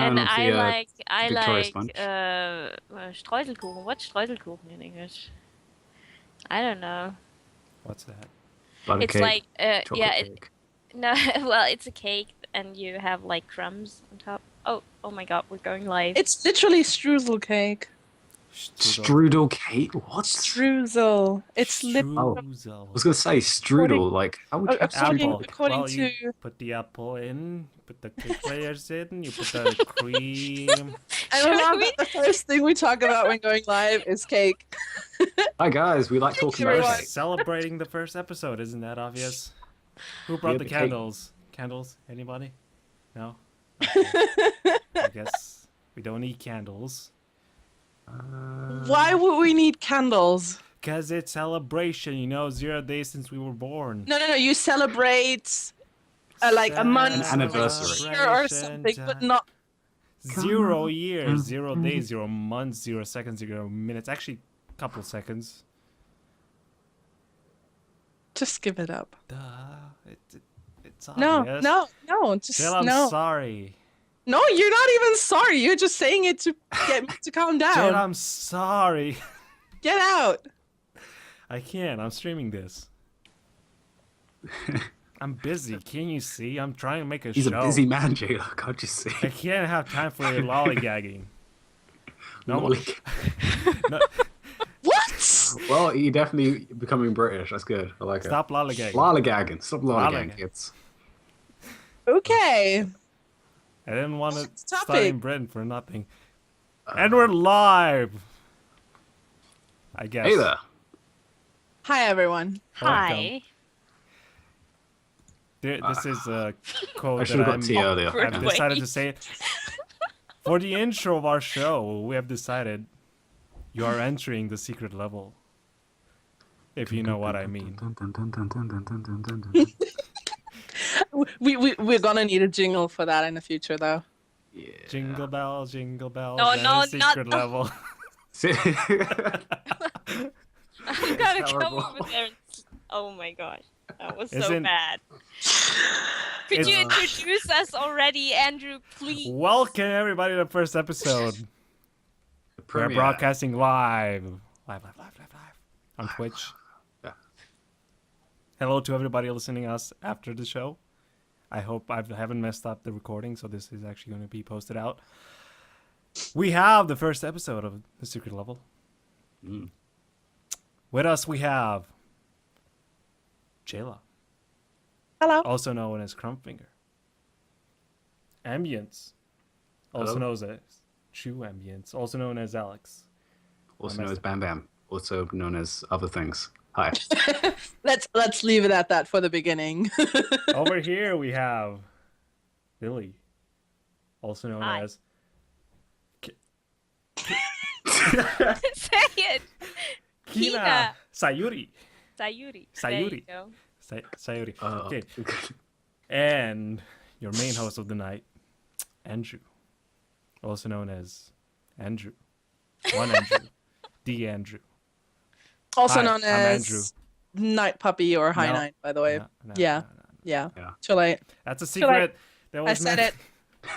turn And of I the like Victoria Sponge. Streuselkuchen. What's Streuselkuchen in English? I don't know. What's that? Butter It's cake, like chocolate yeah, cake. no, well, it's a cake and you have like crumbs on top. Oh my God, we're going live. It's literally streusel cake. Strudel cake? What? Streusel. It's Oh. Strudel. I was gonna say strudel. Like, how would you have According- strudel? according well, you to- put the apple in, put the cake layers in, you put the cream. I Should remember we- the first thing we talk about when going live is cake. Hi guys, we like talking We're about We're cake. celebrating the first episode, isn't that obvious? Who brought Yeah, the the cake. candles? Candles? Anybody? No? Okay. I guess we don't need candles. Why would we need candles? Because it's celebration, 0 days since we were born. No. You celebrate like a month, An anniversary. a year or something, but not. 0 years, 0 days, 0 months, 0 seconds, 0 minutes. Actually, a couple seconds. Just give it up. Duh. It's No, obvious. no. Just Jill, I'm no. sorry. No, you're not even sorry. You're just saying it to get me to calm Jill, down. I'm sorry. Get out. I can't. I'm streaming this. I'm busy. Can you see? I'm trying to make a He's show. a busy man, Jayla. Can't you see? I can't have time for your lollygagging. No, Lolly- no, What? Well, you're definitely becoming British. That's good. I like stop lollygagging. it. Lollygagging. Stop lollygagging. Lollygagging. It's Okay. I didn't want to Next start topic. in Britain for nothing. And we're live. I guess. hey there. Hi, everyone. Hi. This is a quote I should have got tea earlier. Awkward. I've Yeah. decided to say it. For the intro of our show, we have decided you are entering the secret level. If you know what I mean. We're gonna need a jingle for that in the future, though. Yeah. Jingle bells, jingle bells. No, and no, a secret not- level. I'm gonna go terrible. over there. Oh my gosh, that was so Isn't- bad. Could you It's- introduce us already, Andrew, please? Welcome everybody to the first episode. We're Premiere. broadcasting live on Twitch. Yeah. Hello to everybody listening us after the show. I hope I haven't messed up the recording, so this is actually going to be posted out. We have the first episode of The Secret Level. Mm. With us we have Jayla, Hello. also known as Crumpfinger. Ambience, also Hello. known as True Ambience, also known as Alex. Also known as Bam Bam. Also known as other things. Hi. Let's leave it at that for the beginning. Over here we have Billy, also known Hi. as Say it. Kina Kina. Sayuri. Sayuri. Sayuri. There you go. Sayuri. Oh. Okay. And your main host of the night, Andrew, also known as Andrew. One Andrew. The Andrew. Also Hi, known I'm as Andrew. Night Puppy or High No. Night, by the way. No, Yeah. no. Yeah. Yeah. Too late. That's a Too late. secret. That I was said meant-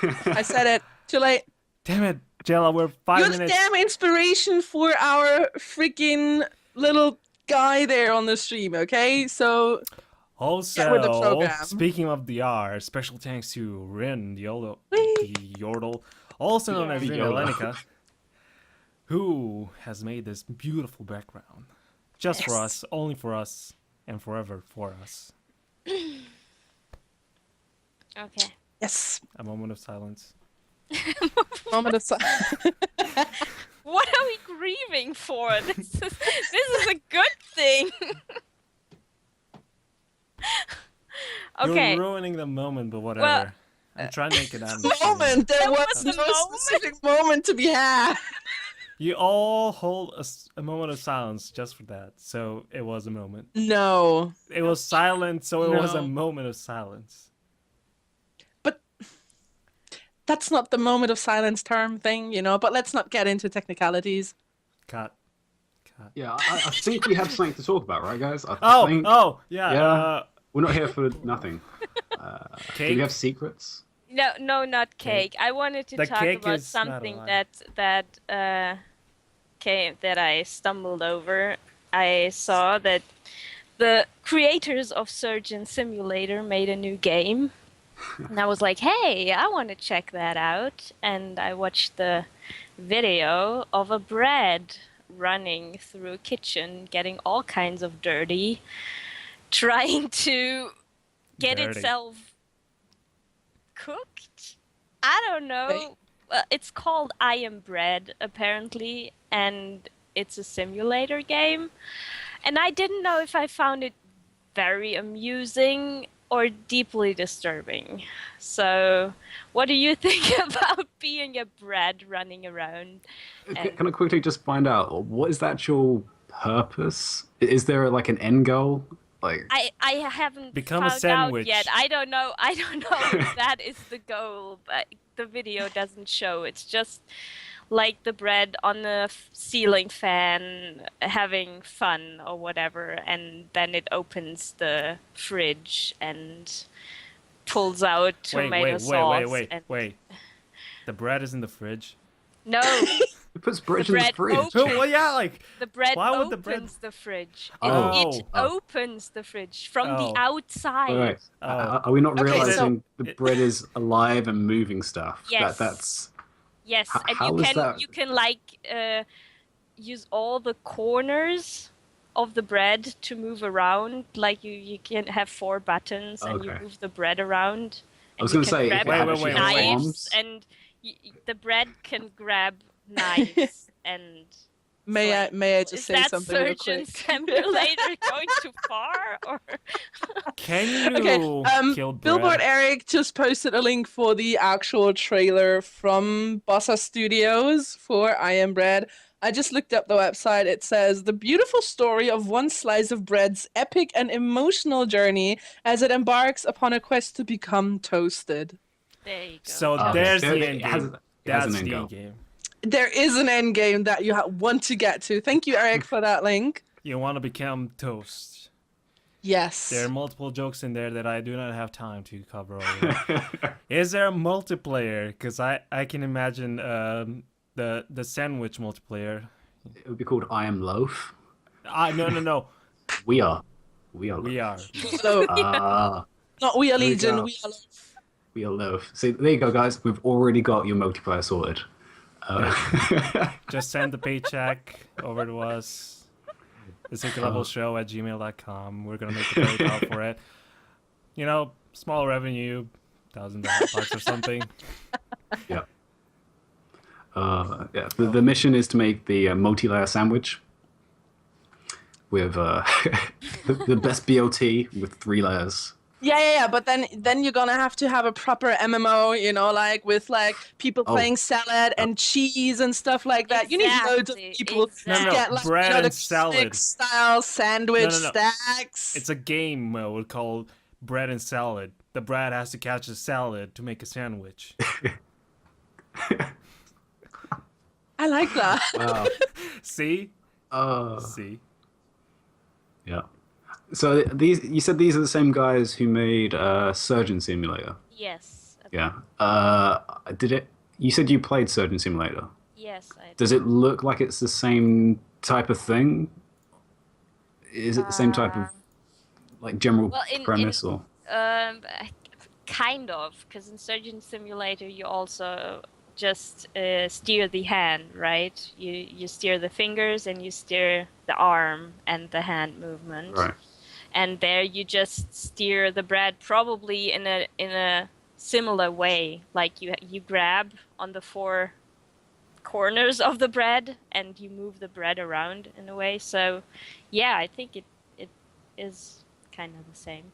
it. I said it. Too late. Damn it, Jella, we're 5 You're the minutes. damn inspiration for our freaking little guy there on the stream, okay? So, Get with the Also, program. speaking of the R, special thanks to Rin, the Yordle, also known as The Rin Yordle. Elenica, who has made this beautiful background just for Yes. us, only for us, and forever for us. Okay. yes. A moment of silence. Moment of silence. What are we grieving for? This is a good thing. Okay. You're ruining the moment, but whatever. I'm trying to make it out. Moment. There There was was no a moment. specific moment to be had. You all hold a moment of silence just for that, so it was a moment. No. It was silent, so it was a No. moment of silence. But that's not the moment of silence term thing, you know? But let's not get into technicalities. Cut. Yeah, I think we have something to talk about, right, guys? I Oh, think yeah. Yeah. we're not here for nothing. Do Cake. we have secrets? No, not cake. I wanted to The talk cake about is not something alive. that I stumbled over. I saw that the creators of Surgeon Simulator made a new game. And I was like, hey, I want to check that out. And I watched the video of a bread running through a kitchen, getting all kinds of dirty, trying to get Dirty. itself cooked. I don't know. Well, it's called I Am Bread, apparently, and it's a simulator game. And I didn't know if I found it very amusing or deeply disturbing. So, what do you think about being a bread running around? And Can I quickly just find out what is the actual purpose? Is there like an end goal? Like, I haven't Become a found out sandwich. yet. I don't know if that is the goal, but the video doesn't show. It's just like the bread on the ceiling fan having fun or whatever, and then it opens the fridge and pulls out tomato sauce. Wait. The bread is in the fridge. No, it puts bread in the bread fridge. opens- Well, yeah, like the bread Why would opens the bread- the fridge. Oh. It Oh. opens the fridge from Oh. the outside. Wait, wait. Oh. Are we not Okay, realizing so- the bread is alive and moving stuff? Yes. That's Yes, H- and how you is can that? you can like use all the corners of the bread to move around. Like you can have 4 buttons and you Okay. move the bread around. I was and gonna you say, can if grab it actually has knives arms- and the bread can grab knives and. May I just Is say that something real Surgeon quick? Simulator going too far? Or can you Okay, kill bread? Billboard Eric just posted a link for the actual trailer from Bossa Studios for I Am Bread. I just looked up the website. It says the beautiful story of one slice of bread's epic and emotional journey as it embarks upon a quest to become toasted. there you go. So Okay. there's It- the it end has- game. it has an That's end the goal. end game. There is an end game that you want to get to. Thank you, Eric, for that link. You want to become toast. Yes. There are multiple jokes in there that I do not have time to cover all of them. Is there a multiplayer? Because I can imagine the sandwich multiplayer. it would be called I Am Loaf. No. We are. We are. We are. So, Ah, not we are There we Legion, go. we are we are loaf. See, there you go, guys. We've already got your multiplayer sorted. Just send the paycheck over to us. The Secret Level Show at gmail.com. We're going to make the PayPal for it. You know, small revenue, $1,000 or something. Yeah. Yeah. The mission is to make the multi-layer sandwich with the best BLT with 3 layers. Yeah. But then you're gonna have to have a proper MMO, like with like people Oh. playing salad and cheese and stuff like that. You need loads of Exactly, people No, to no, get like bread the and salad. classic style sandwich No. stacks. It's a game mode called Bread and Salad. The bread has to catch the salad to make a sandwich. I like that. Wow. See? Uh, See? yeah. So you said these are the same guys who made Surgeon Simulator. Yes. Yeah. Did it? You said you played Surgeon Simulator. Yes, I Does it look like it's the same type of thing? Is it the same type of like general well, premise or? Kind of, because in Surgeon Simulator you also just steer the hand, right? You steer the fingers and you steer the arm and the hand movement. Right. And there you just steer the bread probably in a similar way. Like you grab on the 4 corners of the bread and you move the bread around in a way. So yeah, I think it is kind of the same.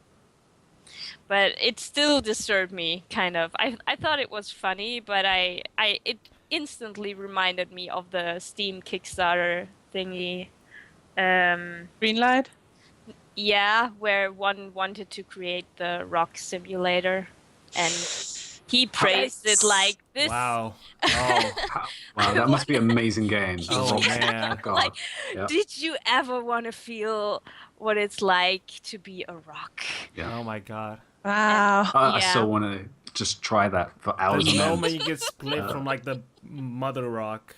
But it still disturbed me, kind of. I thought it was funny, but it instantly reminded me of the Steam Kickstarter thingy. Greenlight. Yeah, where one wanted to create the rock simulator, and he praised it like this. Wow. Oh, Wow, that must be an amazing game. oh man. God. Like, Yeah. did you ever want to feel what it's like to be a rock? Yeah. Oh my god. Wow. I Yeah. so want to just try that for hours The on end. moment you get split from like the mother rock,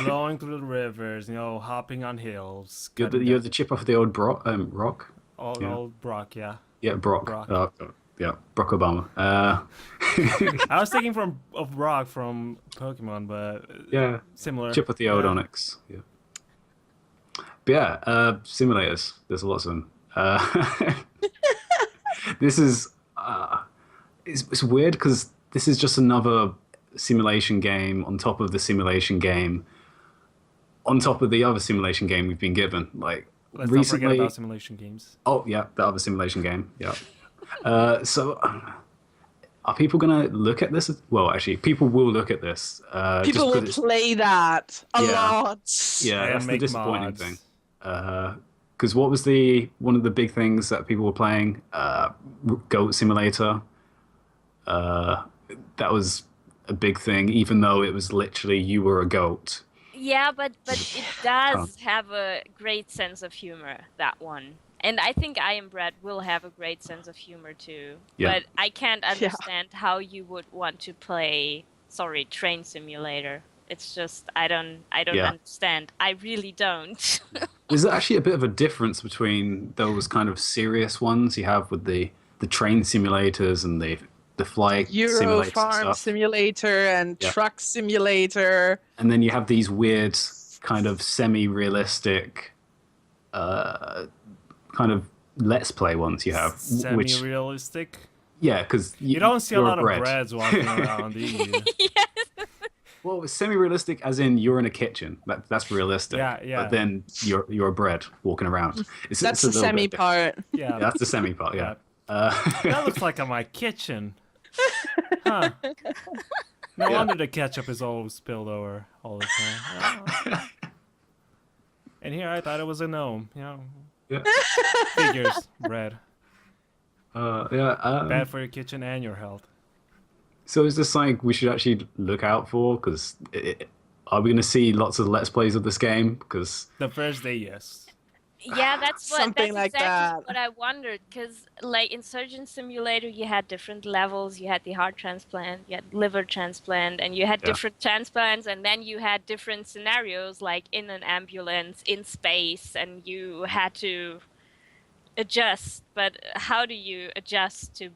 flowing through the rivers, hopping on hills. You're the chip off the old rock. yeah. Old Brock, yeah. Yeah, Brock. Brock. Yeah, Brock Obama. I was thinking of Brock from Pokemon, but yeah, similar. chip off the old Yeah. Onyx. Yeah. But yeah, simulators. There's lots of them. This is it's weird because this is just another simulation game on top of the simulation game, on top of the other simulation game we've been given. Like Let's recently, not forget about simulation games. oh yeah, the other simulation game. Yeah. So are people gonna look at this? Well, actually, people will look at this. People will play that a Yeah. lot. Yeah, And that's the make disappointing mods. thing. Because what was one of the big things that people were playing? Goat Simulator. That was a big thing, even though it was literally you were a goat. Yeah, but it does have a great sense of humor, that one. And I think I Am Bread will have a great sense of humor too. Yeah. But I can't understand how you would want to play, Train Simulator. It's just I don't Yeah. understand. I really don't. There's actually a bit of a difference between those kind of serious ones you have with the train simulators and the flight Euro simulator Farm stuff. Simulator and Yeah. Truck Simulator. And then you have these weird kind of semi-realistic kind of let's play ones you have, which Semi-realistic. yeah, because You don't see a you're lot of bread. breads walking around, do you? Well, it's semi-realistic as in you're in a kitchen. That's realistic. Yeah, yeah. But then you're a bread walking around. It's That's a the little bit semi different. part. Yeah. Yeah, that's the semi part. Yeah. That looks like my kitchen. Huh. No Yeah. wonder the ketchup is all spilled over all the time. Oh. And here I thought it was a gnome. yeah. Figures, bread. Yeah. Bad for your kitchen and your health. So is this something we should actually look out for? Because are we going to see lots of let's plays of this game? Because The first day, yes. Yeah, that's Something like exactly that. what I wondered. Because like in Surgeon Simulator, you had different levels. You had the heart transplant, you had liver transplant, and you had Yeah. different transplants, and then you had different scenarios, like in an ambulance, in space, and you had to adjust. But how do you adjust to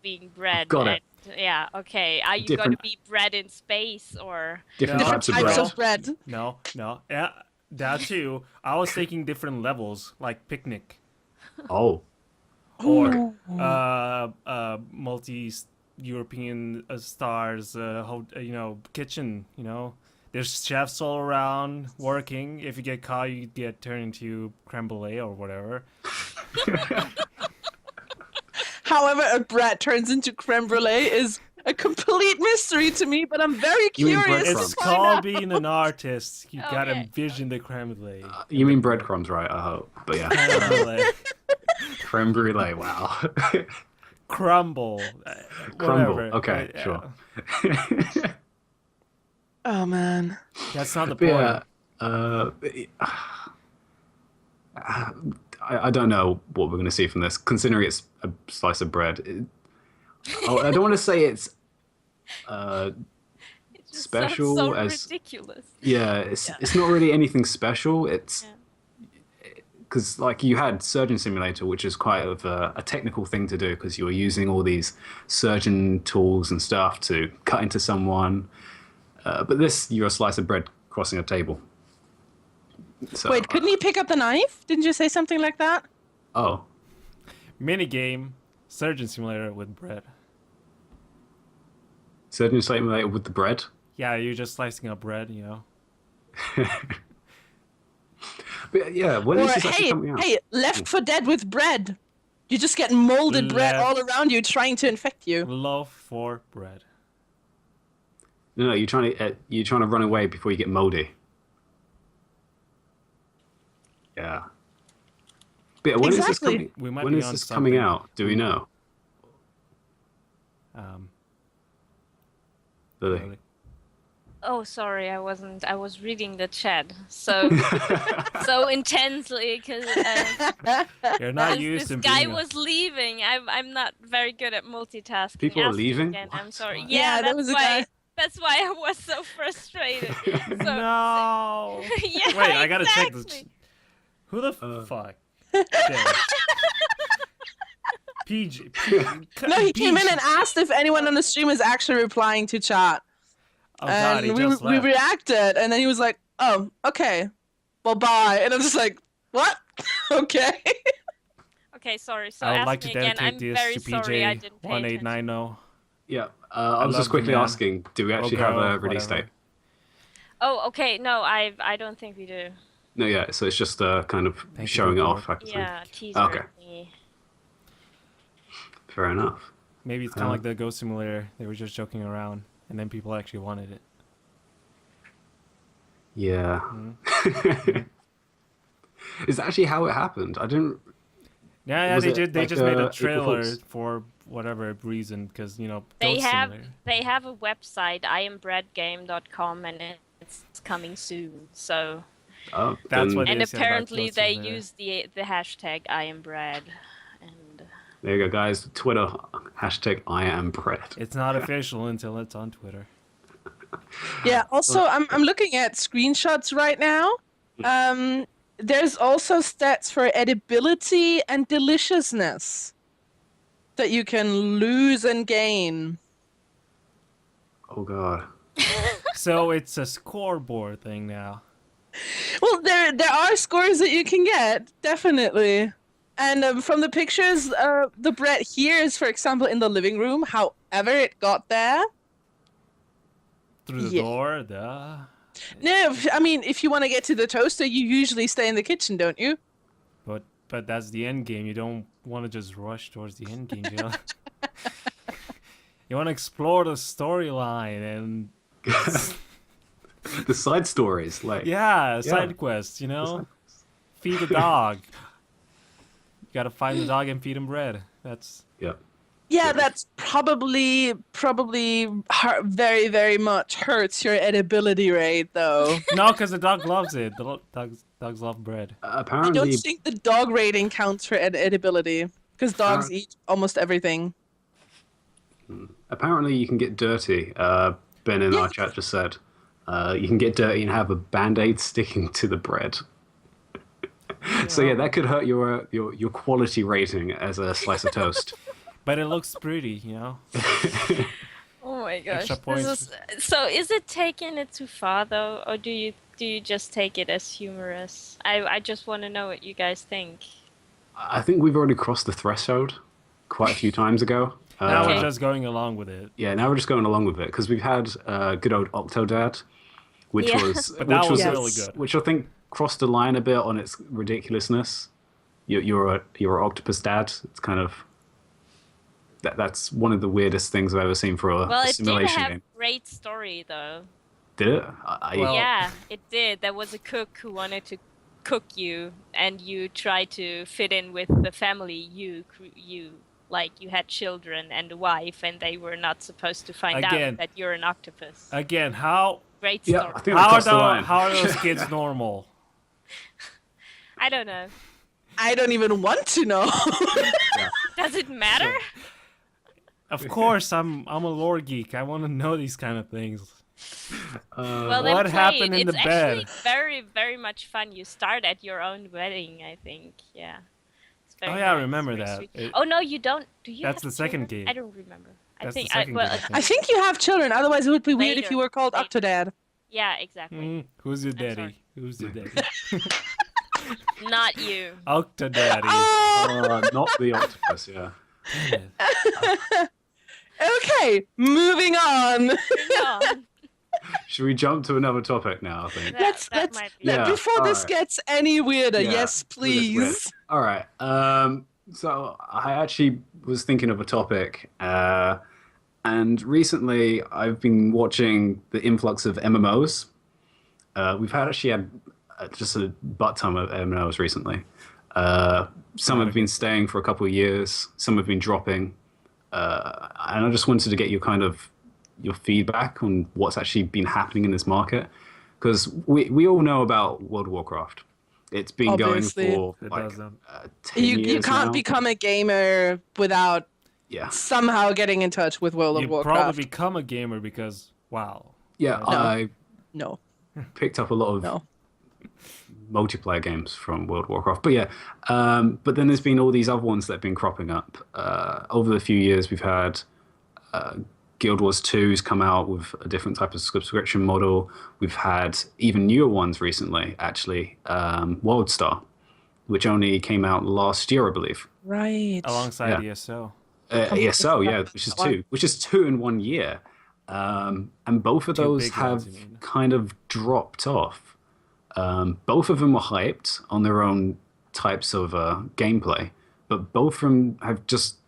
being bred? Got it. Yeah. Okay. Are you going to Different- be bred in space or? different No. types of Types bread. of bread. No. Yeah, that too. I was taking different levels, like picnic Oh, or multi-European stars, kitchen. There's chefs all around working. If you get caught, you get turned into creme brulee or whatever. However, a bread turns into creme brulee is a complete mystery to me, but I'm very You mean curious breadcrumbs? It's to find called out. being an artist. You gotta Okay. envision the creme brulee. you mean breadcrumbs, right? I hope. But yeah, Creme brulee. creme brulee. Wow. Crumble. Crumble. Whatever. Okay, Yeah. sure. Oh man. That's not the But point. yeah. I don't know what we're going to see from this, considering it's a slice of bread. I don't want to say it's It just special sounds so as- ridiculous. yeah, it's not really anything special. It's Yeah. because like you had Surgeon Simulator, which is quite of a technical thing to do because you were using all these surgeon tools and stuff to cut into someone. But this, you're a slice of bread crossing a table. So, Wait, couldn't he pick up the knife? Didn't you say something like that? Oh, Minigame, Surgeon Simulator with bread. Surgeon Simulator with the bread. Yeah, you're just slicing up bread, But yeah, when Or is this actually coming out? hey, Left for Dead with bread. You just get molded bread Left- all around you, trying to infect you. Loaf for bread. No, you're trying to run away before you get moldy. Yeah. But yeah, when is this Exactly. coming? We might When be is on this coming something. out? Do we know? Um, Lily? really. Oh, sorry, I wasn't. I was reading the chat so so intensely because You're not used this to guy being. was leaving. I'm not very good at multitasking. People are Ask me leaving? again. I'm What? sorry. What? Yeah, Yeah, there was a guy. that's why I was so frustrated. So No. yeah, Wait, I gotta check this. exactly. Who the Uh. fuck? Okay. PG. No, he came in and asked if anyone on the stream is actually replying to chat. Oh god, he And just we left. reacted, and then he was like, "Oh, okay, well, bye." And I'm just like, "What? Okay." Okay, sorry. So I would ask like to me again. dedicate I'm this very to sorry. I PJ didn't pay attention. 1890. Yeah, I was love just the quickly man. asking, do we actually Or have girl, a release whatever. date? Oh, okay. No, I don't think we do. No, yeah, so it's just kind of Thank you, showing it Billboard. off. Actually. Yeah, teaser. Okay. thingy. Fair enough. Maybe it's kind of like the Ghost Simulator. They were just joking around, and then people actually wanted it. Yeah. Mhm. Is that actually how it happened? I didn't. Yeah, Was they it did. They like, just made a April trailer Fools? for whatever reason, because They Ghost have Simulator. they have a website, iambreadgame.com, and it's coming soon. So Oh, That's then what and they said about apparently Ghost they Simulator. use the hashtag iambread, and There you go, guys. Twitter hashtag I am bread. It's not official until it's on Twitter. Yeah. Also, I'm looking at screenshots right now. There's also stats for edibility and deliciousness that you can lose and gain. Oh god. So it's a scoreboard thing now. Well, there are scores that you can get, definitely. And from the pictures, the bread here is, for example, in the living room. However, it got there. Through the Yeah. door, duh. No, I mean, if you want to get to the toaster, you usually stay in the kitchen, don't you? But that's the end game. You don't want to just rush towards the end game. You want to explore the storyline and The side stories, like side quests. Feed the dog. You gotta find the dog and feed him bread. That's yeah. Yeah, that's probably very, very much hurts your edibility rate, though. no, because the dog loves it. Dogs love bread. I Apparently, don't think the dog rating counts for edibility, because dogs eat almost everything. apparently you can get dirty. Ben in our chat just said you can get dirty and have a band-aid sticking to the bread. So yeah, that could hurt your quality rating as a slice of toast. But it looks pretty, oh my gosh, Extra points. So is it taking it too far though, or do you just take it as humorous? I just want to know what you guys think. I think we've already crossed the threshold quite a few times ago. Now Okay. we're just going along with it. Yeah, now we're just going along with it because we've had good old Octodad, which Yeah. was But that which was Yes. really good. which I think crossed the line a bit on its ridiculousness. You're an octopus dad. It's kind of that's one of the weirdest things I've ever seen for a Well, it did simulation have game. great story though. Did it? Well- Yeah, it did. There was a cook who wanted to cook you, and you tried to fit in with the family. You like you had children and a wife, and they were not supposed to find Again. out that you're an octopus. Again, how Great Yeah, story. I think I crossed the line. how are those kids normal? I don't know. I don't even want to know. Does it matter? Of course, I'm a lore geek. I want to know these kind of things. Well, then What play happened it. in It's the bed? actually very, very much fun. You start at your own wedding, I think. Yeah. It's very Oh, yeah, I nice, remember very that. sweet. It- Oh no, you don't. Do you? That's have the second children? game. I don't remember. I That's the think. second well, game, I think. I think you have children, otherwise it would be weird if Later. you were called Later. Octodad. yeah, exactly. Who's your I'm daddy? sorry. Who's your daddy? Not you. Octodaddy. not the octopus. Yeah. Damn it. Okay, moving on. No, Should we jump to another topic now? I think. let's might be. Yeah, before this alright. gets any weirder, Yeah, yes, we'll just wait. please. All right. So I actually was thinking of a topic, and recently I've been watching the influx of MMOs. We've actually had just a butt ton of MMOs recently. Some have been staying for a couple of years. Some have been dropping. And I just wanted to get your kind of your feedback on what's actually been happening in this market, because we all know about World of Warcraft. It's been Obviously. going for It like doesn't. 10 You years can't now. become a gamer without Yeah, somehow getting in touch with World of You Warcraft. probably become a gamer because wow. yeah. No. I No, picked up a lot of no. multiplayer games from World of Warcraft. But yeah, but then there's been all these other ones that have been cropping up. Over the few years, we've had Guild Wars 2's come out with a different type of subscription model. We've had even newer ones recently, actually, WorldStar, which only came out last year, I believe. Right. Alongside Yeah. ESO. ESO, yeah, which is two in 1 year. And both of Two those big have ones, you mean. kind of dropped off. Both of them were hyped on their own types of gameplay, but both of them have just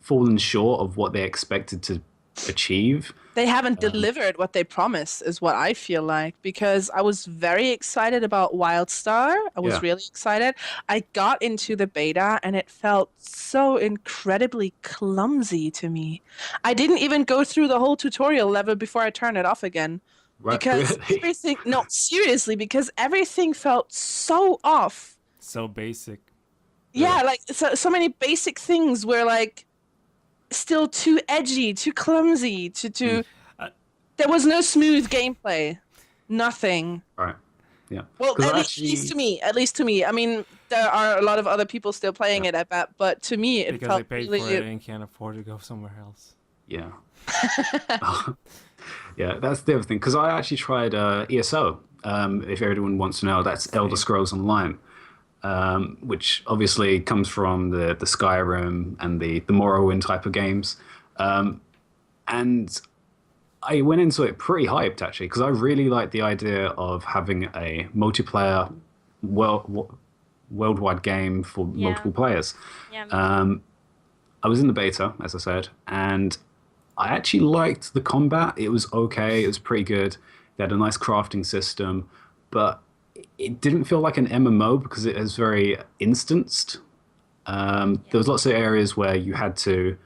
fallen short of what they expected to achieve. They haven't delivered what they promised, is what I feel like. Because I was very excited about WildStar. I was Yeah. really excited. I got into the beta and it felt so incredibly clumsy to me. I didn't even go through the whole tutorial level before I turned it off again. Right? Because Really? everything, no, seriously, because everything felt so off. So basic. Yeah, like so many basic things were like still too edgy, too clumsy, too. Uh, There was no smooth gameplay, nothing. Right. Yeah. Well, 'Cause at I least to me. At least to me. I mean, there are a lot of other people still playing it, I bet. But to me, it Because felt they paid really. for it and can't afford to go somewhere else. Yeah. Yeah, that's the other thing. Because I actually tried ESO. If everyone wants to know, that's Elder Scrolls Online, which obviously comes from the Skyrim and the Morrowind type of games. And I went into it pretty hyped, actually, because I really like the idea of having a multiplayer worldwide game for Yeah. multiple players. Yeah. I was in the beta, as I said, and I actually liked the combat. It was okay. It was pretty good. They had a nice crafting system, but it didn't feel like an MMO because it was very instanced. There was lots of areas where you had to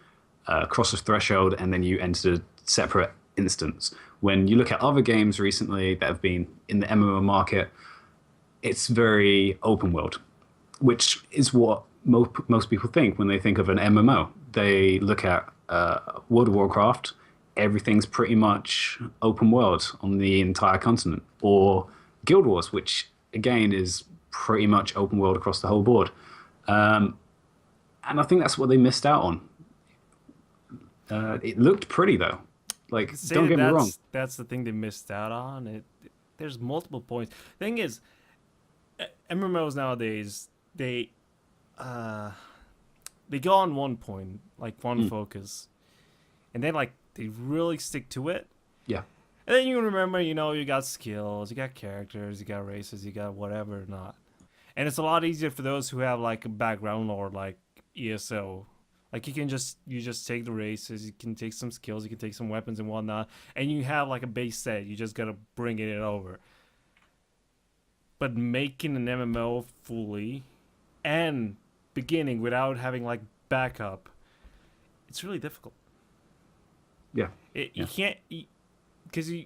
cross a threshold and then you entered a separate instance. When you look at other games recently that have been in the MMO market, it's very open world, which is what most people think when they think of an MMO. They look at World of Warcraft, everything's pretty much open world on the entire continent, or Guild Wars, which again is pretty much open world across the whole board. And I think that's what they missed out on. It looked pretty though. Like, Say don't that get me wrong. That's the thing they missed out on. There's multiple points. Thing is, MMOs nowadays they go on one point, like one focus, and then like they really stick to it. Yeah. And then you remember, you got skills, you got characters, you got races, you got whatever or not. And it's a lot easier for those who have like a background lore like ESO. Like you just take the races, you can take some skills, you can take some weapons and whatnot, and you have like a base set. You just gotta bring it over. But making an MMO fully and beginning without having like backup, it's really difficult. Yeah. You can't, because you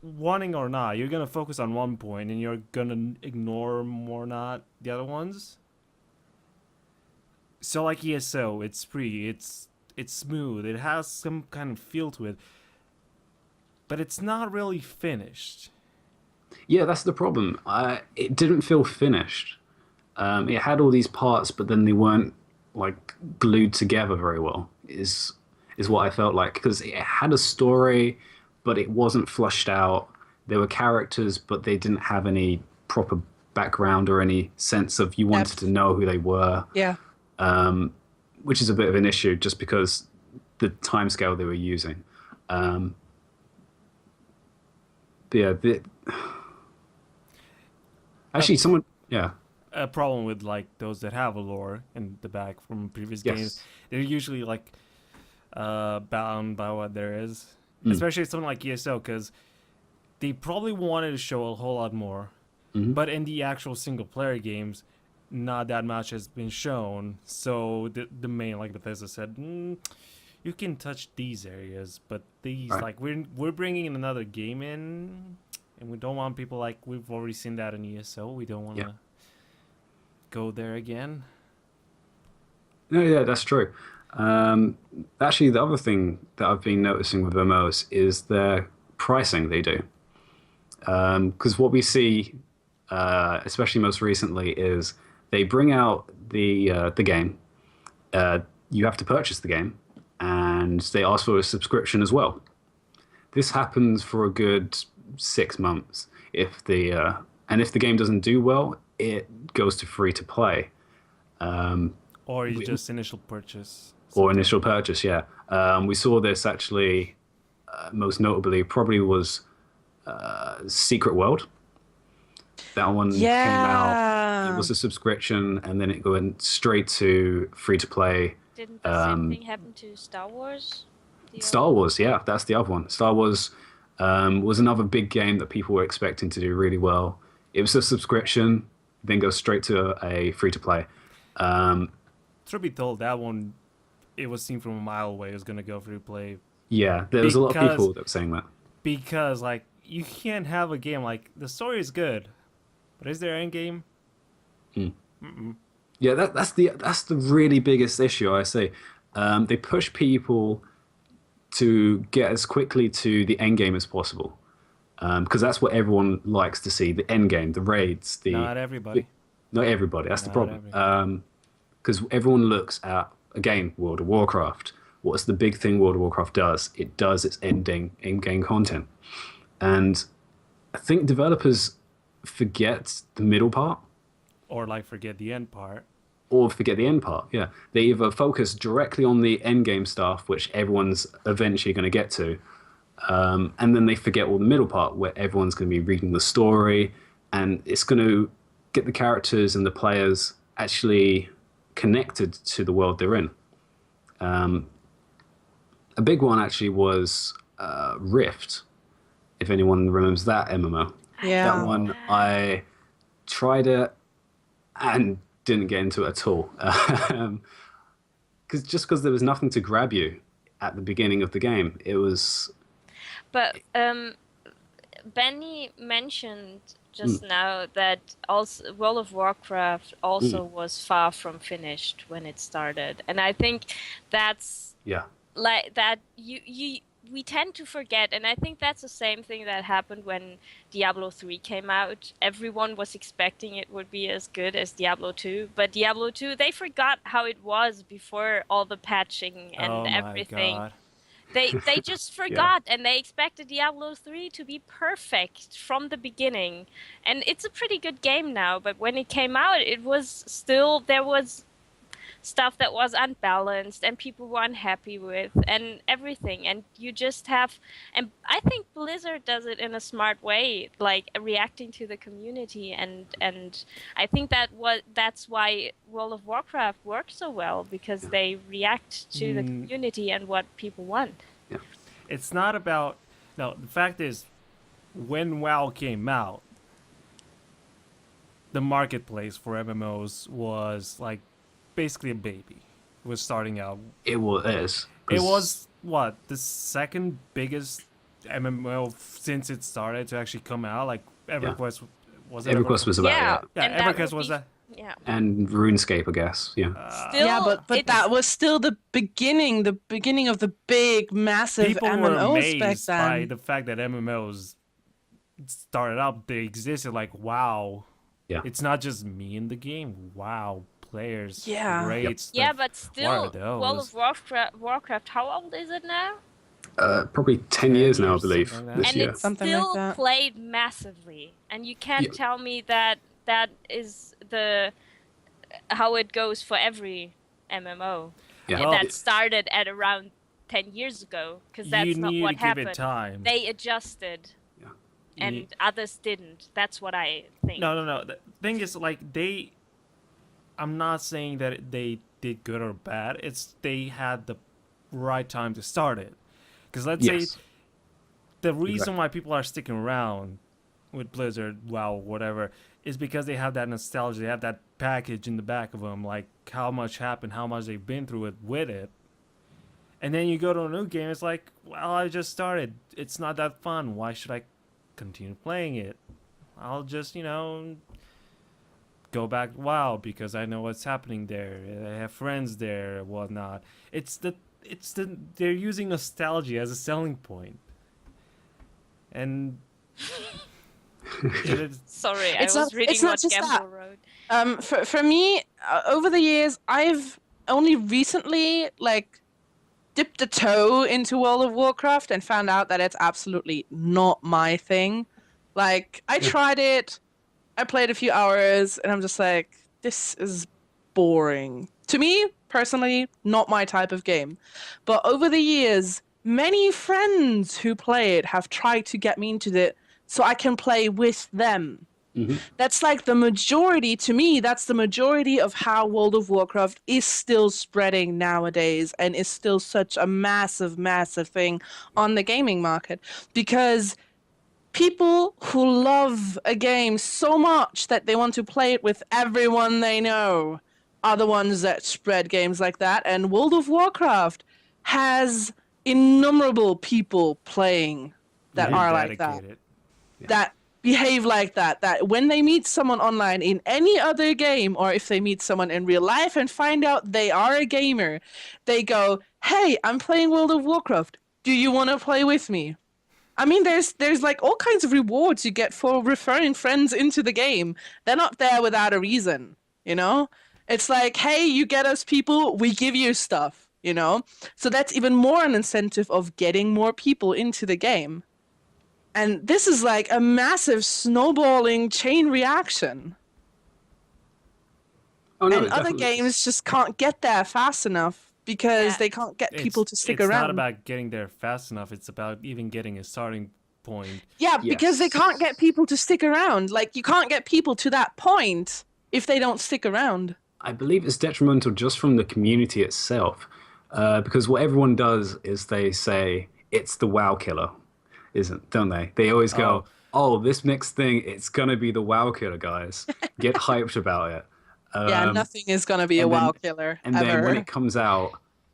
wanting or not, you're gonna focus on one point and you're gonna ignore more or not the other ones. So like ESO, it's free, it's smooth, it has some kind of feel to it, but it's not really finished. Yeah, that's the problem. It didn't feel finished. It had all these parts, but then they weren't like glued together very well. Is what I felt like, because it had a story, but it wasn't flushed out. There were characters, but they didn't have any proper background or any sense of you wanted to know who they were. Yeah. Which is a bit of an issue, just because the timescale they were using. But yeah, actually, someone, yeah. A problem with like those that have a lore in the back from previous games, they're usually like bound by what there is, especially something like ESO, because they probably wanted to show a whole lot more, but in the actual single player games, not that much has been shown. So the main, like Bethesda said, you can touch these areas, but these Right. like we're bringing another game in, and we don't want people like we've already seen that in ESO. We don't want to go there again. No, yeah, that's true. Actually, the other thing that I've been noticing with MMOs is their pricing they do. Because what we see, especially most recently, is they bring out the game. You have to purchase the game, and they ask for a subscription as well. This happens for a good 6 months. If the game doesn't do well, it goes to free to play. Or you just initial purchase. Or initial purchase, yeah. We saw this actually, most notably, probably was Secret World. That one came out. It was a subscription, and then it went straight to free to play. Didn't the same thing happen to Star Wars? Star Wars, yeah, that's the other one. Star Wars was another big game that people were expecting to do really well. It was a subscription, then goes straight to a free to play. Truth be told, that one, it was seen from a mile away. It was gonna go free to play Yeah, there was a lot of people that were saying that. because like you can't have a game like the story is good, but is there an end game? Yeah, that's the really biggest issue I see. They push people to get as quickly to the end game as possible, because that's what everyone likes to see: the end game, the raids. Not everybody. Not everybody. That's the Not problem. Because everyone looks at, again, World of Warcraft. What's the big thing World of Warcraft does? It does its end-game content. And I think developers forget the middle part Or like forget the end part. or forget the end part. Yeah. They either focus directly on the end game stuff, which everyone's eventually going to get to, and then they forget all the middle part where everyone's going to be reading the story, and it's going to get the characters and the players actually connected to the world they're in. A big one actually was Rift, if anyone remembers that MMO. Yeah. That one, I tried it and didn't get into it at all. Because there was nothing to grab you at the beginning of the game. It was... But Benny mentioned just now that also World of Warcraft also was far from finished when it started, and I think that's Yeah. like that we tend to forget, and I think that's the same thing that happened when Diablo 3 came out. Everyone was expecting it would be as good as Diablo 2, but Diablo 2, they forgot how it was before all the patching and Oh my everything. God. They just forgot, and they expected Diablo 3 to be perfect from the beginning. And it's a pretty good game now, but when it came out, it was still, there was stuff that was unbalanced and people were unhappy with and everything. And you just have, and I think Blizzard does it in a smart way, like reacting to the community. And I think that's why World of Warcraft works so well, because they react to the community and what people want. It's not about... No, the fact is, when WoW came out, the marketplace for MMOs was like basically a baby. It was starting out. It was. It was, what, the second biggest MMO since it started to actually come out? Like, EverQuest, was it? EverQuest was about Yeah, it. Yeah, and that EverQuest would was be- that. Yeah. And RuneScape, I guess. Yeah. Still, Yeah, but it's- that was still the beginning of the big, massive People were MMOs back amazed by then. the fact that MMOs started up. They existed like, wow. Yeah. It's not just me in the game. Wow. Players. Yeah. Great stuff. Yeah, but What still, are World those? of Warcraft, how old is it now? Probably 10 years now, I years, believe. something like that. This And year. it's Something like still that. played massively. And you can't Yeah. tell me that that is the how it goes for every MMO. Yeah. And Well- that started at around 10 years ago, because that's you not need what to give happened. it time. They adjusted, Yeah. and Ye- others didn't. That's what I think. No. The thing is, like, I'm not saying that they did good or bad. It's they had the right time to start it. Because let's Yes. say the reason why people are sticking around with Blizzard, WoW, whatever, is because they have that nostalgia. They have that package in the back of them, like how much happened, how much they've been through it with it. And then you go to a new game, it's like, well, I just started. It's not that fun. Why should I continue playing it? I'll just, go back to WoW because I know what's happening there. I have friends there, whatnot. They're using nostalgia as a selling point. And Sorry, It's I was not- reading it's not what just Gamble that. wrote. For me, over the years, I've only recently dipped a toe into World of Warcraft and found out that it's absolutely not my thing. Like, I tried it, I played a few hours, and I'm just like, this is boring. To me, personally, not my type of game. But over the years, many friends who play it have tried to get me into it so I can play with them. That's like the majority, to me, that's the majority of how World of Warcraft is still spreading nowadays and is still such a massive, massive thing on the gaming market. Because people who love a game so much that they want to play it with everyone they know are the ones that spread games like that. And World of Warcraft has innumerable people playing that are like that. dedicated. That behave like that. That when they meet someone online in any other game, or if they meet someone in real life and find out they are a gamer, they go, "Hey, I'm playing World of Warcraft. Do you want to play with me?" I mean, there's like all kinds of rewards you get for referring friends into the game. They're not there without a reason, you know? It's like, hey, you get us people, we give you stuff, you know? So that's even more an incentive of getting more people into the game. And this is like a massive snowballing chain reaction. Oh no, And it other definitely games just can't get there fast enough because Yeah. they can't get people to stick it's around. not about getting there fast enough. It's about even getting a starting point. Yeah, because they Yes. can't get people to stick around. Like, you can't get people to that point if they don't stick around. I believe it's detrimental just from the community itself, because what everyone does is they say it's the WoW killer, don't they? They always go, "Oh, this next thing, it's gonna be the WoW killer, guys. Get hyped about it." Yeah, nothing is gonna be a and then- WoW killer And ever. then when it comes out,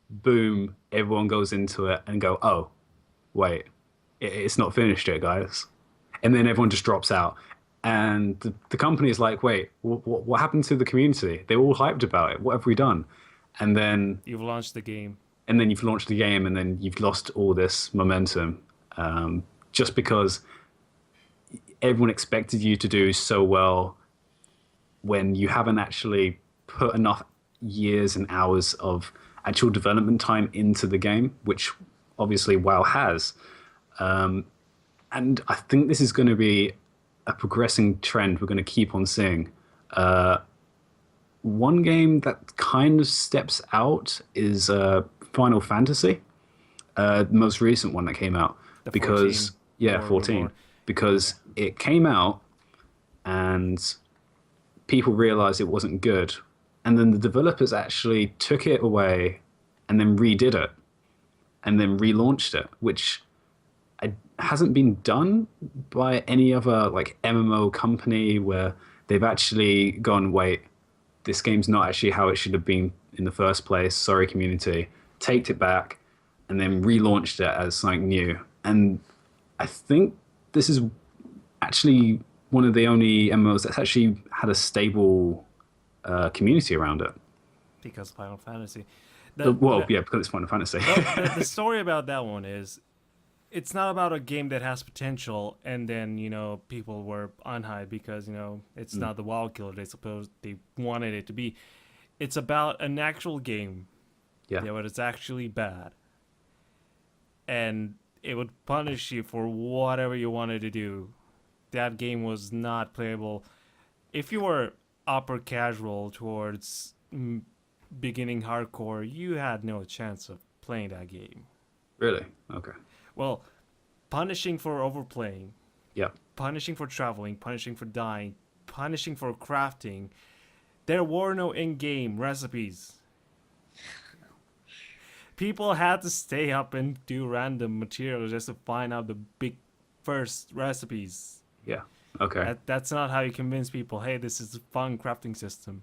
boom, everyone goes into it and go, "Oh, wait, it's not finished yet, guys." And then everyone just drops out. And the company is like, "Wait, what happened to the community? They were all hyped about it. What have we done?" And then You've launched the game. you've launched the game, and then you've lost all this momentum, just because everyone expected you to do so well when you haven't actually put enough years and hours of actual development time into the game, which obviously WoW has. And I think this is going to be a progressing trend we're going to keep on seeing. One game that kind of steps out is Final Fantasy, the most recent one that came out. The because 14, yeah, or 14, more. because it came out and people realized it wasn't good, and then the developers actually took it away and then redid it and then relaunched it, which hasn't been done by any other like MMO company where they've actually gone, wait, this game's not actually how it should have been in the first place. Sorry, community. Taked it back and then relaunched it as something new. And I think this is actually one of the only MMOs that's actually had a stable community around it. Because Final Fantasy. Because it's Final Fantasy. The story about that one is it's not about a game that has potential and then, people were unhyped because, it's not the WoW killer they wanted it to be. It's about an actual game. Yeah. But it's actually bad. And it would punish you for whatever you wanted to do. That game was not playable. If you were upper casual towards beginning hardcore, you had no chance of playing that game. Really? Okay. Well, punishing for overplaying, Yeah. punishing for traveling, punishing for dying, punishing for crafting. There were no in-game recipes. People had to stay up and do random materials just to find out the big first recipes. Yeah. Okay. That's not how you convince people, hey, this is a fun crafting system.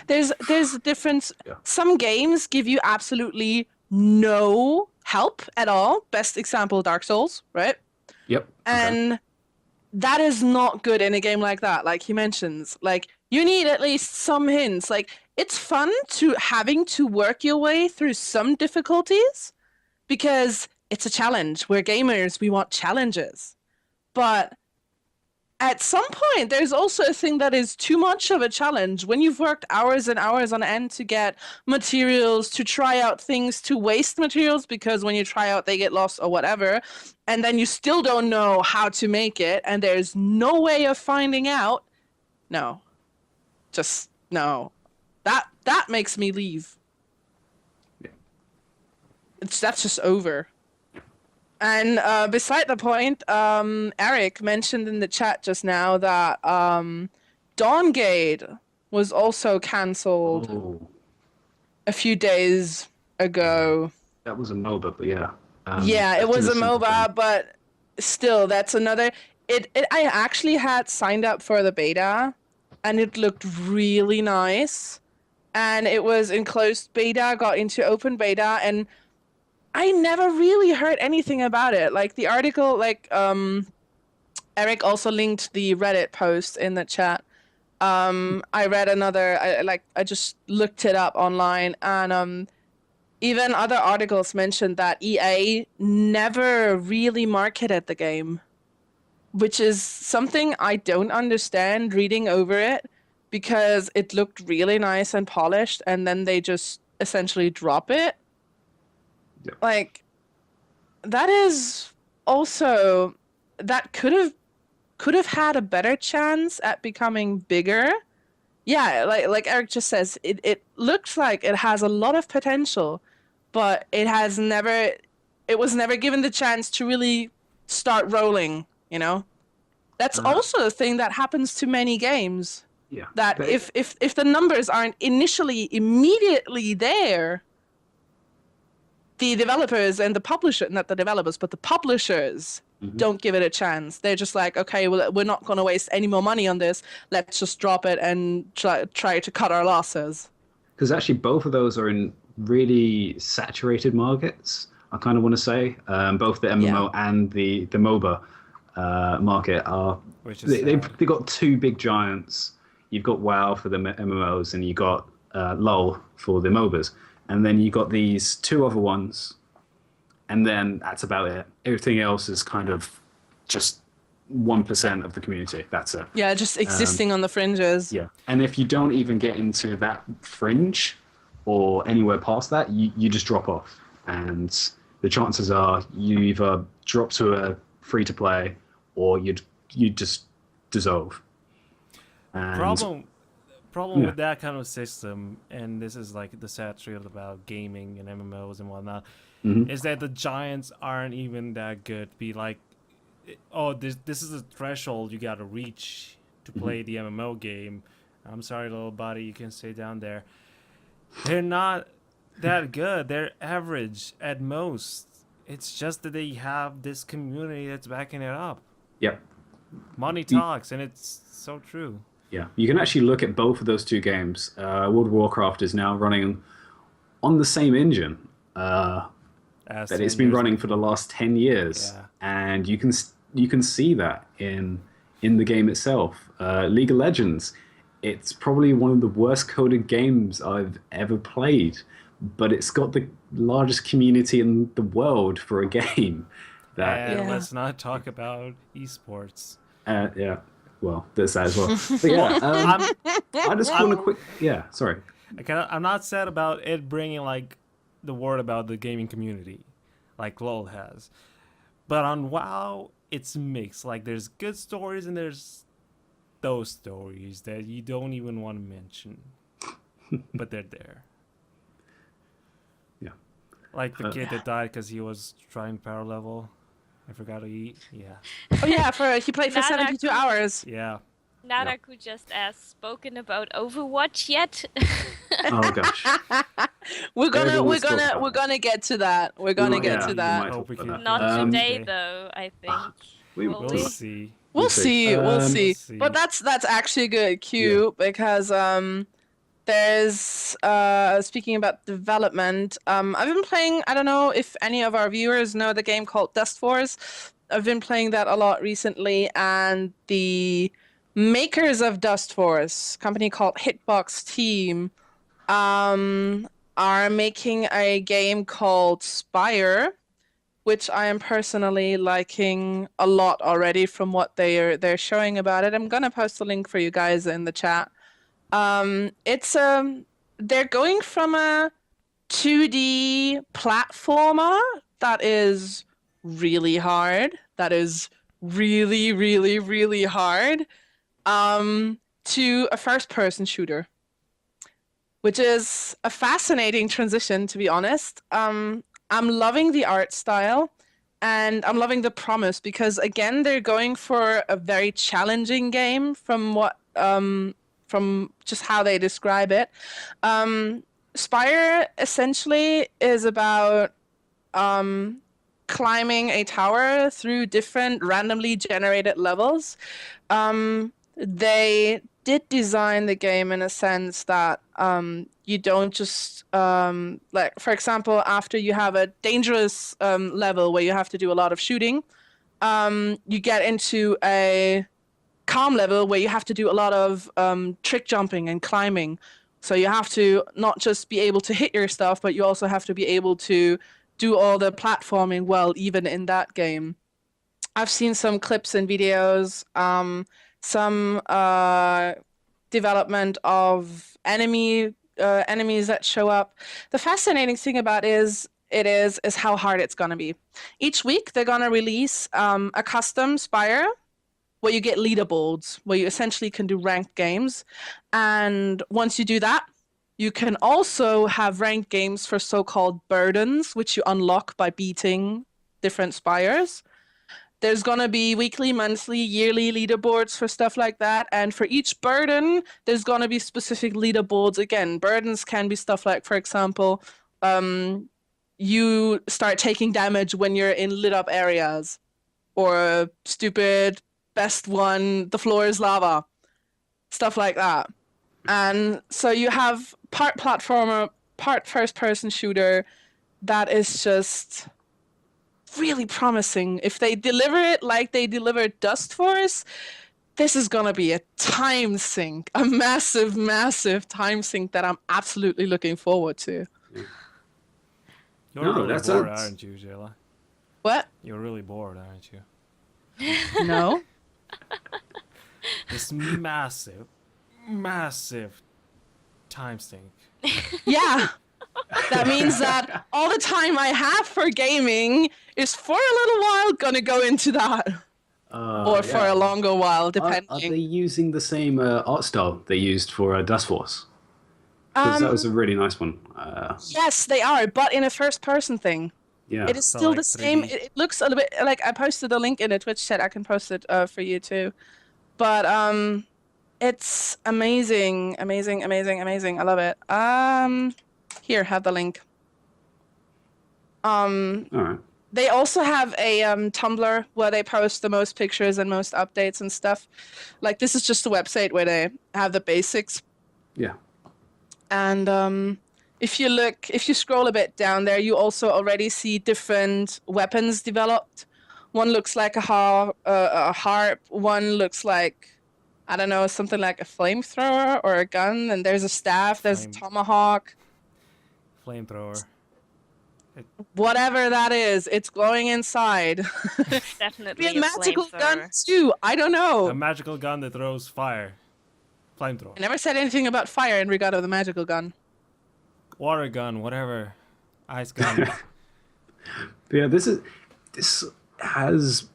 There's a difference. Yeah. Some games give you absolutely no help at all. Best example, Dark Souls, right? Yep. Okay. And that is not good in a game like that. Like he mentions, like you need at least some hints. Like it's fun to having to work your way through some difficulties because it's a challenge. We're gamers, we want challenges. But at some point, there's also a thing that is too much of a challenge. When you've worked hours and hours on end to get materials, to try out things, to waste materials, because when you try out, they get lost or whatever, and then you still don't know how to make it, and there's no way of finding out. No. Just, no. That makes me leave. Yeah. That's just over. And beside the point, Eric mentioned in the chat just now that Dawngate was also cancelled Oh, a few days ago. that was a MOBA, but yeah. Yeah, it that's was a similar MOBA, thing. but still, that's another. I actually had signed up for the beta, and it looked really nice. And it was in closed beta, got into open beta, and I never really heard anything about it. Like the article, like Eric also linked the Reddit post in the chat. I read another. I just looked it up online, and even other articles mentioned that EA never really marketed the game, which is something I don't understand reading over it, because it looked really nice and polished, and then they just essentially drop it. Yep. Like, that is also, that could have had a better chance at becoming bigger. Yeah, like Eric just says, it looks like it has a lot of potential, but it was never given the chance to really start rolling, you know? That's also a thing that happens to many games. Yeah. That if the numbers aren't immediately there, the developers and the publisher, not the developers, but the publishers don't give it a chance. They're just like, okay, well, we're not going to waste any more money on this. Let's just drop it and try to cut our losses. Because actually both of those are in really saturated markets, I kind of want to say. Both the MMO and the MOBA market are... Which is they've got two big giants. You've got WoW for the MMOs, and you got LoL for the MOBAs. And then you got these two other ones, and then that's about it. Everything else is kind of just 1% of the community. That's it. Yeah, just existing on the fringes. Yeah. And if you don't even get into that fringe or anywhere past that, you just drop off. And the chances are you either drop to a free-to-play or you just dissolve. And problem with that kind of system, and this is like the sad truth about gaming and MMOs and whatnot, is that the giants aren't even that good. Be like, oh, this is a threshold you gotta reach to play the MMO game. I'm sorry, little buddy, you can stay down there. They're not that good. They're average at most. It's just that they have this community that's backing it up. Yep. Money talks, and it's so true. Yeah, you can actually look at both of those two games. World of Warcraft is now running on the same engine that it's been running for the last 10 years, and you can see that in the game itself. League of Legends, it's probably one of the worst coded games I've ever played, but it's got the largest community in the world for a game. Let's not talk about esports. Yeah. Well, there's that as well. But yeah, I just want to quick... Yeah, sorry. I'm not sad about it bringing like the word about the gaming community, like LoL has. But on WoW, it's mixed. Like there's good stories and there's those stories that you don't even want to mention, but they're there. Yeah. Like the kid that died because he was trying power level. I forgot to eat. Yeah. Oh yeah, he played for 72 hours. Yeah. Naraku just asked, spoken about Overwatch yet? Oh gosh. we're gonna get to that. We're gonna get to that. Not today though, I think. We'll see. We'll see. But that's actually good, Q, because there's speaking about development, I've been playing, I don't know if any of our viewers know the game called Dust Wars. I've been playing that a lot recently, and the makers of Dust Wars, a company called Hitbox Team, are making a game called Spire, which I am personally liking a lot already from what they're showing about it. I'm gonna post a link for you guys in the chat. It's they're going from a 2D platformer that is really hard. That is really, really, really hard. To a first-person shooter, which is a fascinating transition, to be honest. I'm loving the art style, and I'm loving the promise because, again, they're going for a very challenging game from what from just how they describe it. Spire essentially is about climbing a tower through different randomly generated levels. They did design the game in a sense that you don't just like, for example, after you have a dangerous level where you have to do a lot of shooting, you get into a calm level where you have to do a lot of trick jumping and climbing. So you have to not just be able to hit your stuff, but you also have to be able to do all the platforming well, even in that game. I've seen some clips and videos, some development of enemies that show up. The fascinating thing about it is how hard it's gonna be. Each week they're gonna release a custom Spire where you get leaderboards, where you essentially can do ranked games. And once you do that, you can also have ranked games for so-called burdens, which you unlock by beating different Spires. There's going to be weekly, monthly, yearly leaderboards for stuff like that. And for each burden, there's going to be specific leaderboards. Again, burdens can be stuff like, for example, you start taking damage when you're in lit up areas. Or stupid, best one, the floor is lava. Stuff like that. And so you have part platformer, part first-person shooter that is just really promising. If they deliver it like they delivered Dust Force, this is gonna be a time sink, a massive, massive time sink that I'm absolutely looking forward to. You're No, really that bored, sounds- aren't you, Jayla? What? You're really bored, aren't you? No? This massive, massive time sink. Yeah. That means that all the time I have for gaming is for a little while gonna go into that. Or for a longer while, depending. Are they using the same art style they used for Dust Force? Because that was a really nice one. Yes, they are, but in a first-person thing. Yeah. It is So, still like, the same. 3D. It looks a little bit like I posted a link in the Twitch chat. I can post it for you too. But it's amazing, amazing, amazing, amazing. I love it. Here, have the link. All right. They also have a Tumblr where they post the most pictures and most updates and stuff. Like, this is just a website where they have the basics. Yeah. And if you scroll a bit down there, you also already see different weapons developed. One looks like a harp. One looks like, I don't know, something like a flamethrower or a gun. And there's a staff. There's a tomahawk. Flamethrower. Whatever that is, it's glowing inside. Definitely Be a magical flamethrower. gun too. I don't know. A magical gun that throws fire. Flamethrower. I never said anything about fire in regard of the magical gun. Water gun, whatever. Ice gun. But yeah, this has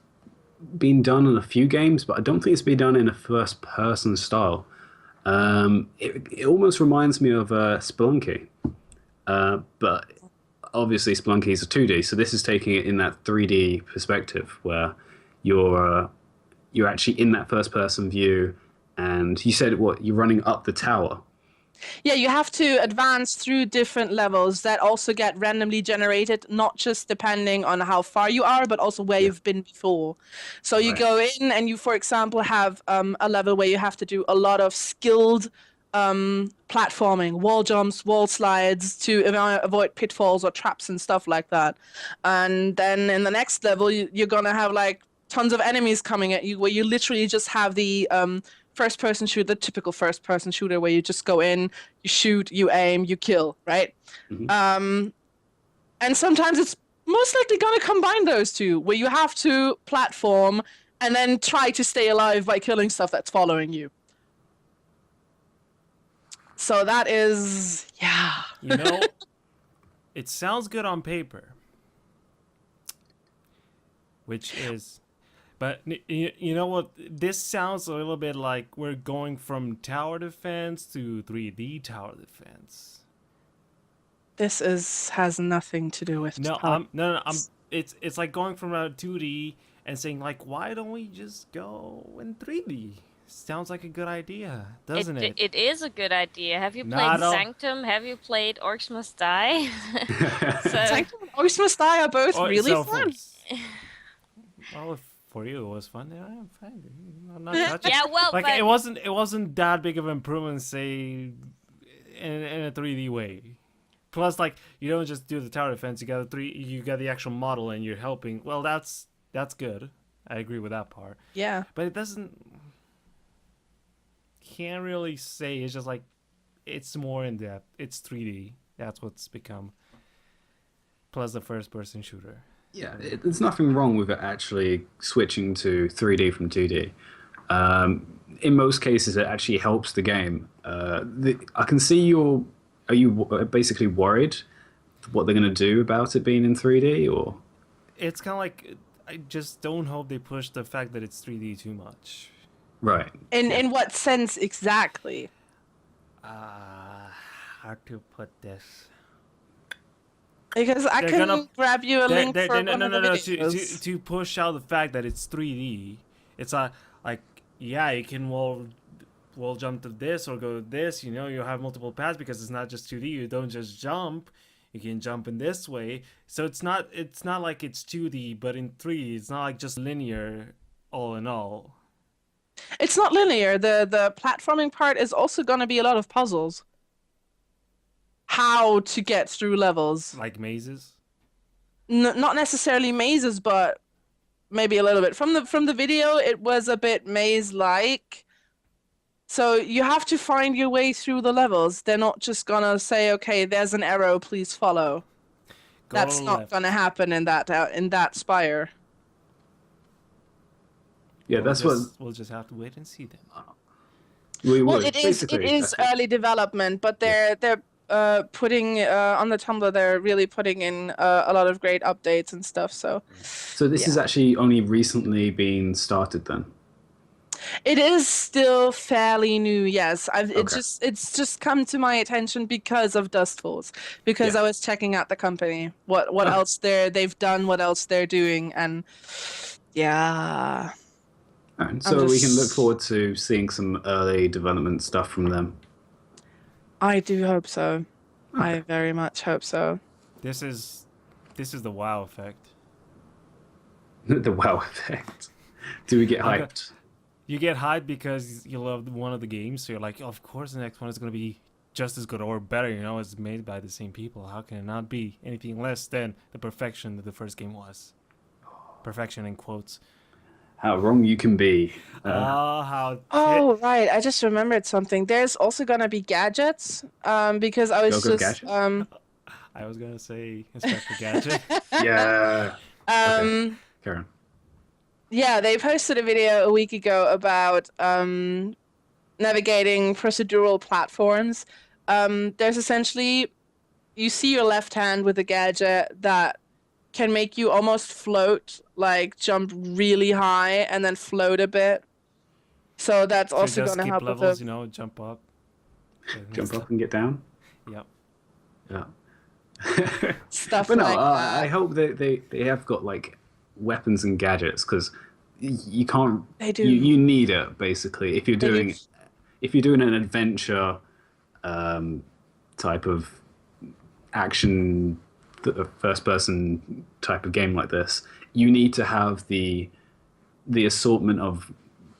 been done in a few games, but I don't think it's been done in a first-person style. It almost reminds me of Spelunky, but obviously Spelunky is a 2D, so this is taking it in that 3D perspective where you're actually in that first-person view, and you said you're running up the tower. Yeah, you have to advance through different levels that also get randomly generated, not just depending on how far you are, but also where you've been before. So you Right. go in and you, for example, have a level where you have to do a lot of skilled platforming, wall jumps, wall slides to avoid pitfalls or traps and stuff like that. And then in the next level, you're gonna have like tons of enemies coming at you, where you literally just have the first-person shooter, the typical first-person shooter, where you just go in, you shoot, you aim, you kill, right? Mhm. And sometimes it's most likely gonna combine those two, where you have to platform and then try to stay alive by killing stuff that's following you. So that is, yeah. You know, it sounds good on paper, which is, but you know what? This sounds a little bit like we're going from tower defense to 3D tower defense. This has nothing to do with No, tower. it's like going from a 2D and saying like, why don't we just go in 3D? Sounds like a good idea, doesn't it? It is a good idea. Have you No, played I don't- Sanctum? Have you played Orcs Must Die? So, Sanctum and Orcs Must Die are both Oh, really so fun. Well, if for you it was fun, yeah, I'm fine. I'm not touching. yeah, well, Like but it wasn't that big of an improvement, say, in a 3D way. Plus, like, you don't just do the tower defense. You got the actual model, and you're helping. Well, that's good. I agree with that part. Yeah. But it doesn't. Can't really say. It's just like it's more in depth. It's 3D. That's what's become. Plus the first-person shooter. Yeah, there's nothing wrong with it actually switching to 3D from 2D. In most cases, it actually helps the game. I can see are you basically worried what they're going to do about it being in 3D, or? It's kind of like I just don't hope they push the fact that it's 3D too much. Right. In what sense exactly? How to put this? Because I They're can gonna- grab you a link for no, one no, of no, the no. videos. To push out the fact that it's 3D, it's like yeah, you can wall jump to this or go to this. You know, you have multiple paths because it's not just 2D. You don't just jump. You can jump in this way. So it's not like it's 2D, but in 3D, it's not like just linear all in all. It's not linear. The platforming part is also going to be a lot of puzzles. How to get through levels. Like mazes. Not necessarily mazes, but maybe a little bit. From the video, it was a bit maze-like. So you have to find your way through the levels. They're not just gonna say, "Okay, there's an arrow, please follow." Go That's to the not left. gonna happen in that spire. Yeah, that's what We'll just have to wait and see then. we Well, would. it is Basically, I think- early development, but they're putting on the Tumblr. They're really putting in a lot of great updates and stuff. So So this is actually only recently been started then? it is still fairly new. Yes, Okay. it's just come to my attention because of Dustfalls, because Yeah. I was checking out the company, what else they've done, what else they're doing, and yeah. And so we can look just- forward to seeing some early development stuff from them. I do hope so. I very much hope so. This is the wow effect. The wow effect. Do we get Okay. hyped? You get hyped because you love one of the games, so you're like, of course the next one is going to be just as good or better. You know, it's made by the same people. How can it not be anything less than the perfection that the first game was? Perfection in quotes. How wrong you can be. How Oh, right. I just remembered something. There's also gonna be gadgets. Because I was Go-Go just Gadget? I was gonna say Inspector Gadget. Yeah. Karen. Yeah, they posted a video a week ago about navigating procedural platforms. There's essentially, you see your left hand with a gadget that can make you almost float, like jump really high and then float a bit. So that's So also just going to skip help levels, with you know, jump up. Jump up and get down. Yep. Yeah. stuff But no, like I that. hope they have got like weapons and gadgets because you can't. They do. You need it basically if you're They do. doing an adventure type of action first person type of game like this. You need to have the assortment of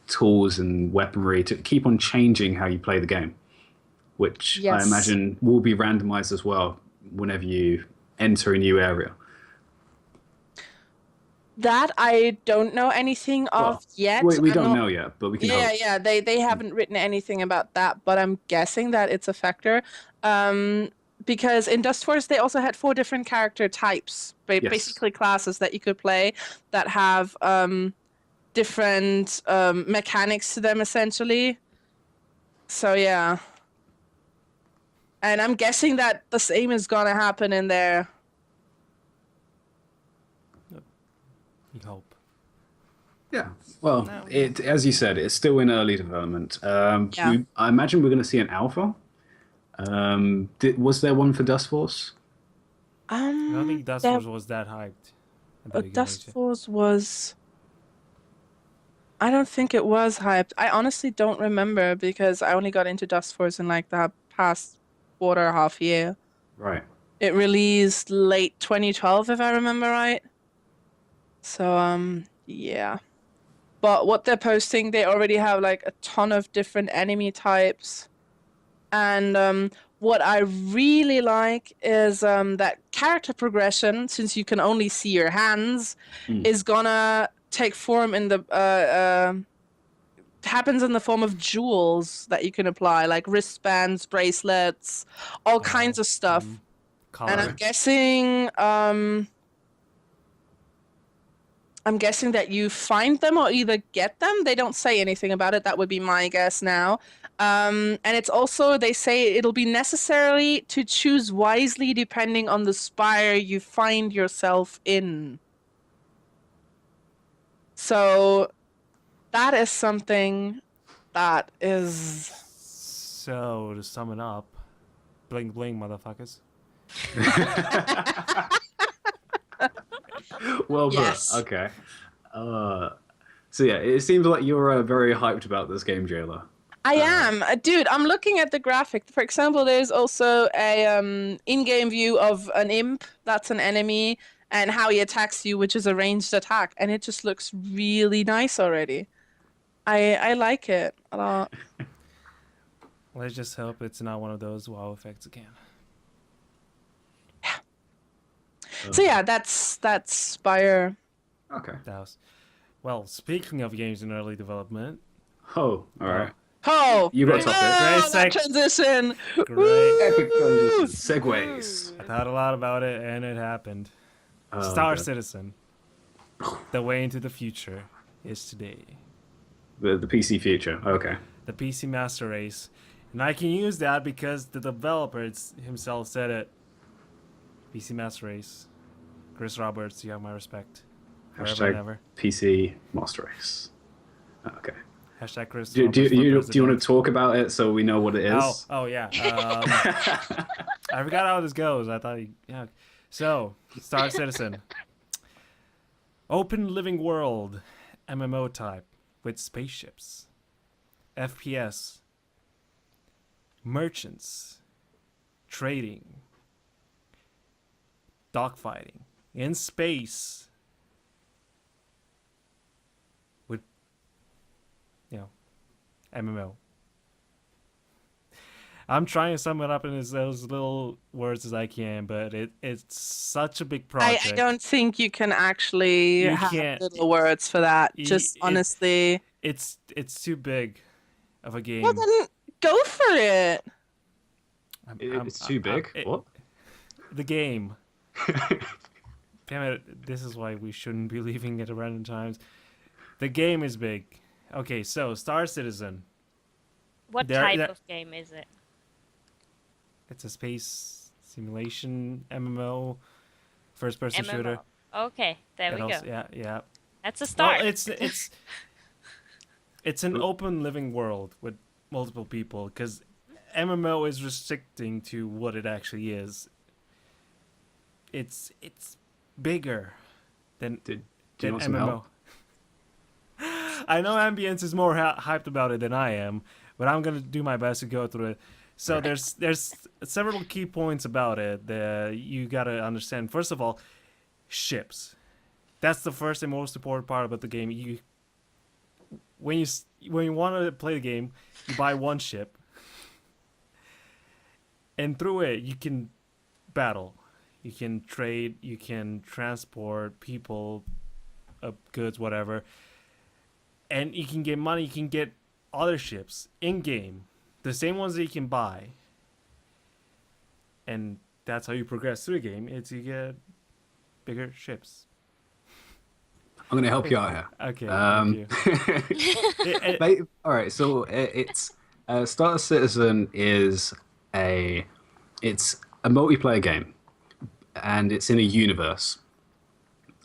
tools and weaponry to keep on changing how you play the game. which I Yes. imagine will be randomized as well whenever you enter a new area. That I don't know anything of Well, yet. we I'm don't not- know yet, but we can Yeah, hope. yeah. They haven't written anything about that, but I'm guessing that it's a factor. Because in Dust Force they also had 4 different character types, Yes. basically classes that you could play that have different mechanics to them essentially. So yeah. And I'm guessing that the same is gonna happen in there. You hope. Yeah. Well, it as you said, it's still in early development. Yeah. I imagine we're going to see an alpha. Was there one for Dust Force? I don't think Dust there- Force was that hyped. At the beginning, Dust Force was. I don't think it was hyped. I honestly don't remember because I only got into Dust Force in like the past quarter, half year. Right. It released late 2012, if I remember right. So, yeah. But what they're posting, they already have like a ton of different enemy types. And what I really like is that character progression, since you can only see your hands, is gonna take form in the happens in the form of jewels that you can apply, like wristbands, bracelets, all kinds of stuff. And I'm guessing that you find them or either get them. They don't say anything about it. That would be my guess now. And it's also, they say it'll be necessary to choose wisely depending on the spire you find yourself in. So that is something that is... So, to sum it up, bling bling, motherfuckers. Well, Yes. but, okay. So yeah, it seems like you're very hyped about this game, Jayla. I am. Dude, I'm looking at the graphic. For example, there's also a in-game view of an imp, that's an enemy, and how he attacks you, which is a ranged attack, and it just looks really nice already. I like it a lot. Let's just hope it's not one of those wow effects again. So yeah, that's Spire. Okay. That was... Well, speaking of games in early development, Oh, all right. Oh! You got Great. topics. Oh, Great that transition! great. Epic transitions. Segues. I thought a lot about it, and it happened. Oh, Star okay. Citizen. The way into the future is today. The PC future. Okay. The PC Master Race. And I can use that because the developer himself said it. PC Master Race. Chris Roberts, you have my respect. Wherever and Hashtag ever. PC Master Race. Okay. Hashtag Chris Do Roberts for you president. want to talk about it so we know what it is? Oh yeah. I forgot how this goes. I thought, yeah. So, Star Citizen, open living world, MMO type with spaceships, FPS, merchants, trading, dogfighting in space, with, MMO. I'm trying to sum it up in those little words as I can, but it's such a big project. I don't think you can actually You have can't- little words for that. Just honestly. It's too big of a game. Well, then go for it. It's too big. What? The game. Damn it! This is why we shouldn't be leaving at random times. The game is big. Okay, so Star Citizen. What There- type there- of game is it? It's a space simulation MMO, first-person shooter. MMO. Okay, there And we also- go. Yeah. That's a start. Well, it's an open living world with multiple people because MMO is restricting to what it actually is. It's bigger than Do you want some MMO. help? I know Ambience is more hyped about it than I am, but I'm gonna do my best to go through it. So there's several key points about it that you gotta understand. First of all, ships. That's the first and most important part about the game. When you want to play the game, you buy one ship, And through it, you can battle, you can trade, you can transport people, goods, whatever, and you can get money. You can get other ships in game, the same ones that you can buy, and that's how you progress through the game. It's you get bigger ships. I'm going to help you out here. Okay, thank you. All right, so it's Star Citizen is it's a multiplayer game, and it's in a universe.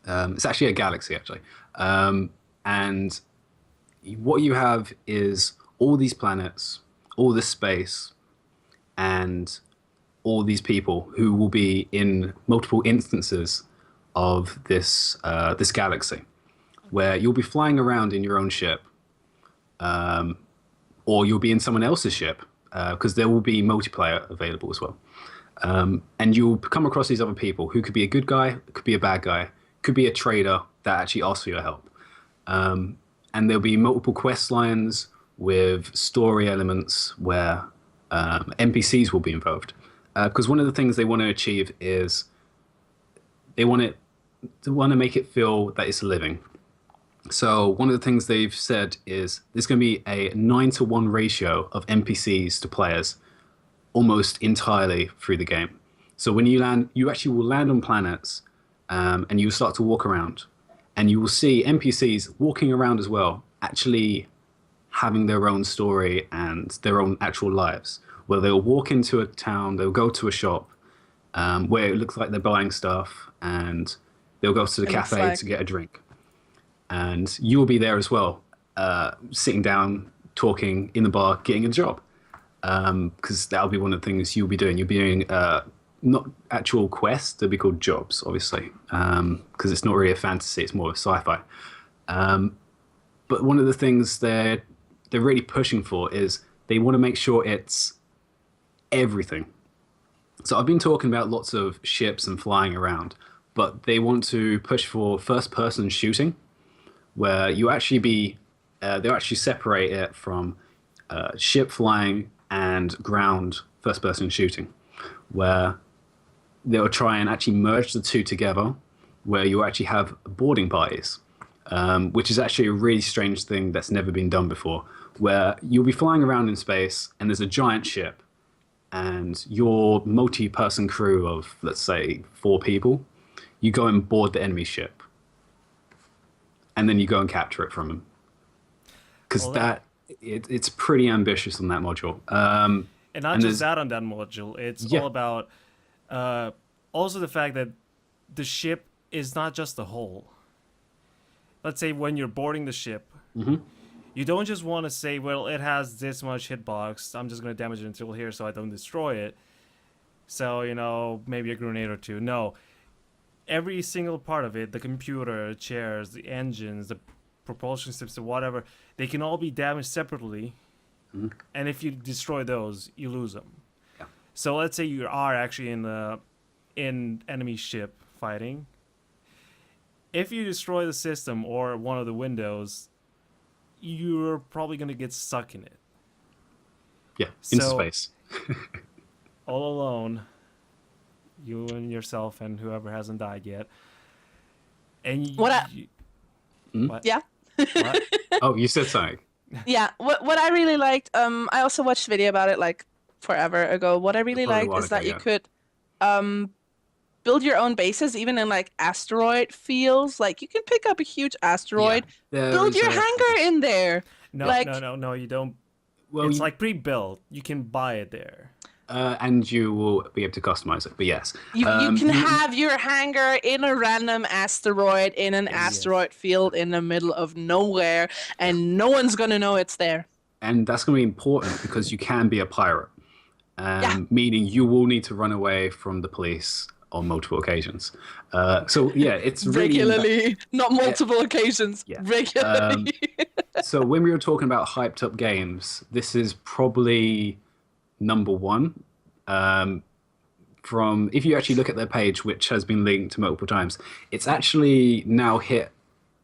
It's actually a galaxy, actually, and what you have is all these planets, all this space, and all these people who will be in multiple instances of this this galaxy, where you'll be flying around in your own ship, or you'll be in someone else's ship, because there will be multiplayer available as well. And you'll come across these other people who could be a good guy, could be a bad guy, could be a trader that actually asks for your help. And there'll be multiple quest lines with story elements where NPCs will be involved. Because one of the things they want to achieve is they want to make it feel that it's living. So one of the things they've said is there's going to be a 9-to-1 ratio of NPCs to players almost entirely through the game. So when you land, you actually will land on planets, and you will start to walk around, and you will see NPCs walking around as well, actually having their own story and their own actual lives, where they'll walk into a town, they'll go to a shop, where it looks like they're buying stuff, and they'll go to the cafe to get a drink. And you'll be there as well, sitting down, talking in the bar, getting a job. Because that'll be one of the things you'll be doing. You'll be doing not actual quests, they'll be called jobs, obviously, because it's not really a fantasy, it's more of a sci-fi. But one of the things they're really pushing for is they want to make sure it's everything. So I've been talking about lots of ships and flying around, but they want to push for first-person shooting, where you actually they'll actually separate it from ship flying and ground first-person shooting, where they'll try and actually merge the two together, where you actually have boarding parties, which is actually a really strange thing that's never been done before, where you'll be flying around in space and there's a giant ship, and your multi-person crew of, let's say, 4 people, you go and board the enemy ship, and then you go and capture it from them. Because it's pretty ambitious on that module. And not just that on that module. It's all about also the fact that the ship is not just a hull. Let's say when you're boarding the ship, you don't just want to say, well, it has this much hitbox, I'm just going to damage it until here so I don't destroy it. So, maybe a grenade or two. No. Every single part of it, the computer, chairs, the engines, the propulsion systems, whatever, they can all be damaged separately. And if you destroy those, you lose them. Yeah. So let's say you are actually in enemy ship fighting. If you destroy the system or one of the windows, you're probably going to get stuck in it. Yeah, in space. All alone, you and yourself and whoever hasn't died yet. And What? Yeah. What? Oh, you said something. Yeah. What I really liked, I also watched a video about it like forever ago. What I really liked is that you could build your own bases, even in like asteroid fields. Like you can pick up a huge asteroid, build your hangar in there. No, you don't. Well, it's like pre-built. You can buy it there. And you will be able to customize it, but yes. You can have your hangar in a random asteroid, in an asteroid field in the middle of nowhere, and no one's going to know it's there. And that's going to be important because you can be a pirate, meaning you will need to run away from the police on multiple occasions. It's regularly, not multiple occasions, regularly. So when we were talking about hyped up games, this is probably number one. From if you actually look at their page, which has been linked to multiple times, it's actually now hit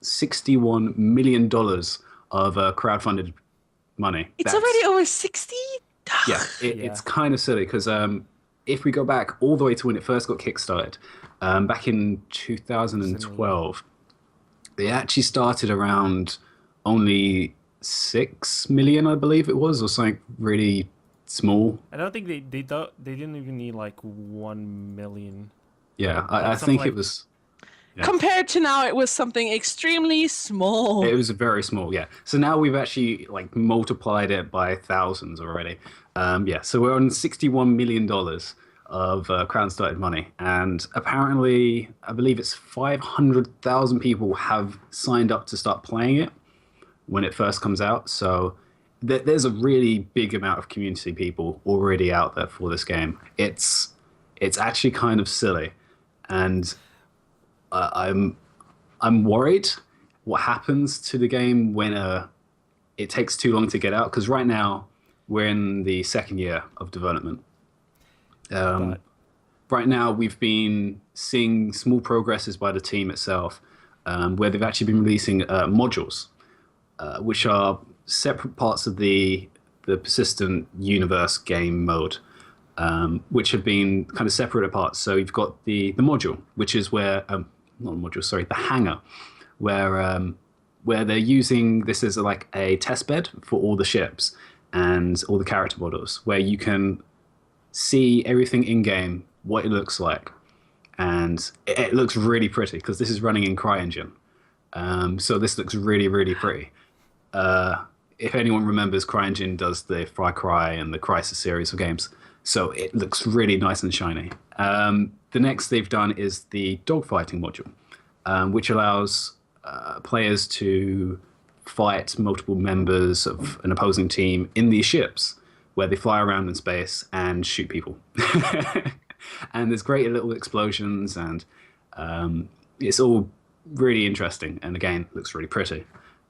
$61 million of crowdfunded money. It's already over 60. It's kind of silly because if we go back all the way to when it first got kickstarted, back in 2012, they actually started around only 6 million, I believe it was, or something really small. I don't think they didn't even need like 1 million. Yeah, Like I something think it like- was. Yeah. Compared to now, it was something extremely small. It was very small, yeah. So now we've actually like multiplied it by thousands already. Yeah, so we're on $61 million of crowd-started money, and apparently, I believe it's 500,000 people have signed up to start playing it when it first comes out. So there's a really big amount of community people already out there for this game. It's actually kind of silly, and I'm worried what happens to the game when it takes too long to get out, because right now we're in the second year of development. But Right now we've been seeing small progresses by the team itself, where they've actually been releasing modules, which are separate parts of the persistent universe game mode, which have been kind of separated apart. So you've got the module, which is where not a module, sorry, the hangar, where they're using this as like a test bed for all the ships and all the character models, where you can see everything in game, what it looks like, and it looks really pretty because this is running in CryEngine. So this looks really, really pretty. If anyone remembers, CryEngine does the Far Cry and the Crysis series of games, so it looks really nice and shiny. The next they've done is the dogfighting module, which allows players to fight multiple members of an opposing team in these ships, where they fly around in space and shoot people. And there's great little explosions, and it's all really interesting, and again, looks really pretty.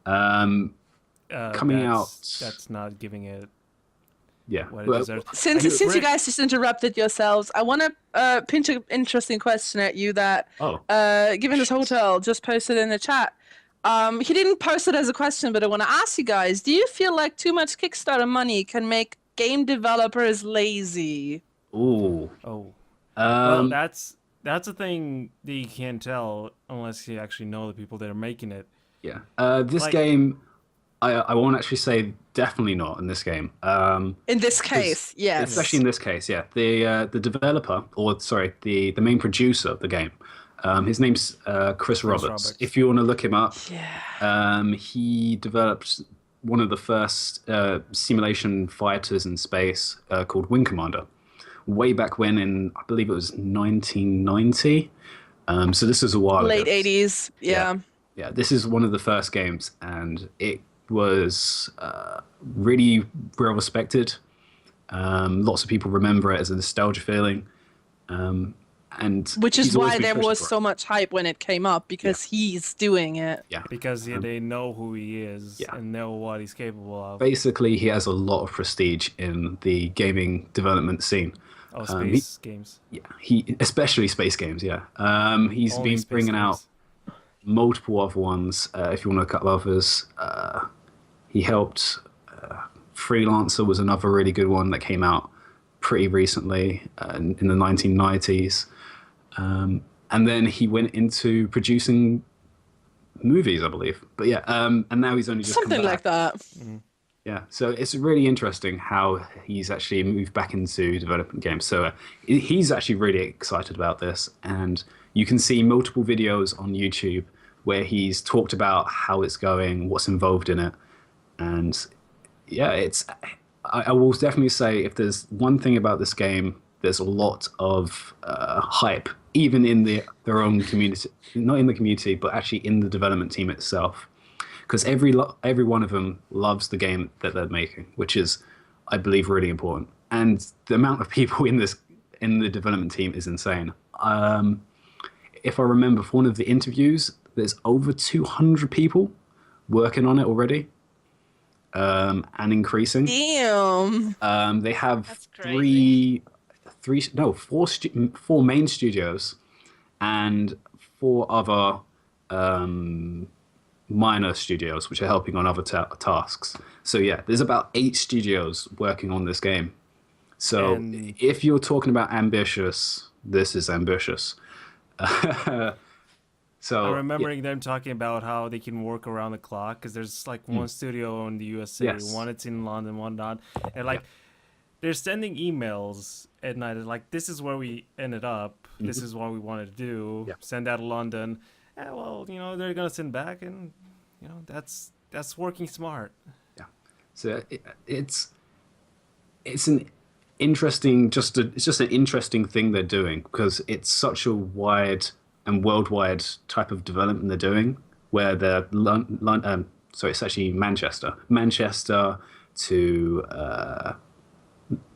Coming out... That's not giving it Yeah. what it Well, deserves. Since I- you Rick- guys just interrupted yourselves, I want to pinch an interesting question at you that oh, Given This Hotel just posted in the chat. He didn't post it as a question, but I want to ask you guys: do you feel like too much Kickstarter money can make game developers lazy? ooh. Oh, well, Um, that's a thing that you can't tell unless you actually know the people that are making it. yeah. This like- game, I won't actually say definitely not in this game. In this case, yes. Especially in this case, yeah. The developer, or sorry, the main producer of the game, his name's Chris Roberts. If you want to look him up, he developed one of the first simulation fighters in space called Wing Commander, way back when in, I believe it was 1990. So this was a while Late ago. 80s, yeah. Yeah, this is one of the first games, and it was really well respected. Lots of people remember it as a nostalgia feeling. And Which is he's always why been there pushed was for it. so much hype when it came up, because he's doing it. Yeah. Because they know who he is Yeah. and know what he's capable of. Basically, he has a lot of prestige in the gaming development scene. Oh, space games. Yeah, especially space games. Yeah, he's Only been space bringing out games. multiple other ones. If you want to look up others, he helped. Freelancer was another really good one that came out pretty recently in the 1990s. And then he went into producing movies, I believe. But yeah, and now he's only just come Something like back. that. Yeah, so it's really interesting how he's actually moved back into developing games. So he's actually really excited about this, and you can see multiple videos on YouTube where he's talked about how it's going, what's involved in it, and yeah, I will definitely say if there's one thing about this game, there's a lot of hype, even in their own community, not in the community, but actually in the development team itself. Because every one of them loves the game that they're making, which is, I believe, really important. And the amount of people in the development team is insane. If I remember from one of the interviews, there's over 200 people working on it already, and increasing. Damn. They have That's crazy. four main studios and 4 other minor studios which are helping on other tasks. So yeah, there's about 8 studios working on this game, So And- if you're talking about ambitious, this is ambitious. So I'm remembering them talking about how they can work around the clock because there's like one studio in the USA, Yes. one it's in London, one not, and like they're sending emails at night. Like, this is where we ended up. This is what we wanted to do. Yeah. Send out to London. And, well, they're gonna send back, and that's working smart. So it's an interesting, it's just an interesting thing they're doing because it's such a wide and worldwide type of development they're doing. Where they're so it's actually Manchester to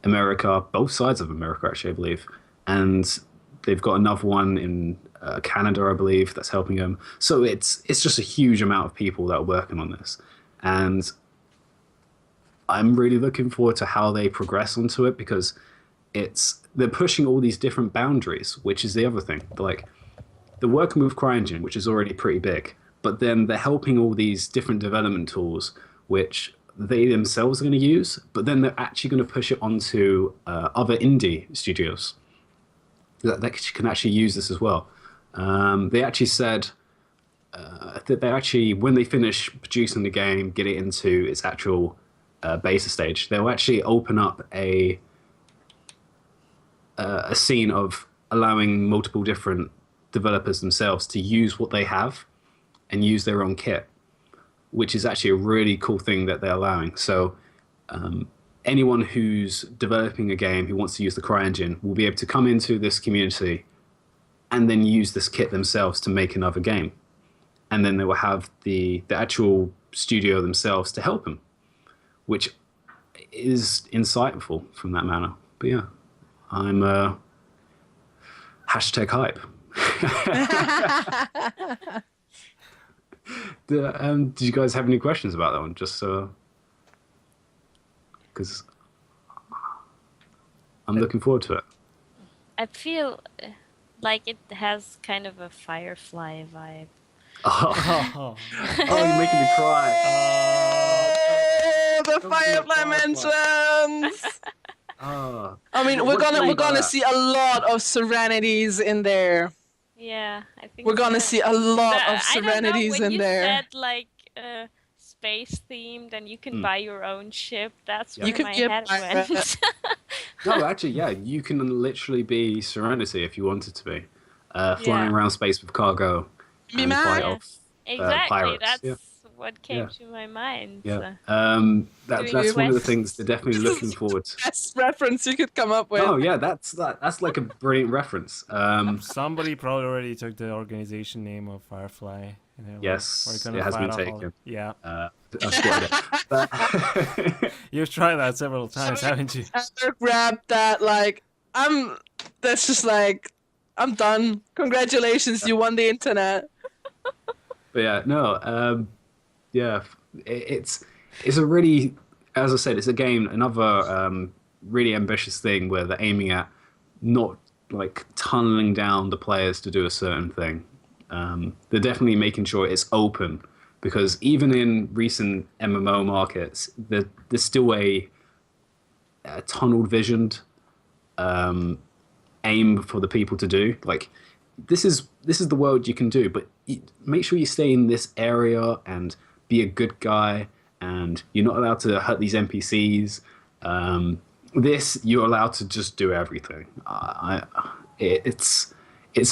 America, both sides of America actually, I believe, and they've got another one in Canada, I believe, that's helping them. So it's just a huge amount of people that are working on this, and I'm really looking forward to how they progress onto it because they're pushing all these different boundaries, which is the other thing. Like, they're working with CryEngine, which is already pretty big, but then they're helping all these different development tools, which they themselves are going to use, but then they're actually going to push it onto other indie studios that can actually use this as well. They actually said that when they finish producing the game, get it into its actual beta stage, they'll actually open up a scene of allowing multiple different developers themselves to use what they have and use their own kit, which is actually a really cool thing that they're allowing. So anyone who's developing a game who wants to use the CryEngine will be able to come into this community and then use this kit themselves to make another game. And then they will have the actual studio themselves to help them, which is insightful from that manner. But yeah, I'm #hype. Did you guys have any questions about that one? Just because I'm looking forward to it. I feel like it has kind of a Firefly vibe. Oh, you're making me cry. The Don't be a Firefly Firefly. mentions. Oh, I mean, What do you we're think about gonna that? see a lot of Serenities in there. Yeah, I think We're gonna so. see a lot But of I don't know, Serenities when in you there. said like space themed and you can buy your own ship, that's Yeah. where You could my be a head pirate. went. no, actually, yeah, you can literally be Serenity if you wanted to be, flying Yeah. around space with cargo Be and mad. fight Yeah. off. Exactly, pirates, that's yeah. what came Yeah. to my mind. Yeah, So. that's Doing one of the quests. things they're definitely looking forward to. Best reference you could come up with. Oh yeah, that's like a brilliant reference. Somebody probably already took the organization name of Firefly. And they're like, Yes, "We're gonna it has fight been off all-" taken. Yeah, I've spotted it. But you've tried that several times, haven't you? Heather grabbed that like that's just like I'm done. Congratulations, you won the internet. But yeah, no, yeah, it's a really, as I said, it's a game, another really ambitious thing where they're aiming at not like tunneling down the players to do a certain thing. They're definitely making sure it's open because even in recent MMO markets, there's still a tunneled visioned aim for the people to do. Like, this is the world you can do, but make sure you stay in this area and be a good guy, and you're not allowed to hurt these NPCs. This, you're allowed to just do everything. It's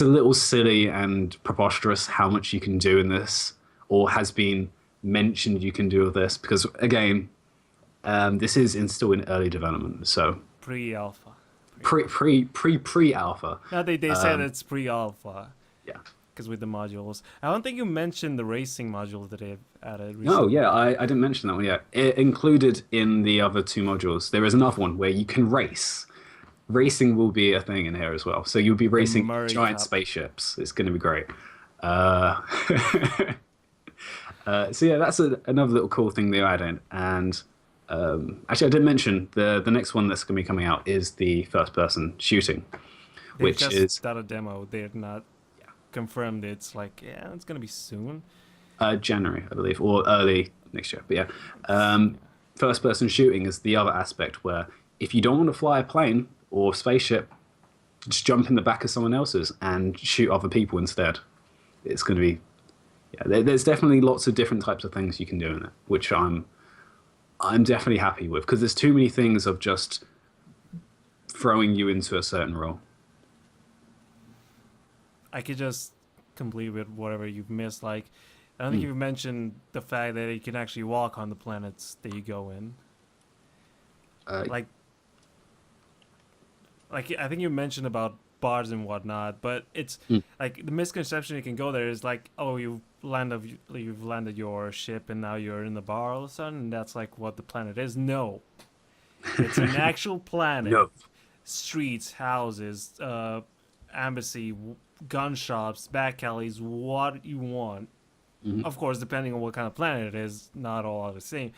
a little silly and preposterous how much you can do in this, or has been mentioned you can do with this, because again, this is still in early development, so Pre-alpha. pre-alpha. No, they said it's pre-alpha. Yeah. Because with the modules, I don't think you mentioned the racing module that they've added recently. No, yeah, I didn't mention that one yet. Included in the other two modules, there is another one where you can race. Racing will be a thing in here as well. So you'll be racing Murray giant Cup. spaceships. It's going to be great. So yeah, that's another little cool thing they add in. And actually, I did mention the next one that's going to be coming out is the first-person shooting, They've which just is done a demo. They're not confirmed. It's like, yeah, it's gonna be soon. January, I believe, or early next year. But yeah, first-person shooting is the other aspect where if you don't want to fly a plane or spaceship, just jump in the back of someone else's and shoot other people instead. It's going to be, yeah. There's definitely lots of different types of things you can do in it, which I'm definitely happy with, because there's too many things of just throwing you into a certain role. I could just complete with whatever you've missed. Like, I don't think you've mentioned the fact that you can actually walk on the planets that you go in. Like I think you mentioned about bars and whatnot, but it's like the misconception you can go there is like, oh, you've landed your ship and now you're in the bar all of a sudden, and that's like what the planet is. No, it's an actual planet. No. Streets, houses, embassy, gun shops, back alleys, what you want. Of course, depending on what kind of planet it is, not all are the same.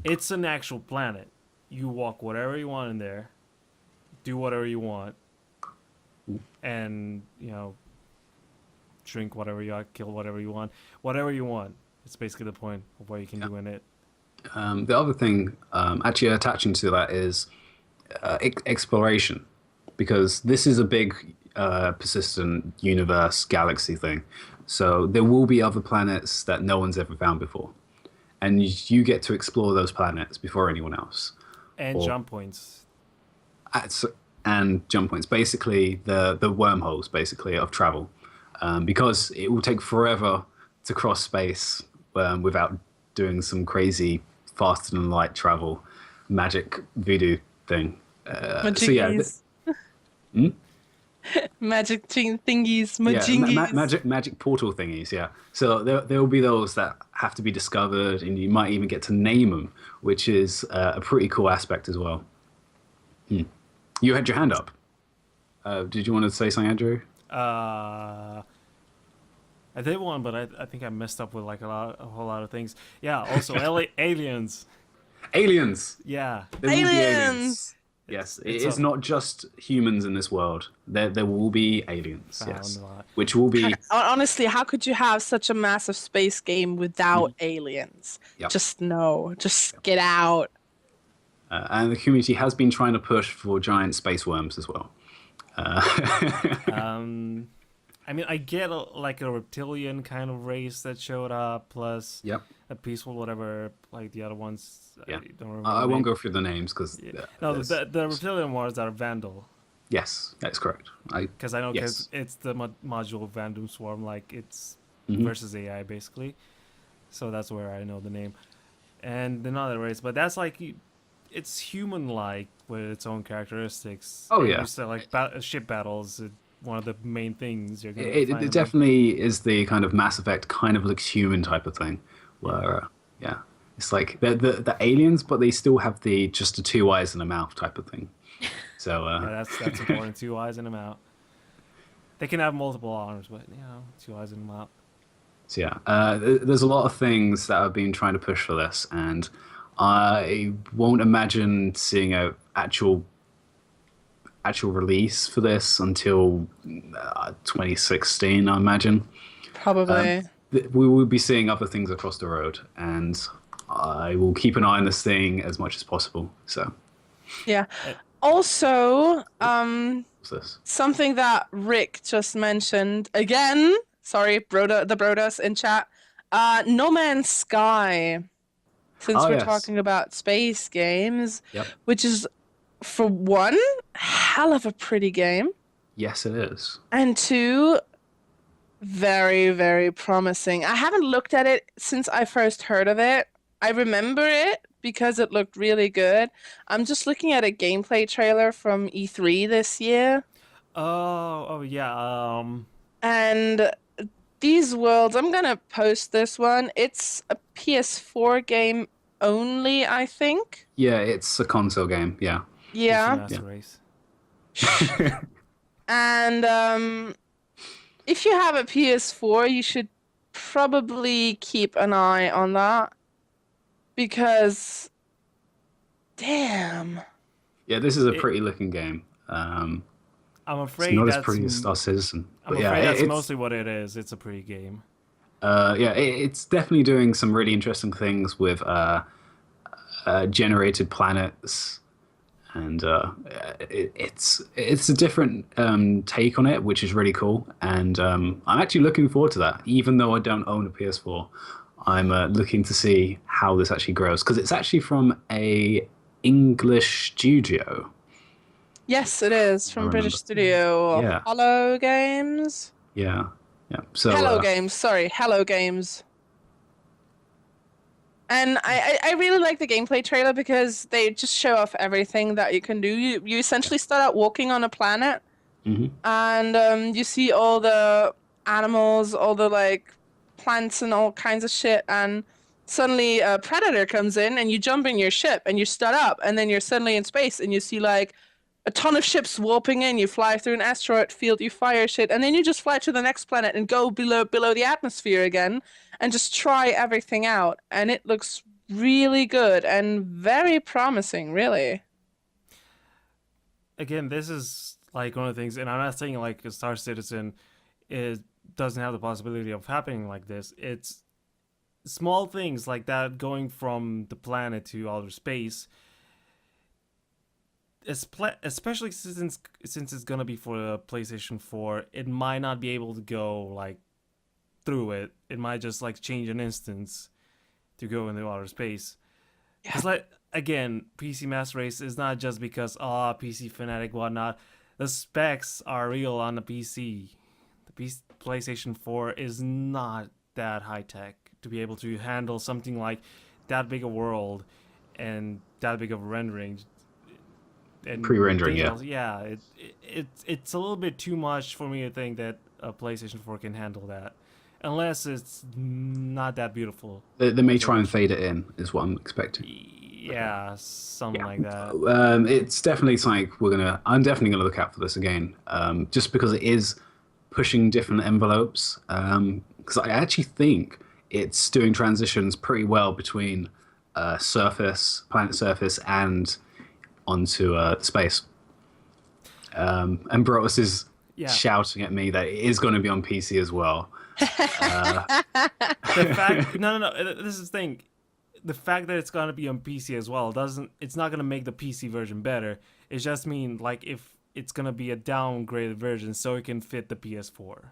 It's an actual planet. You walk whatever you want in there, do whatever you want, and, drink whatever you want, kill whatever you want. Whatever you want. It's basically the point of what you can do in it. The other thing, actually attaching to that, is exploration, because this is a big, persistent universe, galaxy thing. So there will be other planets that no one's ever found before, and you get to explore those planets before anyone else. And jump points. And jump points, basically the wormholes, basically, of travel, because it will take forever to cross space without doing some crazy faster than light travel, magic voodoo thing. So yeah. Magic thingies, magic portal thingies, yeah. So there will be those that have to be discovered, and you might even get to name them, which is a pretty cool aspect as well. You had your hand up. Did you want to say something, Andrew? I did one, but I think I messed up with like a whole lot of things. Yeah, also aliens. Aliens! Yeah. There will be aliens! Yes, it's not just humans in this world. There will be aliens, yes. Which will be... Honestly, how could you have such a massive space game without aliens? Yep. Just get out. And the community has been trying to push for giant space worms as well. I mean, I get a reptilian kind of race that showed up, plus a peaceful whatever, like the other ones. Yeah. I don't remember. I won't go through the names because... No, the reptilian ones are Vandal. Yes, that's correct. Because I know it's the module Vandum Swarm, like it's versus AI basically. So that's where I know the name. And another race, but that's like... It's human-like with its own characteristics. Oh, yeah. So, like, ship battles, one of the main things you're going to find. It definitely is the kind of Mass Effect kind of looks human type of thing. Where, it's like the aliens, but they still have just the 2 eyes and a mouth type of thing. So that's important. 2 eyes and a mouth. They can have multiple arms, but 2 eyes and a mouth. So yeah, there's a lot of things that I've been trying to push for this, and I won't imagine seeing a actual release for this until 2016, I imagine. Probably. We will be seeing other things across the road, and I will keep an eye on this thing as much as possible. So. Yeah. Also, what's this? Something that Rick just mentioned again. Sorry, the Brodas in chat. No Man's Sky. Since we're talking about space games, which is, for one, hell of a pretty game. Yes, it is. And 2, very, very promising. I haven't looked at it since I first heard of it. I remember it because it looked really good. I'm just looking at a gameplay trailer from E3 this year. Oh yeah. And these worlds, I'm going to post this one. It's a PS4 game only, I think. Yeah, it's a console game, yeah. Yeah. And if you have a PS4, you should probably keep an eye on that. Because, damn. Yeah, this is a pretty looking game. I'm afraid it's not as pretty as Star Citizen. I'm afraid that's mostly what it is. It's a pretty game. It's definitely doing some really interesting things with generated planets and it's a different take on it, which is really cool. And I'm actually looking forward to that. Even though I don't own a PS4, I'm looking to see how this actually grows because it's actually from a English studio. Yes, it is from remember. British studio. Yeah. Hello Games. Yeah, yeah. So Hello Games. Sorry, Hello Games. And I really like the gameplay trailer because they just show off everything that you can do. You essentially start out walking on a planet, and you see all the animals, all the like plants and all kinds of shit, and suddenly a predator comes in, and you jump in your ship, and you start up, and then you're suddenly in space, and you see like a ton of ships warping in. You fly through an asteroid field, you fire shit, and then you just fly to the next planet and go below the atmosphere again and just try everything out. And it looks really good and very promising, really. Again, this is like one of the things, and I'm not saying like a Star Citizen doesn't have the possibility of happening like this. It's small things like that going from the planet to outer space. Especially since it's gonna be for the PlayStation 4, it might not be able to go like through it. It might just like change an instance to go into outer space. It's like again, PC Master Race is not just because PC fanatic whatnot. The specs are real on the PC. The PlayStation 4 is not that high tech to be able to handle something like that big a world and that big of a rendering. And pre-rendering, it's a little bit too much for me to think that a PlayStation 4 can handle that, unless it's not that beautiful. They may try and fade it in, is what I'm expecting. Yeah, something like that. It's definitely something I'm definitely gonna look out for this again, just because it is pushing different envelopes. Because I actually think it's doing transitions pretty well between planet surface, and onto space. And Brotus is shouting at me that it is going to be on PC as well. The fact, no, this is the thing. The fact that it's going to be on PC as well it's not going to make the PC version better. It just means like if it's going to be a downgraded version so it can fit the PS4.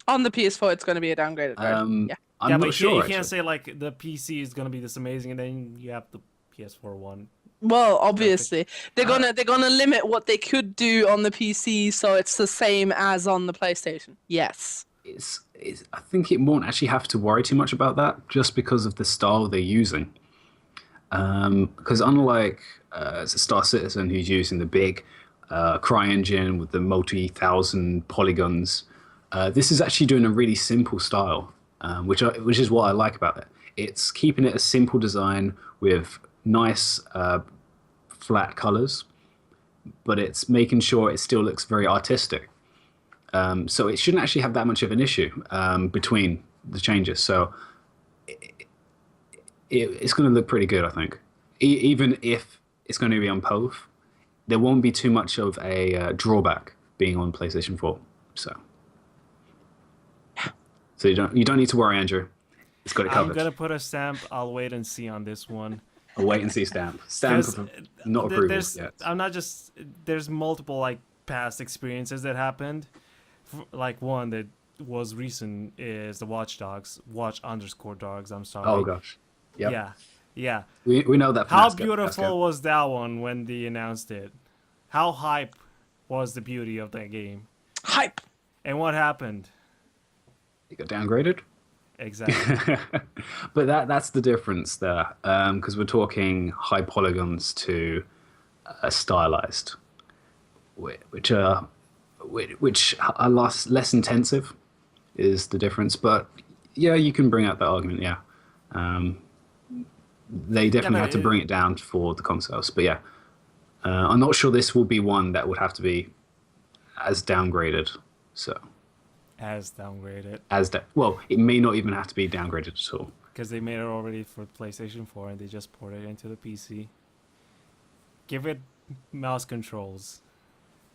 On the PS4, it's going to be a downgraded version. I'm not sure. You can't say like the PC is going to be this amazing and then you have the PS4 one. Well, obviously, they're gonna limit what they could do on the PC, so it's the same as on the PlayStation. Yes. I think it won't actually have to worry too much about that, just because of the style they're using. Because unlike Star Citizen, who's using the big CryEngine with the multi-thousand polygons, this is actually doing a really simple style, which is what I like about it. It's keeping it a simple design with nice flat colors, but it's making sure it still looks very artistic. So it shouldn't actually have that much of an issue between the changes. So it's going to look pretty good, I think. Even if it's going to be on both, there won't be too much of a drawback being on PlayStation 4. So you don't need to worry, Andrew. It's got it covered. I'm gonna put a stamp. I'll wait and see on this one. A wait and see stamp. Stamp of not approval yet. I'm not just. There's multiple like past experiences that happened. Like one that was recent is the Watch Dogs. Watch_dogs. I'm sorry. Oh gosh. Yep. Yeah. We know that. How beautiful was that one when they announced it? How hype was the beauty of that game? Hype. And what happened? It got downgraded. Exactly. But that's the difference there, because we're talking high polygons to stylized, which are less intensive, is the difference. But yeah, you can bring out that argument. Yeah, they definitely have to bring it down for the consoles. But yeah, I'm not sure this will be one that would have to be as downgraded. So. As downgraded. Well, it may not even have to be downgraded at all. Because they made it already for PlayStation 4 and they just ported it into the PC. Give it mouse controls.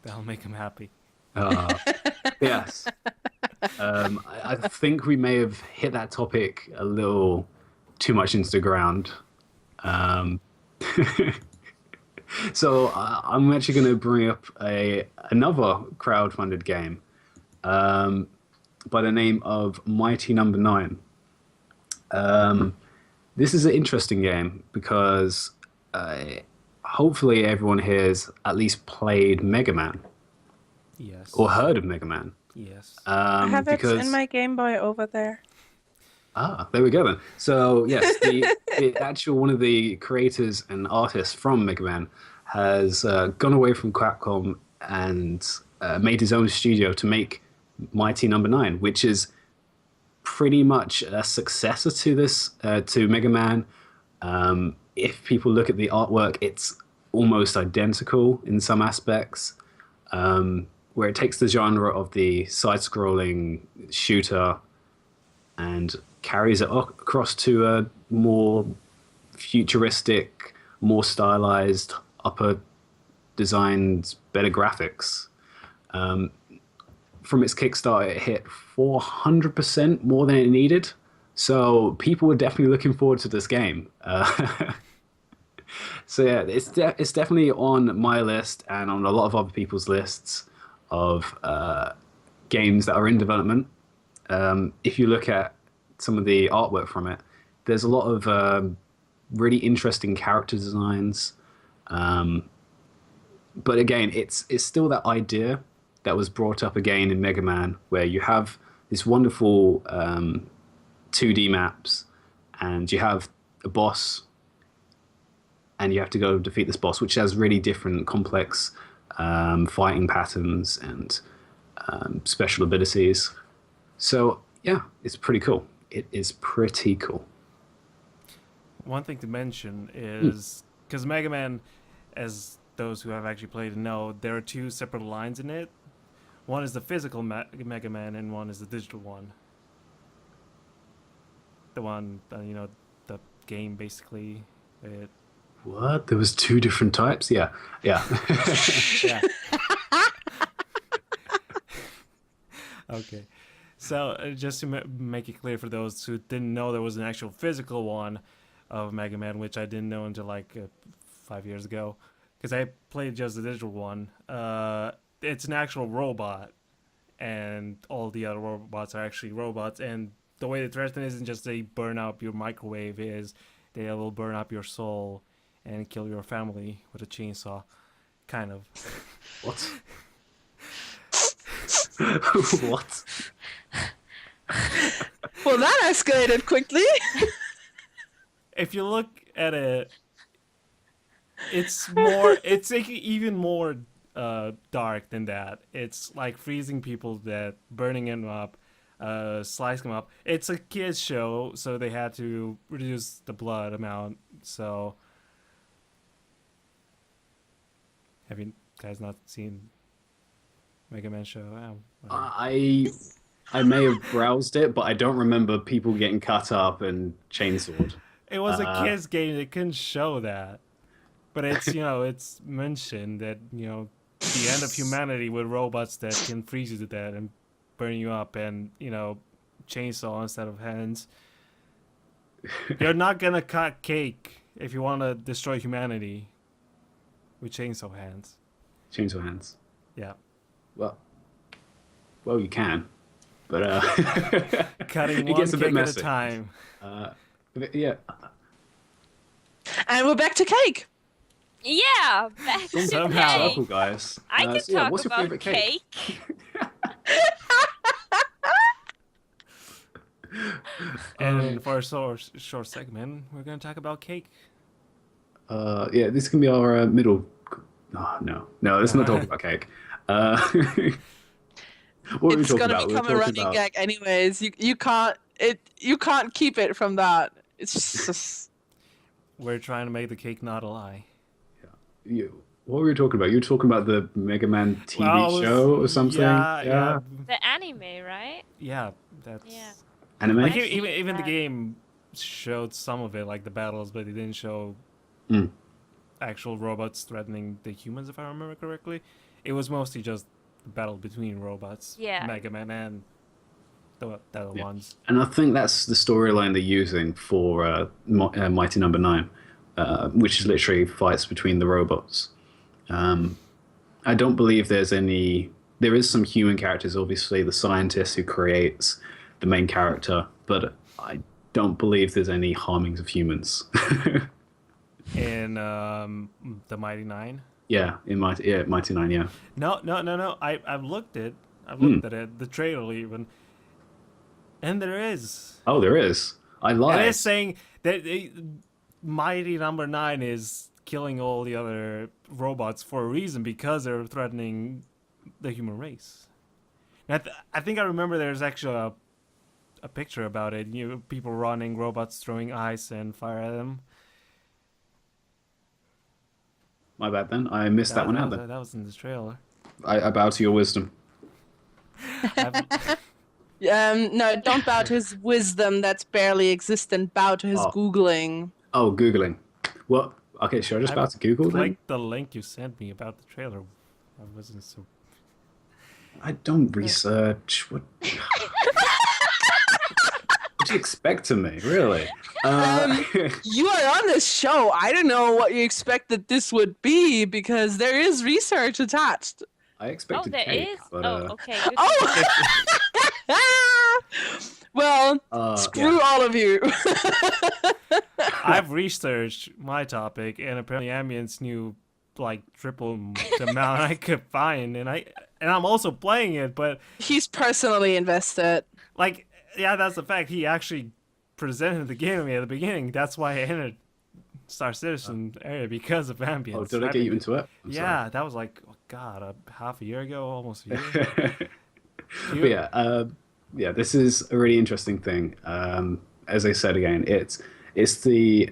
That'll make them happy. Yes. I think we may have hit that topic a little too much into the ground. So I'm actually going to bring up another crowd-funded game by the name of Mighty Number Nine. This is an interesting game because hopefully everyone here has at least played Mega Man Yes. or heard of Mega Man. Yes. I have it Because in my Game Boy over there. there we go then. So yes, the actual one of the creators and artists from Mega Man has gone away from Capcom and made his own studio to make Mighty Number Nine, which is pretty much a successor to this to Mega Man. If people look at the artwork, it's almost identical in some aspects, where it takes the genre of the side-scrolling shooter and carries it across to a more futuristic, more stylized, upper designed, better graphics. From its Kickstarter, it hit 400% more than it needed. So people were definitely looking forward to this game. So yeah, it's definitely on my list and on a lot of other people's lists of games that are in development. If you look at some of the artwork from it, there's a lot of really interesting character designs. But again, it's still that idea that was brought up again in Mega Man, where you have this wonderful 2D maps, and you have a boss, and you have to go defeat this boss, which has really different, complex fighting patterns and special abilities. So yeah, it's pretty cool. It is pretty cool. One thing to mention is because Mega Man, as those who have actually played it know, there are two separate lines in it. One is the physical Mega Man, and one is the digital one. The one, the game basically. What? There was two different types? Yeah. Yeah. Okay. So just to make it clear for those who didn't know, there was an actual physical one of Mega Man, which I didn't know until 5 years ago, because I played just the digital one. It's an actual robot, and all the other robots are actually robots. And the way the threat isn't just they burn up your microwave, is they will burn up your soul and kill your family with a chainsaw, kind of. What? What? Well, that escalated quickly. If you look at it, it's like even more dark than that. It's like freezing people to death, burning them up, slicing them up. It's a kids show, so they had to reduce the blood amount. So, have you guys not seen Mega Man show? I may have browsed it, but I don't remember people getting cut up and chainsawed. It was a kids game. They couldn't show that, but it's it's mentioned that the end of humanity with robots that can freeze you to death and burn you up, and chainsaw instead of hands. You're not gonna cut cake if you want to destroy humanity with chainsaw hands. Chainsaw hands. Yeah. Well, you can, but Cutting it one gets a bit cake at a messy. time. Yeah. And we're back to cake. Yeah, back to Somehow. cake. Circle, guys. I can So yeah, talk what's your about favorite cake? And for a short segment, we're gonna talk about cake. Yeah, this can be our middle. Oh, no, let's not talk about cake. What were we It's talking gonna about? We were become a talking running about- gag anyways. You can't keep it from that. It's just We're trying to make the cake not a lie. What were you talking about? You were talking about the Mega Man TV Well, show or something? Yeah. The anime, right? Yeah, that's Yeah. Anime? like I've seen even the that. game showed some of it, like the battles, but it didn't show Mm. actual robots threatening the humans, if I remember correctly. It was mostly just the battle between robots, Yeah. Mega Man and the other Yeah. ones. And I think that's the storyline they're using for Mighty Number Nine. which is literally fights between the robots. I don't believe there's any. There is some human characters, obviously, the scientist who creates the main character, but I don't believe there's any harmings of humans. In the Mighty Nine. Yeah, in Mighty Nine, yeah. No. I've looked at it, the trailer even, and there is. Oh, there is. I lied. It is saying that Mighty Number 9 is killing all the other robots for a reason, because they're threatening the human race. And I think I remember there's actually a picture about it. People running, robots throwing ice and fire at them. My bad then. I missed that one out then. That was in the trailer. I bow to your wisdom. No, don't bow to his wisdom that's barely existent. Bow to his Googling. Oh, Googling. Well, okay, should I just bow to Google then? Like the link you sent me about the trailer. I wasn't so. I don't research. What? What do you expect of me, really? You are on this show. I don't know what you expect that this would be, because there is research attached. I expected there cake, is. but, Okay. Good. Oh! Well, screw all of you. I've researched my topic, and apparently Ambience knew like triple the amount I could find, and I'm also playing it, but He's personally invested. like, yeah, that's the fact. He actually presented the game to me at the beginning. That's why I entered Star Citizen area, because of Ambience. Oh, did I get you into it? I'm Yeah, that was like, oh god, half a year ago, almost a year. But yeah, this is a really interesting thing. As I said again, it's the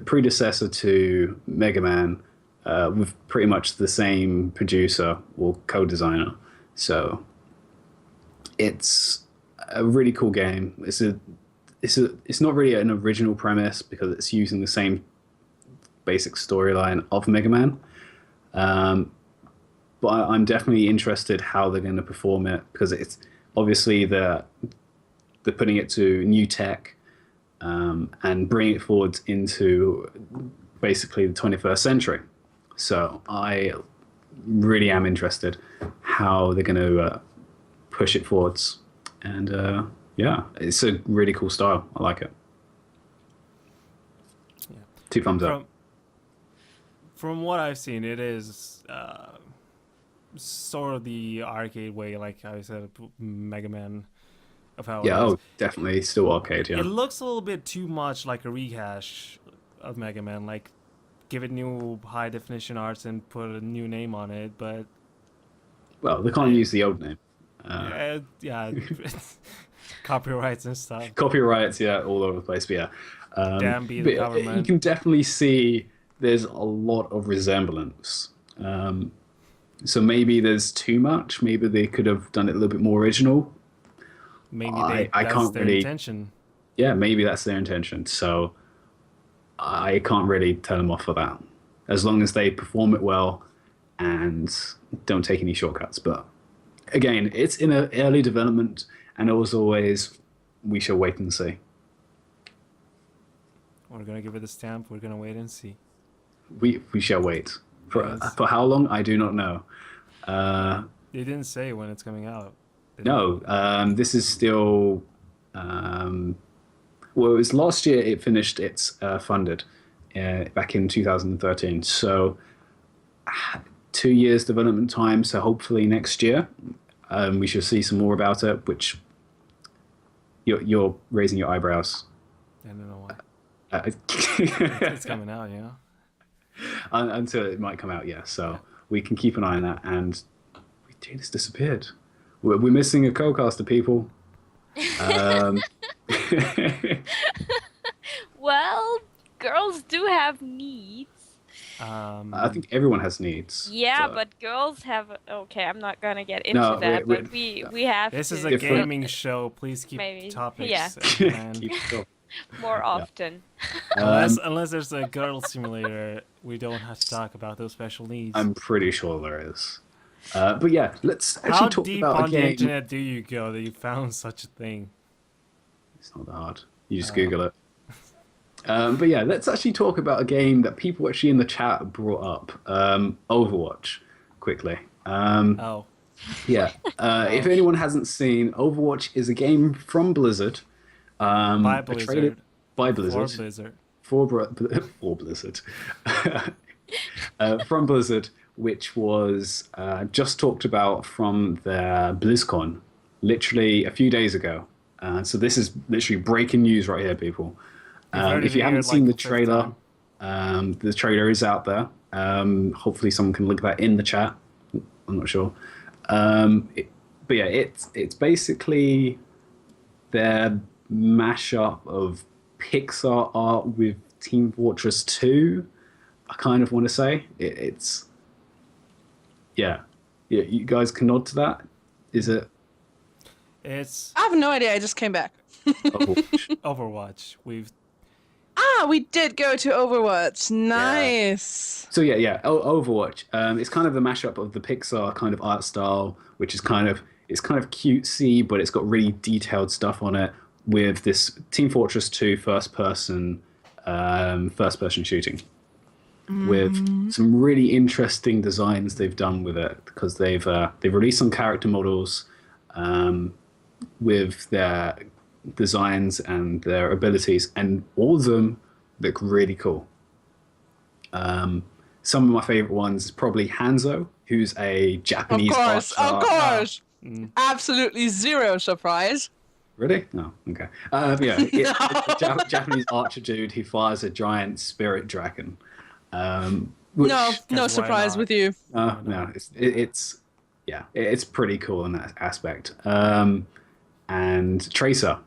predecessor to Mega Man, with pretty much the same producer or co-designer. So it's a really cool game. It's not really an original premise, because it's using the same basic storyline of Mega Man. But I'm definitely interested how they're going to perform it, because it's obviously they're putting it to new tech, and bringing it forward into basically the 21st century. So I really am interested how they're going to push it forwards. And yeah, it's a really cool style. I like it. Yeah. 2 thumbs up. From what I've seen, it is sort of the arcade way, like I said, Mega Man. Of how Yeah, it is. oh, definitely still arcade, yeah. It looks a little bit too much like a rehash of Mega Man, like give it new high definition arts and put a new name on it, but Well, they can't use the old name. yeah, copyrights and stuff. Copyrights, yeah, all over the place, but yeah. Damn be but the government. You can definitely see there's a lot of resemblance. So maybe there's too much. Maybe they could have done it a little bit more original. Maybe I that's can't their really- intention. Yeah, maybe that's their intention. So I can't really tell them off for that. As long as they perform it well and don't take any shortcuts. But again, it's in an early development, and as always, we shall wait and see. We're gonna give it a stamp. We're gonna wait and see. We shall wait. Yes. For how long, I do not know. They didn't say when it's coming out. No, this is still. Well, it was last year it finished its funded, back in 2013. So 2 years development time. So hopefully next year, we shall see some more about it. Which you're raising your eyebrows. I don't know why. It's It's coming out, you know. until it might come out. Yeah, so we can keep an eye on that. And Jada's disappeared. We're missing a co-caster, people. Well, girls do have needs. I think everyone has needs. Yeah, so- but girls have. Okay, I'm not gonna get into No, that, we're- but we have This to is a Different- gaming show. Please keep Maybe. topics. Yeah. And Keep it up. more often. unless there's a girl simulator, we don't have to talk about those special needs. I'm pretty sure there is. But yeah, let's actually How talk deep about a on the game. internet do you go that you found such a thing? It's not that hard. You just Google it. But yeah, let's actually talk about a game that people actually in the chat brought up. Overwatch, quickly. Oh, Yeah. If anyone hasn't seen, Overwatch is a game from Blizzard. by a trailer Blizzard. by For Blizzard. Blizzard. For Blizzard. From Blizzard, which was just talked about from their BlizzCon, literally a few days ago. So this is literally breaking news right here, people. heard If it you haven't here, seen like, the the fifth trailer, time. the trailer is out there. Hopefully, someone can link that in the chat. I'm not sure. But yeah, it's basically their mashup of Pixar art with Team Fortress 2. I kind of want to say it's yeah. You guys can nod to that. Is it It's I have no idea. I just came back. Overwatch? Overwatch. We did go to Overwatch. Nice. So yeah. Overwatch. It's kind of the mashup of the Pixar kind of art style, which is kind of cutesy, but it's got really detailed stuff on it. With this Team Fortress 2 first person shooting, with some really interesting designs they've done with it, because they've released some character models with their designs and their abilities, and all of them look really cool. Some of my favorite ones is probably Hanzo, who's a Japanese Of archer. course. Absolutely zero surprise. Really? No. Okay. Yeah, it's a Japanese archer dude who fires a giant spirit dragon. Which, No why surprise not? with you. no, it's pretty cool in that aspect. And Tracer,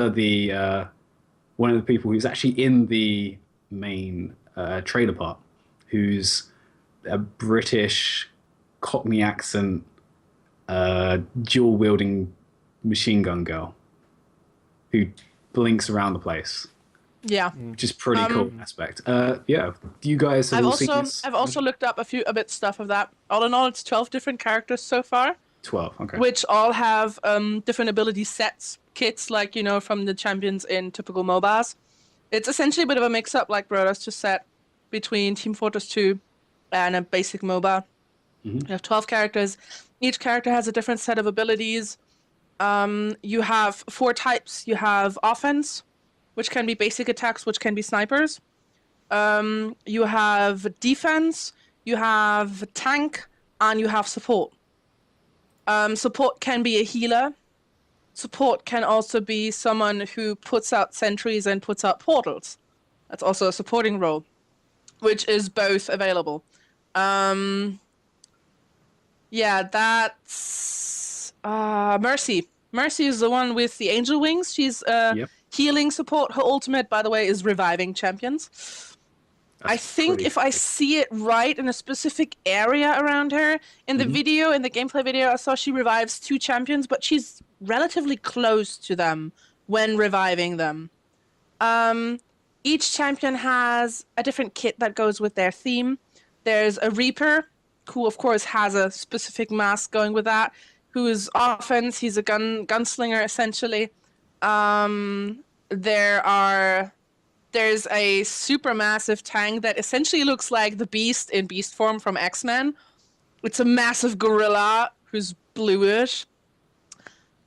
the one of the people who's actually in the main trailer part, who's a British Cockney accent, dual wielding machine gun girl who blinks around the place, Yeah. which is pretty cool aspect. Yeah, you guys have all seen this? I've also looked up a bit stuff of that. All in all, it's 12 different characters so far, 12. Okay. which all have different ability sets, kits, like, from the champions in typical MOBAs. It's essentially a bit of a mix-up, like Brodas just said, between Team Fortress 2 and a basic MOBA. You have 12 characters. Each character has a different set of abilities. You have 4 types. You have offense, which can be basic attacks, which can be snipers. You have defense, you have tank, and you have support. Support can be a healer. Support can also be someone who puts out sentries and puts out portals. That's also a supporting role, which is both available. Yeah, that's Mercy. Mercy is the one with the angel wings. She's Yep. healing support. Her ultimate, by the way, is reviving champions. I think pretty if I see it right in a specific area around her, in the video, in the gameplay video, I saw she revives 2 champions, but she's relatively close to them when reviving them. Each champion has a different kit that goes with their theme. There's a Reaper, who of course has a specific mask going with that, who is offense. He's a gunslinger essentially. There's a supermassive tank that essentially looks like the Beast in Beast form from X-Men. It's a massive gorilla who's bluish.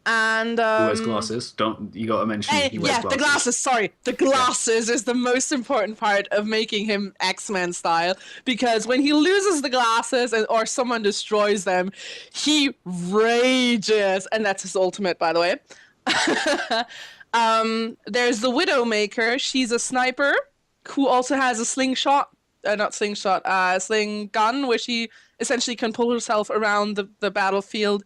And Who wears glasses? You gotta mention he wears yeah, glasses. the glasses. Sorry, the glasses is the most important part of making him X-Men style, because when he loses the glasses or someone destroys them, he rages, and that's his ultimate, by the way. There's the Widowmaker. She's a sniper who also has a sling gun, where she essentially can pull herself around the battlefield.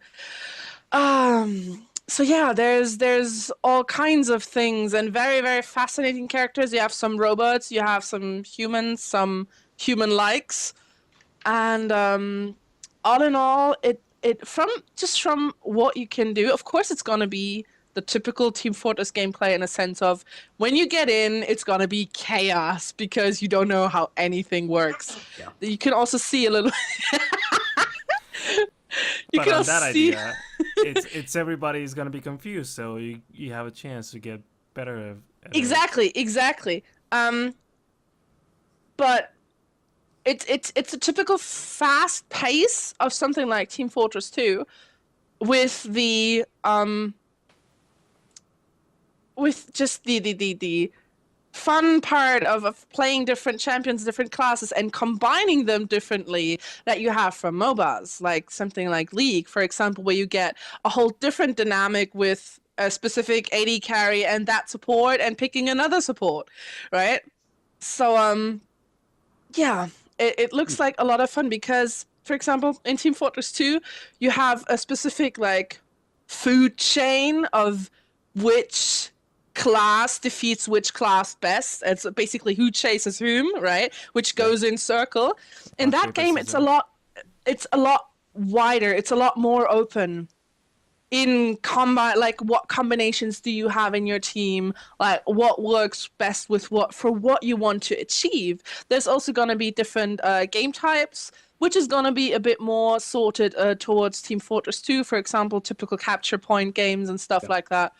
So yeah, there's all kinds of things and very, very fascinating characters. You have some robots, you have some humans, some human-likes, and all in all, from what you can do, of course, it's gonna be the typical Team Fortress gameplay in a sense of when you get in, it's gonna be chaos because you don't know how anything works. Yeah. You can also see a little. But on that idea, it's everybody's gonna be confused, so you have a chance to get better at it. Exactly. But it's a typical fast pace of something like Team Fortress 2 with with just the fun part of playing different champions, different classes, and combining them differently that you have from MOBAs, like something like League, for example, where you get a whole different dynamic with a specific AD carry and that support and picking another support, right? So yeah, it looks like a lot of fun because, for example, in Team Fortress 2, you have a specific like food chain of which class defeats which class best. It's basically who chases whom, right? Which goes in circle. In Rock, that paper, game, scissors. it's a lot wider. It's a lot more open in combat. Like, what combinations do you have in your team? Like, what works best with what for what you want to achieve? There's also going to be different game types, which is going to be a bit more sorted towards Team Fortress 2, for example, typical capture point games and stuff like that.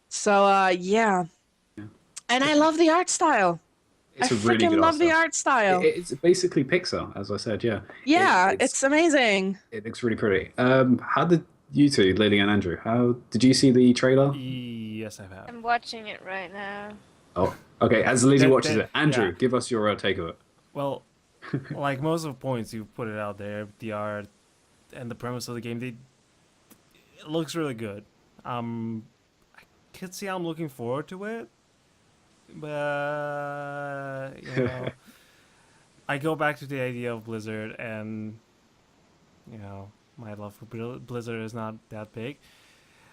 So yeah. And I love the art style. It's I a really freaking good love the style. art style. It's basically Pixar, as I said. Yeah. Yeah, It's it's amazing. it looks really pretty. How did you two, Lily and Andrew? How did you see the trailer? Yes, I have. I'm watching it right now. Oh, okay. As Lily That- watches that- it, Andrew, yeah. give us your take of it. Well, like most of the points you put it out there, the art and the premise of the game, it looks really good. I could see I'm looking forward to it, but you know, I go back to the idea of Blizzard, and you know, my love for Blizzard is not that big.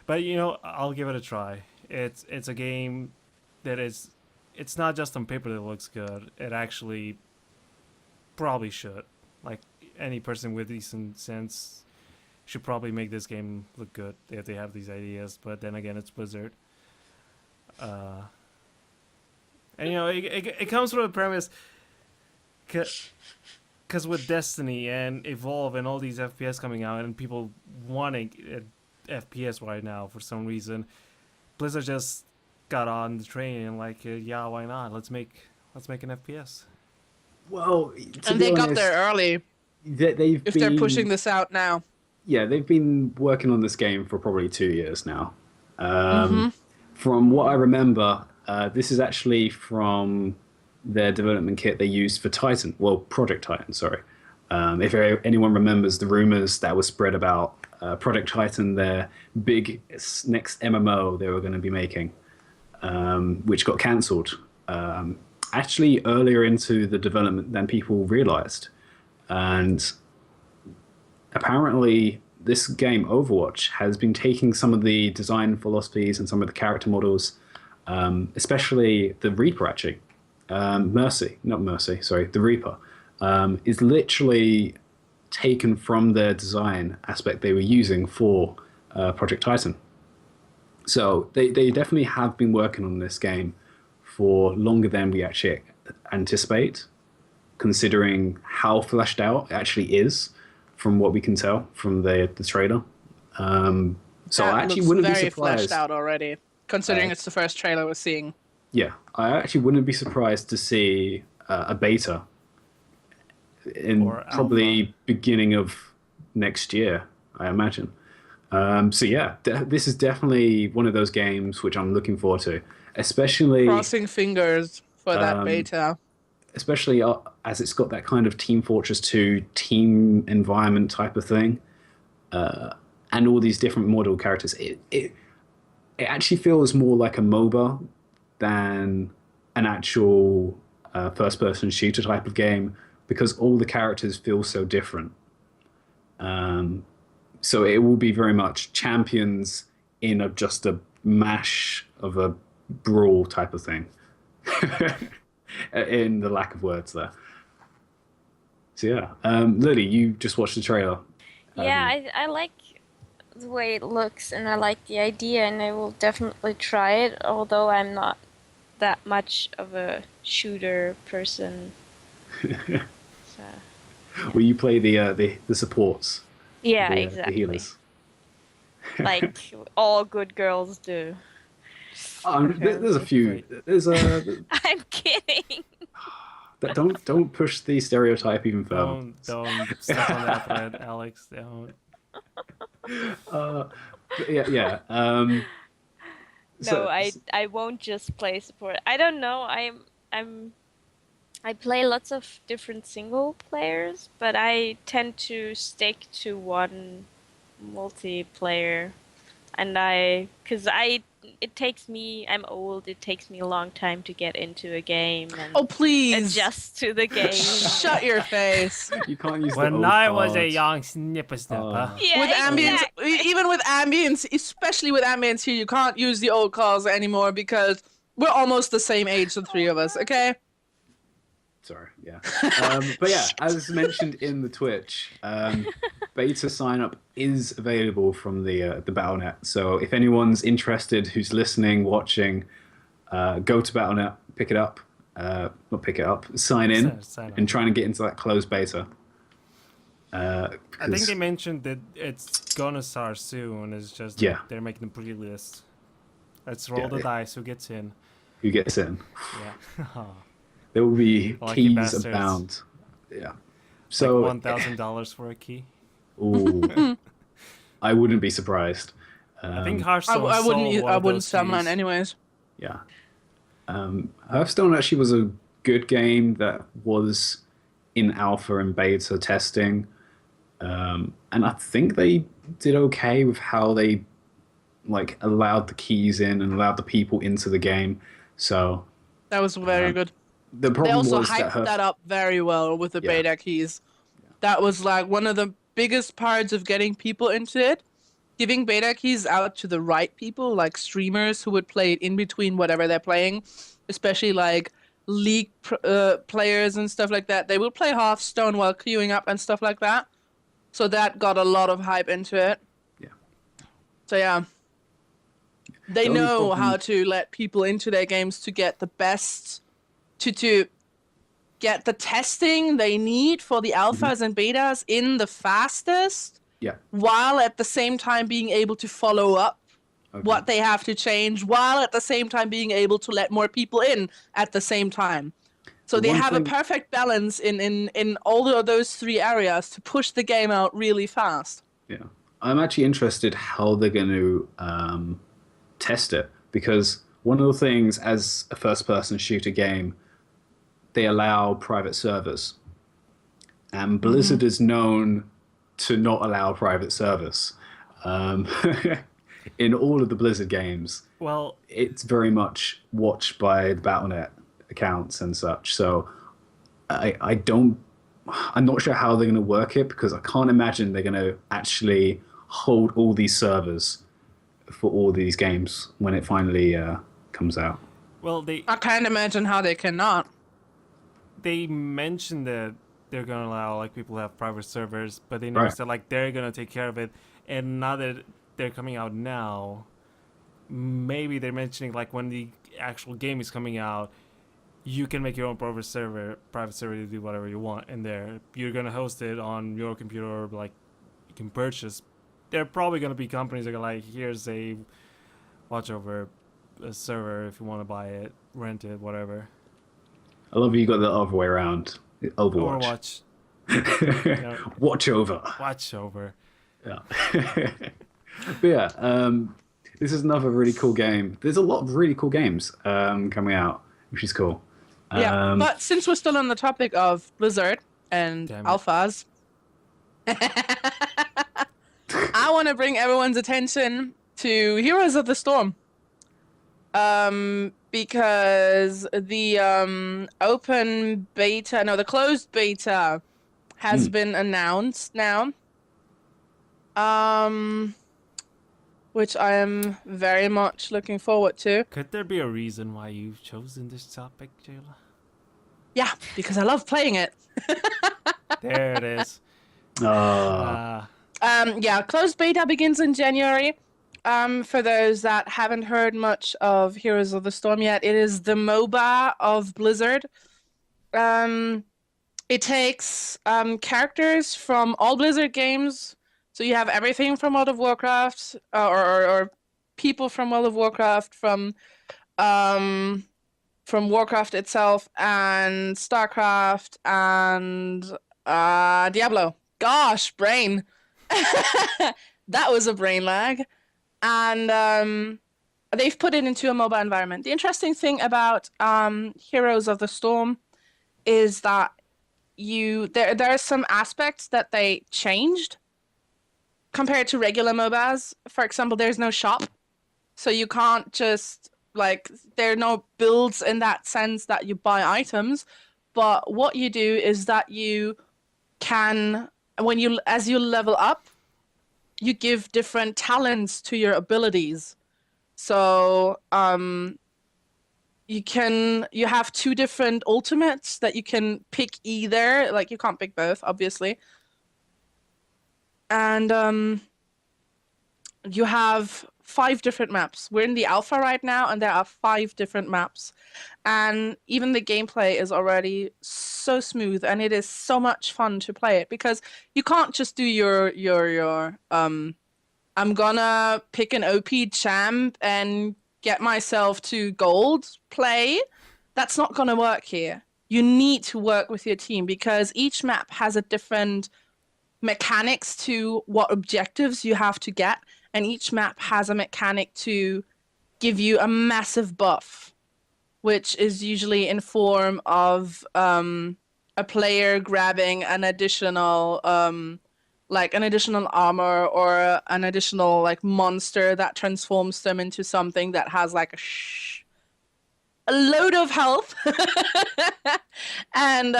But you know, I'll give it a try. It's a game that it's not just on paper that looks good. It actually probably should. Like any person with decent sense should probably make this game look good if they have these ideas. But then again, it's Blizzard. And you know, it comes from a premise, because with Destiny and Evolve and all these FPS coming out and people wanting FPS right now for some reason, Blizzard just got on the train and like, yeah, why not? Let's make an FPS. Well, to And be they got honest, there early they've if been, they're pushing this out now. Yeah, they've been working on this game for probably 2 years now. From what I remember, this is actually from their development kit they used for Titan. Well, Project Titan, sorry. If anyone remembers the rumors that were spread about Project Titan, their big next MMO they were going to be making, which got cancelled. Actually, earlier into the development than people realized. And apparently this game, Overwatch, has been taking some of the design philosophies and some of the character models, especially the Reaper, actually. The Reaper, is literally taken from their design aspect they were using for Project Titan. So they definitely have been working on this game for longer than we actually anticipate, considering how fleshed out it actually is from what we can tell from the trailer. So That I actually looks wouldn't be very surprised. fleshed out already, considering it's the first trailer we're seeing. Yeah, I actually wouldn't be surprised to see a beta in Or probably beginning of next year, I imagine. So yeah, this is definitely one of those games which I'm looking forward to, especially Crossing fingers for that beta. especially as it's got that kind of Team Fortress 2 team environment type of thing, and all these different model characters. It actually feels more like a MOBA than an actual first-person shooter type of game, because all the characters feel so different. So it will be very much champions in just a mash of a brawl type of thing. In the lack of words there. So yeah, Lily, you just watched the trailer. Yeah, I like the way it looks and I like the idea and I will definitely try it, although I'm not that much of a shooter person. So, Will you play the supports? yeah, the exactly. healers. Like all good girls do. There's a few. There's a I'm kidding. don't push the stereotype even further. Don't step on that thread, Alex. Don't. But yeah. No, I won't just play support. I don't know. I play lots of different single players, but I tend to stick to one multiplayer. And I'm old, it takes me a long time to get into a game and Oh, please. adjust to the game. Shut your face. You can't use the When old I was a cards. young snipper snapper. Yeah, With ambience, exactly. even with ambience, especially with ambience here, you can't use the old calls anymore because we're almost the same age, the three of us, okay? Sorry, yeah. But yeah, as mentioned in the Twitch, beta sign up is available from the Battle.net. So if anyone's interested, who's listening, watching, go to Battle.net, pick it up, not pick it up, sign in, Sign up. and trying to get into that closed beta. I think Because they mentioned that it's gonna start soon. It's just Yeah. they're making the pre-list. Let's roll Yeah, the yeah. dice. Who gets in? who gets in? Yeah. There will be Lucky keys bastards. abound. Yeah. So Like $1,000 for a key. ooh, I wouldn't be surprised. I think Um, Hearthstone I wouldn't. sold one I of wouldn't those sell mine keys. anyways. Yeah. Hearthstone actually was a good game that was in alpha and beta testing. And I think they did okay with how they like allowed the keys in and allowed the people into the game. So That was very good. the They problem also was hyped that up very well with the Yeah. beta keys. That was like one of the biggest parts of getting people into it. Giving beta keys out to the right people, like streamers who would play it in between whatever they're playing, especially like league players and stuff like that. They will play Hearthstone while queuing up and stuff like that. So that got a lot of hype into it. Yeah. So yeah. They The only know problem- how to let people into their games to get the best, to get the testing they need for the alphas and betas in the fastest, Yeah. while at the same time being able to follow up Okay. what they have to change, while at the same time being able to let more people in at the same time. So The they one have thing- a perfect balance in all of those three areas to push the game out really fast. Yeah, I'm actually interested how they're going to test it, because one of the things as a first-person shooter game, they allow private servers, and Blizzard is known to not allow private servers. In all of the Blizzard games, Well, it's very much watched by the Battle.net accounts and such. So I'm not sure how they're going to work it, because I can't imagine they're going to actually hold all these servers for all these games when it finally comes out. well, they I can't imagine how they cannot. mentioned that they're gonna allow like people to have private servers, but they never Right. said like they're gonna take care of it. And now that they're coming out now, maybe they're mentioning like when the actual game is coming out, you can make your own private server to do whatever you want in there. You're gonna host it on your computer, or like you can purchase. There are probably gonna be companies that are like, here's a watch over a server if you want to buy it, rent it, whatever. I love you got the other way around. Overwatch. Overwatch, Watch over. watch over. Yeah. But yeah, this is another really cool game. There's a lot of really cool games coming out, which is cool. Yeah, but since we're still on the topic of Blizzard and Damn it. alphas, I want to bring everyone's attention to Heroes of the Storm. Because the the closed beta has been announced now. Which I am very much looking forward to. Could there be a reason why you've chosen this topic, Jayla? Yeah, because I love playing it. There it is. Ah, Yeah, closed beta begins in January. For those that haven't heard much of Heroes of the Storm yet, it is the MOBA of Blizzard. It takes characters from all Blizzard games. So you have everything from World of Warcraft, or people from World of Warcraft, um, from Warcraft itself, and StarCraft, and Diablo. Gosh, brain. That was a brain lag. And they've put it into a mobile environment. The interesting thing about Heroes of the Storm is that there are some aspects that they changed compared to regular MOBAs. For example, there's no shop, so you can't just there are no builds in that sense that you buy items. But what you do is that you can, as you level up, you give different talents to your abilities. So you have 2 different ultimates that you can pick either. Like, you can't pick both, obviously. And you have 5 different maps. We're in the alpha right now, and there are 5 different maps. And even the gameplay is already so smooth, and it is so much fun to play it, because you can't just do your I'm gonna pick an OP champ and get myself to gold play. That's not gonna work here. You need to work with your team, because each map has a different mechanics to what objectives you have to get, and each map has a mechanic to give you a massive buff, which is usually in form of a player grabbing an additional an additional armor, or an additional monster that transforms them into something that has a load of health. And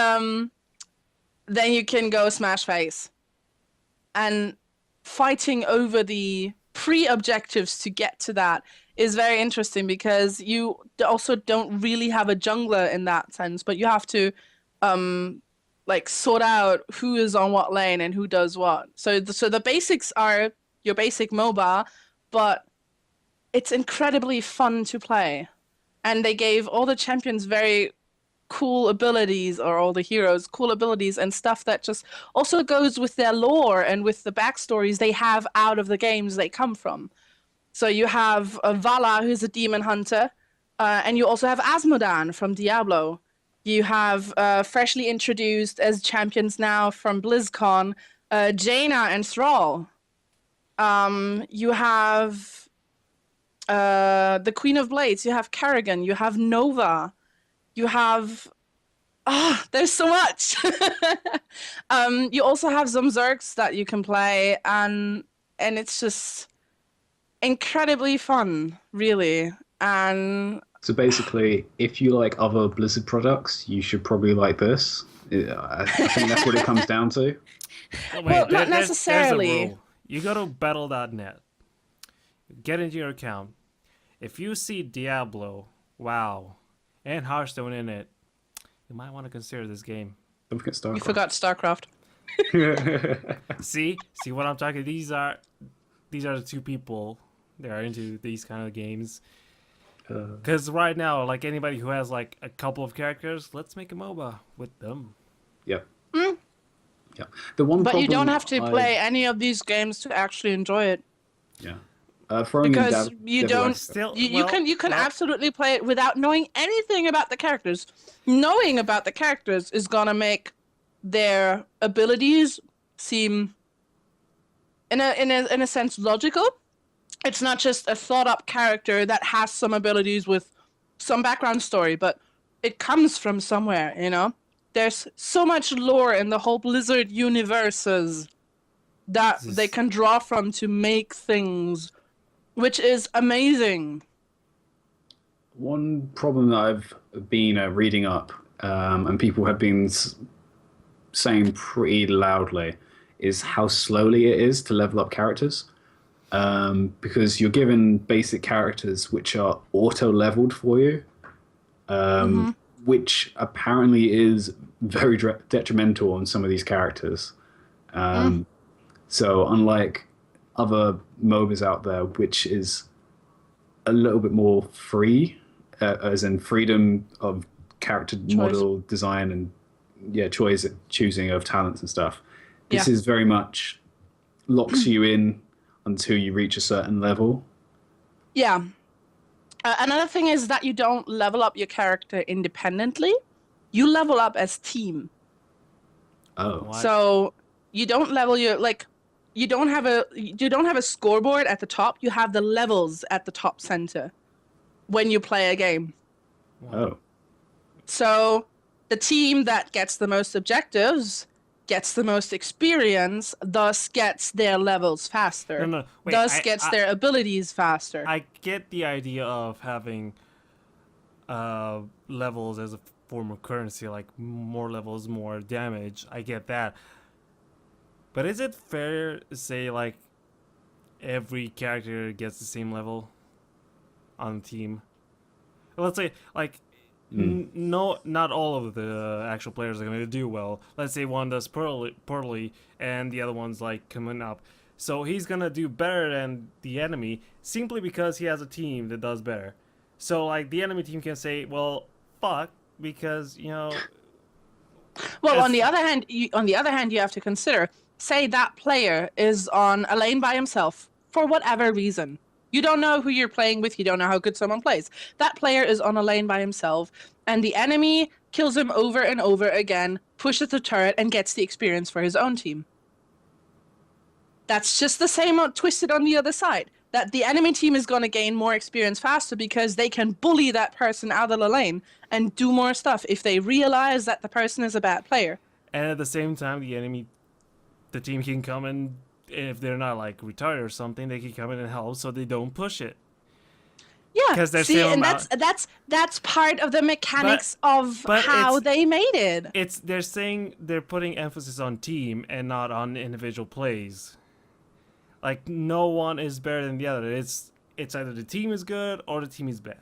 then you can go smash face. And fighting over the pre-objectives to get to that is very interesting, because you also don't really have a jungler in that sense, but you have to sort out who is on what lane and who does what. So the basics are your basic MOBA, but it's incredibly fun to play. And they gave all the champions very cool abilities, or all the heroes cool abilities and stuff that just also goes with their lore and with the backstories they have out of the games they come from. So you have Vala, who's a demon hunter, and you also have Asmodan from Diablo. You have freshly introduced as champions now from BlizzCon, Jaina and Thrall. You have the Queen of Blades. You have Kerrigan. You have Nova. You have... there's so much! You also have some Zergs that you can play, and it's just incredibly fun, really. And... So basically, if you like other Blizzard products, you should probably like this. I think that's what it comes down to. Well, not necessarily. There's a rule. You go to battle.net, get into your account. If you see Diablo, WoW, and Hearthstone in it, you might want to consider this game. Don't forget StarCraft. You forgot StarCraft. See what I'm talking? These are the 2 people that are into these kind of games. Because right now, anybody who has a couple of characters, let's make a MOBA with them. Yep. Mm. Yeah. The one But you don't have to play any of these games to actually enjoy it. Yeah. Because you don't. You can absolutely play it without knowing anything about the characters. Knowing about the characters is gonna make their abilities seem, in a sense, logical. It's not just a thought-up character that has some abilities with some background story, but it comes from somewhere, There's so much lore in the whole Blizzard universes that they can draw from to make things, which is amazing. One problem that I've been reading up, and people have been saying pretty loudly, is how slowly it is to level up characters. Because you're given basic characters which are auto-leveled for you, which apparently is very detrimental on some of these characters. So unlike other MOBAs out there, which is a little bit more free, as in freedom of character model design and choosing of talents and stuff, this is very much locks you in until you reach a certain level. Yeah. Another thing is that you don't level up your character independently. You level up as team. Oh, What? So you don't level your like you don't have a scoreboard at the top. You have the levels at the top center when you play a game. oh, So the team that gets the most objectives gets the most experience, thus gets their levels faster. No, wait, thus gets their abilities faster. I get the idea of having levels as a form of currency, like more levels, more damage. I get that. But is it fair to say, like, every character gets the same level on the team? Let's say, like, no, not all of the actual players are going to do well. Let's say one does poorly and the other one's, like, coming up. So he's going to do better than the enemy simply because he has a team that does better. So, like, the enemy team can say, well, fuck, because, you know... Well, Yes. on the other hand, you have to consider, say that player is on a lane by himself for whatever reason. You don't know who you're playing with, you don't know how good someone plays. That player is on a lane by himself, and the enemy kills him over and over again, pushes the turret, and gets the experience for his own team. That's just the same twisted on the other side. That the enemy team is going to gain more experience faster because they can bully that person out of the lane and do more stuff if they realize that the person is a bad player. And at the same time, the team can come in, if they're not like retarded or something, they can come in and help so they don't push it. Yeah, 'Cause there's see, still and amount- that's part of the mechanics of but how it's- they made it. They're saying they're putting emphasis on team and not on individual plays. Like no one is better than the other. It's either the team is good or the team is bad.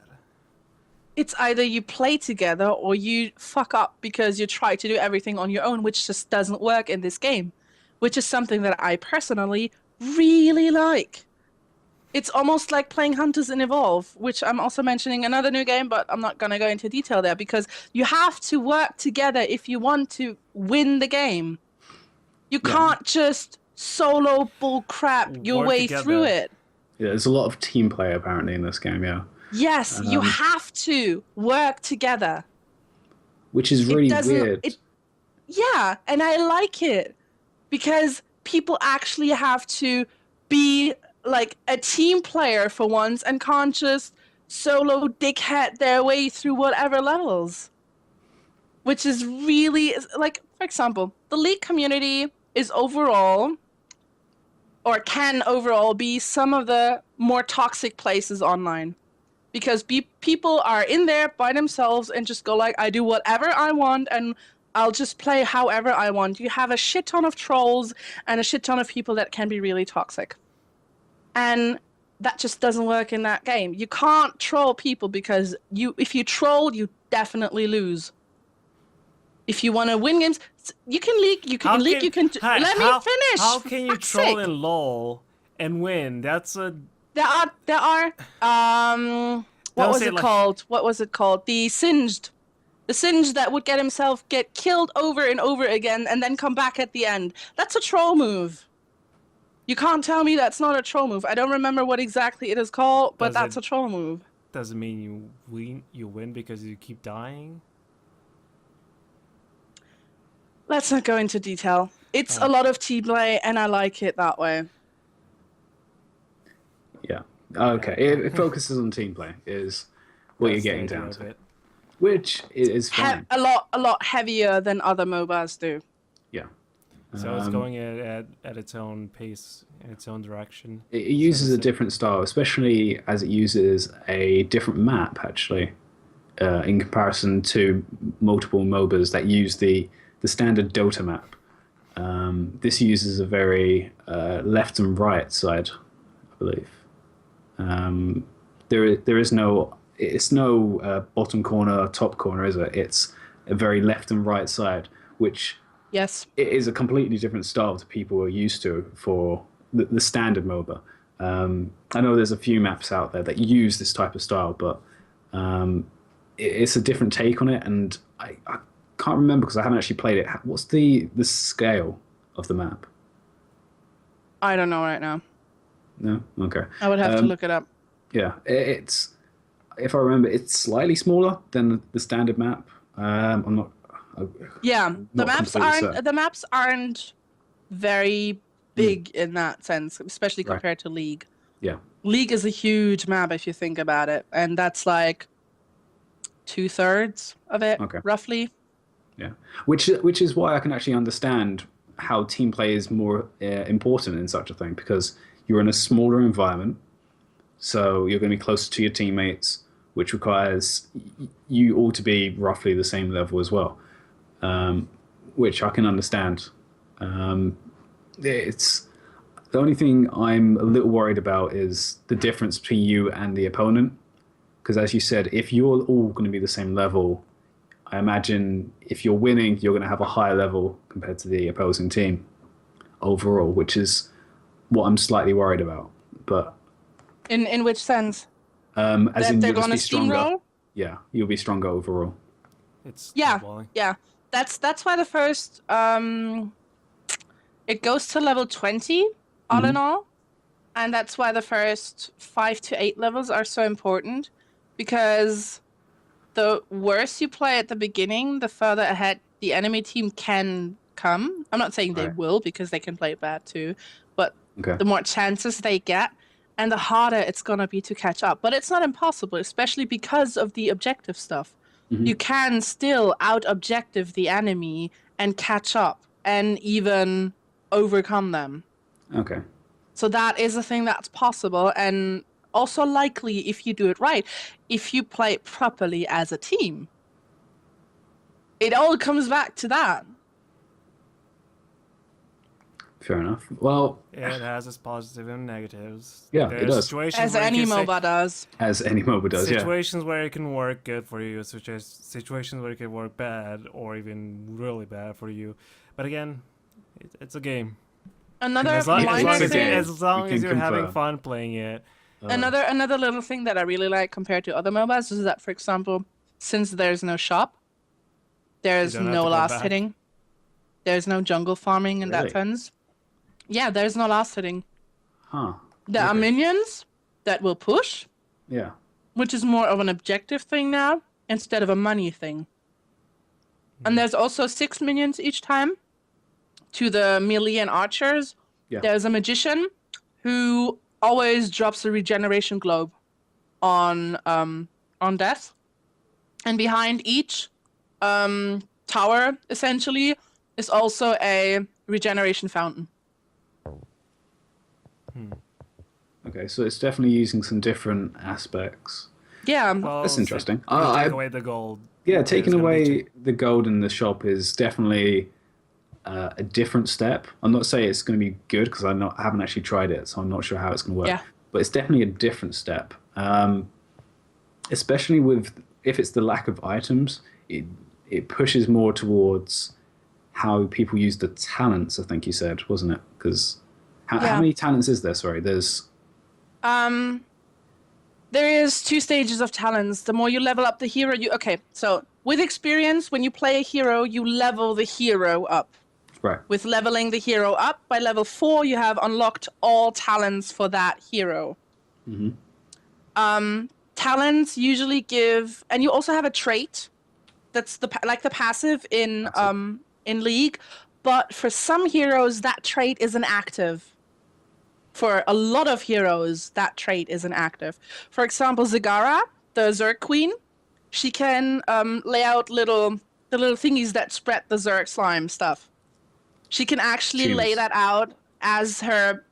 It's either you play together or you fuck up because you try to do everything on your own, which just doesn't work in this game, which is something that I personally really like. It's almost like playing Hunters in Evolve, which I'm also mentioning another new game, but I'm not going to go into detail there because you have to work together if you want to win the game. You can't just solo bull crap your Work way together. through it. yeah. There's a lot of team play apparently in this game. Yeah, Yes, you have to work together. which is really weird. Yeah, and I like it because people actually have to be like a team player for once and can't just solo dickhead their way through whatever levels. Which is really, like, for example, the League community is overall, or can overall be some of the more toxic places online. Because people are in there by themselves and just go like, I do whatever I want and I'll just play however I want. You have a shit ton of trolls and a shit ton of people that can be really toxic. And that just doesn't work in that game. You can't troll people because if you troll, you definitely lose. If you want to win games, you can leak. You can leak. You can. Let me finish. How for can you fuck's troll sake. in LOL and win? That's a There are. What Don't was say it like- called? What was it called? The Singed that would get killed over and over again and then come back at the end. That's a troll move. You can't tell me that's not a troll move. I don't remember what exactly it is called, but Does that's it- a troll move. doesn't mean you win. You win because you keep dying. Let's not go into detail. It's a lot of team play, and I like it that way. Yeah. Okay. It focuses on team play. Is what That's the you're getting idea down of to, it. which is fine. A lot heavier than other MOBAs do. Yeah. So it's going at its own pace, in its own direction. It uses a different style, especially as it uses a different map, actually, in comparison to multiple MOBAs that use the standard Dota map. This uses a very left and right side, I believe. There is no, it's no bottom corner, top corner, is it? It's a very left and right side, which Yes. it is a completely different style to people are used to for the standard MOBA. I know there's a few maps out there that use this type of style, but it's a different take on it, and I can't remember because I haven't actually played it. What's the scale of the map? I don't know right now. No? Okay. I would have to look it up. Yeah, it's if I remember, it's slightly smaller than the standard map. I'm not. Yeah, Not completely certain. the maps aren't very big in that sense, especially Right. compared to League. Yeah. League is a huge map if you think about it, and that's like 2/3 of it, Okay. roughly. Yeah, which is why I can actually understand how team play is more important in such a thing because you're in a smaller environment, so you're going to be closer to your teammates, which requires you all to be roughly the same level as well, which I can understand. It's the only thing I'm a little worried about is the difference between you and the opponent, because as you said, if you're all going to be the same level. I imagine if you're winning, you're going to have a higher level compared to the opposing team overall, which is what I'm slightly worried about. But In which sense? as That in they're you'll just gonna be stronger. steamroll? Yeah, you'll be stronger overall. It's Yeah, snowballing. yeah. That's why the first it goes to level 20 all in all, and that's why the first 5 to 8 levels are so important, because the worse you play at the beginning, the further ahead the enemy team can come. I'm not saying they Right. will, because they can play bad too, but Okay. the more chances they get, and the harder it's gonna be to catch up. But it's not impossible, especially because of the objective stuff. You can still out-objective the enemy and catch up and even overcome them. Okay. So that is a thing that's possible, and also likely if you do it right, if you play it properly as a team. It all comes back to that. Fair enough. Well, It has its positives and negatives. Yeah, it There's does. situations As where you any can say- MOBA does. as any MOBA does, yeah. situations where it can work good for you, such as situations where it can work bad or even really bad for you. But again, it's a game. Another As long, minor it's a thing. game. as long We as can you're having confirm. fun playing it. Another little thing that I really like compared to other MOBAs is that, for example, since there's no shop, there's You don't have no to go last back. hitting. There's no jungle farming in Really? that sense. Yeah, there's no last hitting. Huh. There are Okay. minions that will push, Yeah. which is more of an objective thing now instead of a money thing. And there's also 6 minions each time to the melee and archers. Yeah. There's a magician who always drops a regeneration globe on death. And behind each tower, essentially, is also a regeneration fountain. Okay, so it's definitely using some different aspects. Yeah, Well, That's interesting. You I- take away the gold. Yeah, There's taking gonna be away the gold in the shop is definitely a different step. I'm not saying it's going to be good because I haven't actually tried it, so I'm not sure how it's going to work. Yeah. But it's definitely a different step, especially with if it's the lack of items. It pushes more towards how people use the talents. I think you said, wasn't it? Because how Yeah. many talents is there? Sorry, there's there is 2 stages of talents. The more you level up the hero, so with experience, when you play a hero, you level the hero up. right. With leveling the hero up, by level 4, you have unlocked all talents for that hero. Talents usually give, and you also have a trait that's the passive in League, but for some heroes that trait isn't active. For a lot of heroes, that trait isn't active. For example, Zagara, the Zerg Queen, she can lay out the little thingies that spread the Zerg slime stuff. She can actually lay Tubes. that out as her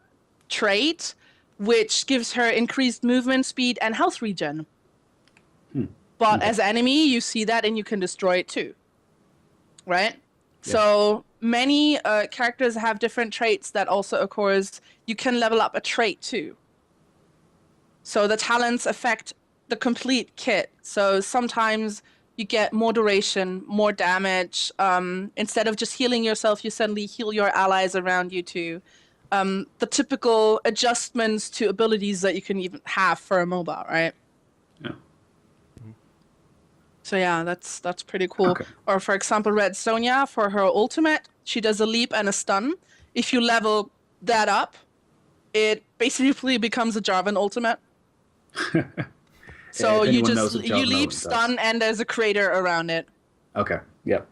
trait, which gives her increased movement speed and health regen. But as enemy, you see that and you can destroy it too. Right? Yeah. So many characters have different traits that also, of course, you can level up a trait too. So the talents affect the complete kit. So sometimes you get more duration, more damage. Instead of just healing yourself, you suddenly heal your allies around you too. The typical adjustments to abilities that you can even have for a MOBA, right? Yeah. So yeah, that's pretty cool. Okay. Or for example, Red Sonja, for her ultimate, she does a leap and a stun. If you level that up, it basically becomes a Jarvan ultimate. So If you anyone knows just what Java you leap, Melon does. stun, and there's a crater around it. Okay. Yep.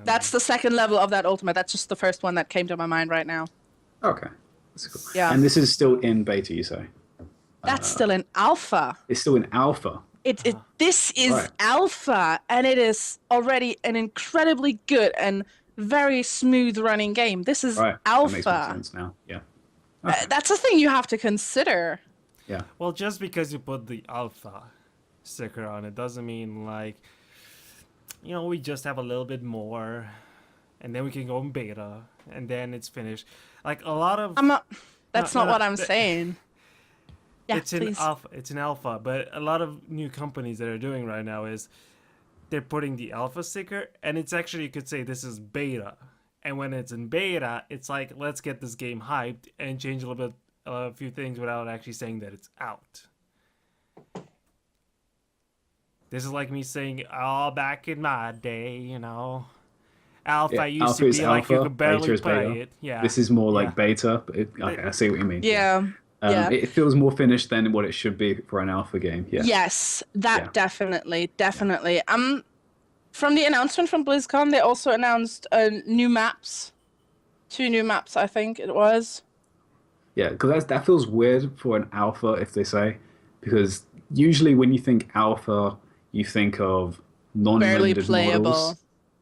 That's the second level of that ultimate. That's just the first one that came to my mind right now. Okay. That's cool. Yeah. And this is still in beta, you say? That's still in alpha. It's still in alpha. This is Right. alpha, and it is already an incredibly good and very smooth running game. This is Right. That makes more alpha. sense now. Yeah. That's a thing you have to consider. Yeah. Well, just because you put the alpha sticker on it doesn't mean like, we just have a little bit more, and then we can go in beta, and then it's finished. Like a lot of I'm not. That's No, not no, what I'm the- saying. Yeah, it's in please. alpha. It's in alpha, but a lot of new companies that are doing right now is they're putting the alpha sticker, and it's actually, you could say this is beta. And when it's in beta, it's like, let's get this game hyped and change a few things without actually saying that it's out. This is like me saying, oh, back in my day, alpha Yeah, used alpha to is be like you alpha, could barely beta is play beta. it. Yeah. This is more like Yeah. beta. But okay, I see what you mean. Yeah. Yeah. It feels more finished than what it should be for an alpha game. Yeah. Yes, that Yeah. definitely. From the announcement from BlizzCon, they also announced new maps. 2 new maps, I think it was. Yeah, because that feels weird for an alpha, if they say, because usually when you think alpha, you think of Barely non-rendered playable. models.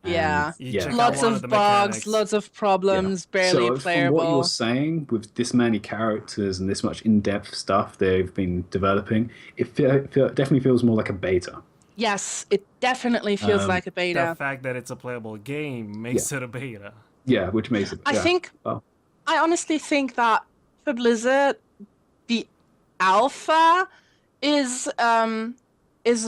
and- Yeah. You yeah. check out Lots one of the bugs, mechanics. lots of problems, barely so from what playable. you're saying, with this many characters and this much in-depth stuff they've been developing, it definitely feels more like a beta. Yes, it definitely feels like a The beta. fact that it's a playable game makes it a beta. Yeah, which makes it. I yeah. think Well, I honestly think that for Blizzard, the alpha is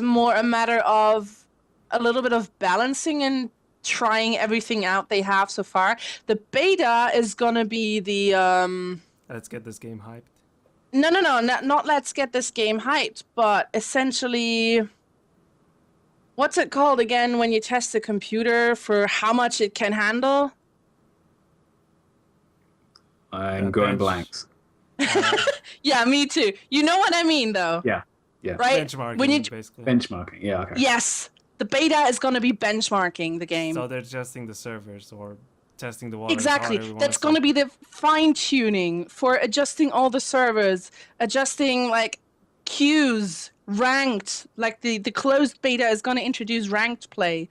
more a matter of a little bit of balancing and trying everything out they have so far. The beta is gonna be the Let's get this game hyped. no, not let's get this game hyped, but essentially, what's it called again when you test the computer for how much it can handle? I'm going bench. blanks. Yeah, me too. You know what I mean, though. Yeah, yeah. Right? Benchmarking, When you basically. Benchmarking. Yeah, okay. yes, the beta is going to be benchmarking the game. So they're testing the servers or testing the water. Exactly. however you wanna That's say. going to be the fine tuning for adjusting all the servers, adjusting like queues, ranked. Like the closed beta is going to introduce ranked play.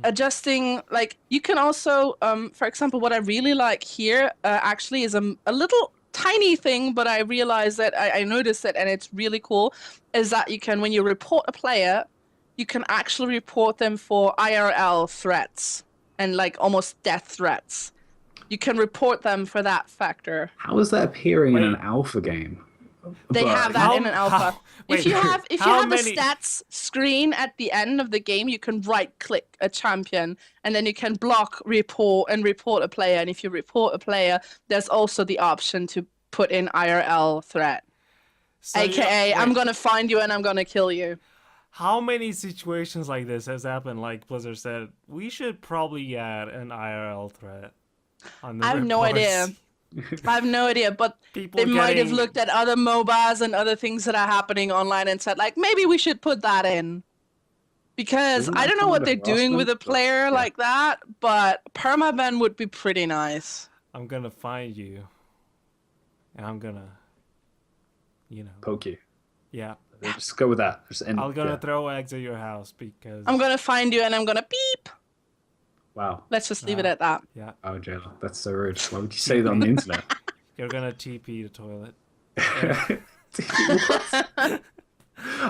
Adjusting like you can also, for example, what I really like here actually is a little tiny thing, but I realized that I noticed it and it's really cool. Is that you can, when you report a player, you can actually report them for IRL threats and like almost death threats. You can report them for that factor. How is that appearing in Wait. an alpha game? They But- have that How- in an alpha. how- if wait, you have how a many- stats screen at the end of the game, you can right click a champion and then you can block report a player. And if you report a player, there's also the option to put in IRL threat. So AKA, I'm wait, gonna find you and I'm gonna kill you. How many situations like this has happened? Like Blizzard said, we should probably add an IRL threat on the I have no reports. idea. I have no idea, but People they might have getting- looked at other MOBAs and other things that are happening online and said, like, maybe we should put that in. Because Isn't I that don't know kind what of they're doing with a harassment? But, player yeah. like that, but permaban would be pretty nice. I'm gonna find you, and I'm gonna, Poke you. yeah. Just go with that. Just end. I'm gonna yeah. throw eggs at your house because I'm gonna find you and I'm gonna beep. Wow. Let's just leave it Ah. at that. yeah, Oh, Jayla, that's so rude. Why would you say that on the internet? you're gonna TP the toilet.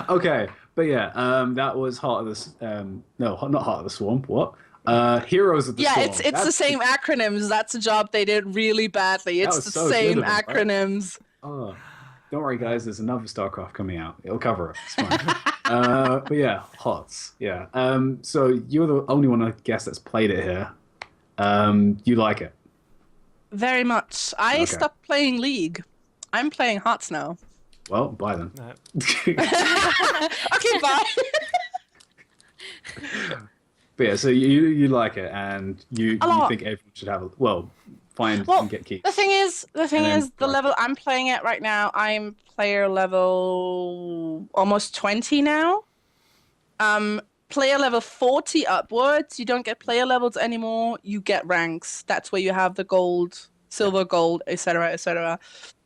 Okay, but yeah, that was Heart of the no, not Heart of the Swamp. What? Heroes of the Yeah, Storm. it's the That's- same acronyms. That's a job they did really badly. It's was the so good same of them, right? acronyms. Oh, don't worry, guys. There's another StarCraft coming out. It'll cover it. It's fine. But yeah, HOTS. Yeah. So you're the only one, I guess, that's played it here. You like it? Very much. I Okay. stopped playing League. I'm playing Hearts now. Well, buy them. Okay, bye. But yeah, so you like it, and you lot. think everyone should have a well. find Well, and get keys. the thing is, And then the drive. level I'm playing at right now, I'm player level almost 20 now. Player level 40 upwards, you don't get player levels anymore. You get ranks. That's where you have the gold, silver, gold, etc., etc.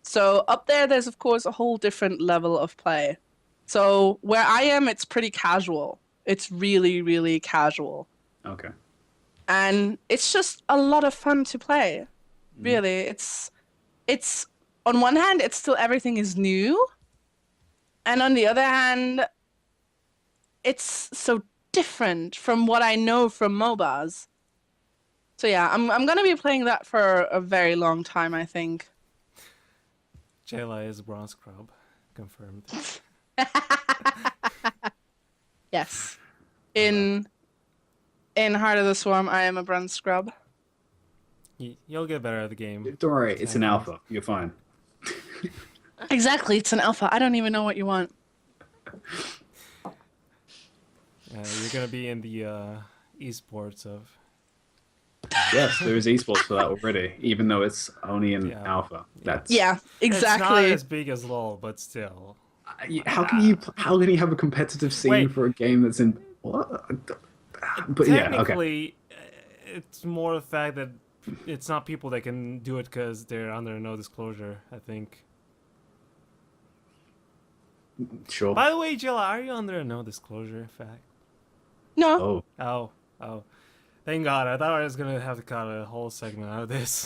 So up there's of course a whole different level of play. So where I am, it's pretty casual. It's really, really casual. Okay. And it's just a lot of fun to play. Really, it's on one hand, it's still everything is new, and on the other hand, it's so different from what I know from MOBAs. So yeah, I'm gonna be playing that for a very long time, I think. Jayla is a bronze scrub, confirmed. Yes, in Heart of the Swarm, I am a bronze scrub. You'll get better at the game. Don't worry, it's an alpha. You're fine. Exactly, it's an alpha. I don't even know what you want. You're gonna be in the esports of. Yes, there is esports for that already, even though it's only in Yeah. alpha. That's Yeah, It's not exactly. as big as LoL, but still. How can you have a competitive scene Wait. for a game that's in what? But yeah, okay. Technically, it's more the fact that it's not people that can do it because they're under no disclosure, I think. Sure. By the way, Jilla, are you under a no disclosure fact? No. Oh, Oh. Thank God. I thought I was going to have to cut a whole segment out of this.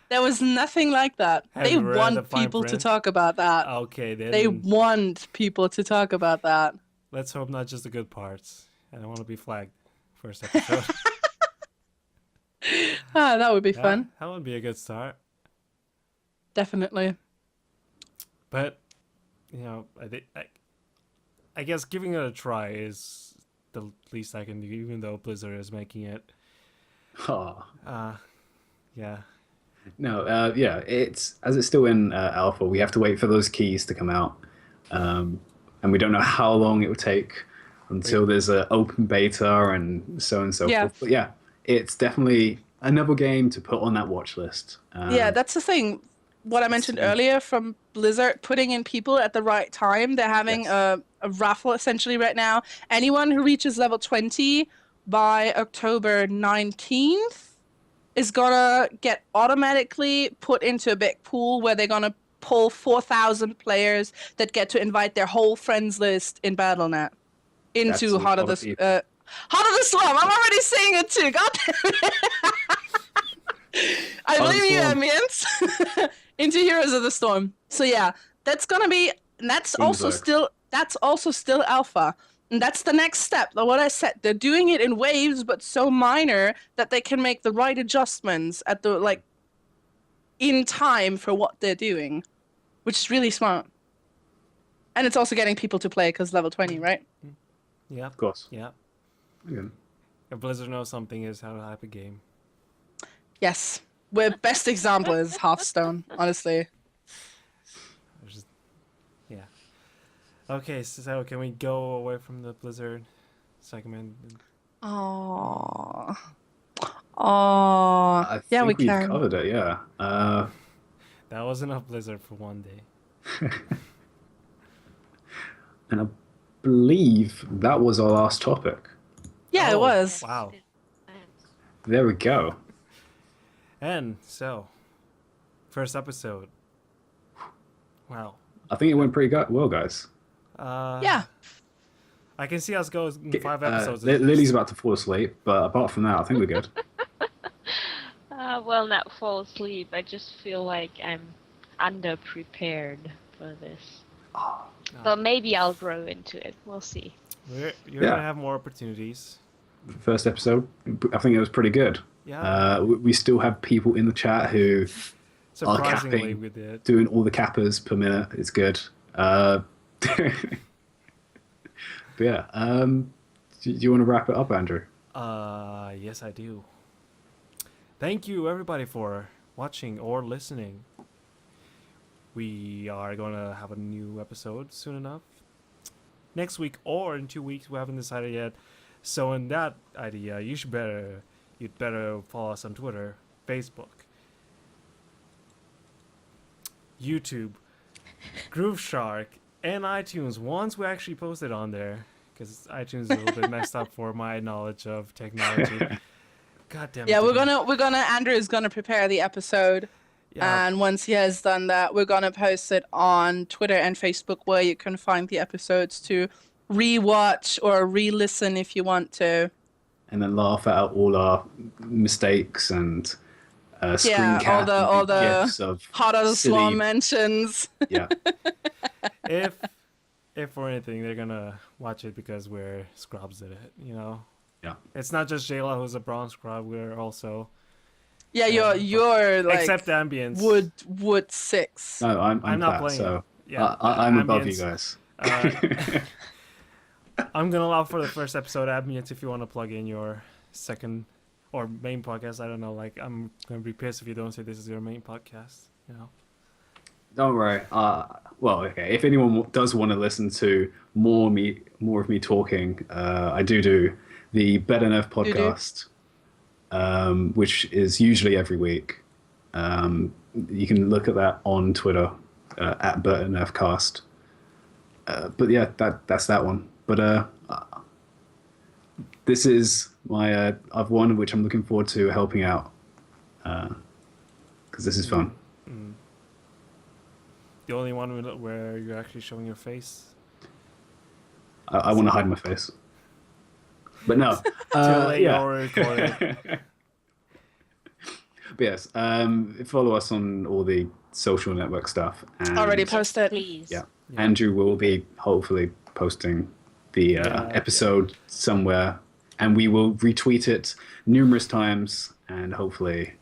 There was nothing like that. Have They you read the want fine people to print? talk about that. Okay, then They want people to talk about that. let's hope not just the good parts. I don't want to be flagged first episode. Ah, that would be Yeah, fun. that would be a good start. Definitely. But, I guess giving it a try is the least I can do, even though Blizzard is making it. oh. Yeah. No, yeah, it's still in alpha. We have to wait for those keys to come out, and we don't know how long it will take until there's an open beta and so Yeah. forth. But yeah, it's definitely another game to put on that watch list. Yeah, that's the thing. What I mentioned earlier from Blizzard putting in people at the right time. They're having Yes. a raffle essentially right now. Anyone who reaches level 20 by October 19th is gonna get automatically put into a big pool where they're gonna pull 4,000 players that get to invite their whole friends list in BattleNet That's into a Heart of lot of the people. Heart of the Swarm. I'm already saying it too. God damn it. I Heart of the believe you, Swarm. Amiens. Into Heroes of the Storm. So yeah, that's gonna be. And that's also Seems like- still. That's also still alpha. And that's the next step. What I said, they're doing it in waves, but so minor that they can make the right adjustments at the in time for what they're doing, which is really smart. And it's also getting people to play because level 20, right? Yeah. Of course. Yeah. Okay. If Blizzard knows something is how to hype a game. Yes. Where best example is Hearthstone, honestly. There's just- yeah. Okay, so can we go away from the Blizzard segment? Aww. Aww. I Yeah, we think we've can. covered it. Yeah. That was enough Blizzard for one day. And I believe that was our last topic. Yeah, it Oh, was. Wow. There we go. And so, first episode. Wow. I think it went pretty well, guys. Yeah. I can see us go in 5 episodes. Lily's about to fall asleep, but apart from that, I think we're good. Well, not fall asleep. I just feel like I'm underprepared for this. But maybe I'll grow into it. We'll see. You're Yeah. gonna have more opportunities. First episode, I think it was pretty good. Yeah. We still have people in the chat who Surprisingly, capping. we did. doing all the cappers per minute. It's good. But yeah, do you want to wrap it up, Andrew? Yes, I do. Thank you, everybody, for watching or listening. We are gonna have a new episode soon enough. Next week or in 2 weeks, we haven't decided yet. So in that idea, you'd better follow us on Twitter Facebook, YouTube, Groove Shark, and iTunes. Once we actually posted on there, because iTunes is a little bit messed up for my knowledge of technology. God damn it. Yeah, we're Daniel. gonna Andrew is gonna prepare the episode, Yeah, and once he has done that, we're gonna post it on Twitter and Facebook, where you can find the episodes to re-watch or re-listen if you want to. And then laugh at all our mistakes and screen Yeah, cap all and the gifs of Hot as silly- Law mentions. Yeah. if for anything, they're gonna watch it because we're scrubs at it, you know? Yeah. It's not just Jayla who's a bronze scrub, we're also... Yeah, Yeah, you're like except ambience. wood 6. No, I'm not fat, playing. so Yeah, I'm above you ambience. guys. I'm gonna allow for the first episode ambience if you want to plug in your second or main podcast. I don't know, like, I'm gonna be pissed if you don't say this is your main podcast, you know? Don't worry. Well, okay. If anyone does want to listen to more of me talking, I do the Better Nerf podcast, which is usually every week. You can look at that on Twitter at Better Nerf Cast. But yeah, that's that one. But this is my I've one which I'm looking forward to helping out because this is fun. The only one where you're actually showing your face. I want to hide my face. But no. Till Yeah. you're recording. But yes, follow us on all the social network stuff. And Already posted. Please. Yeah. Andrew will be hopefully posting the episode somewhere, and we will retweet it numerous times, and hopefully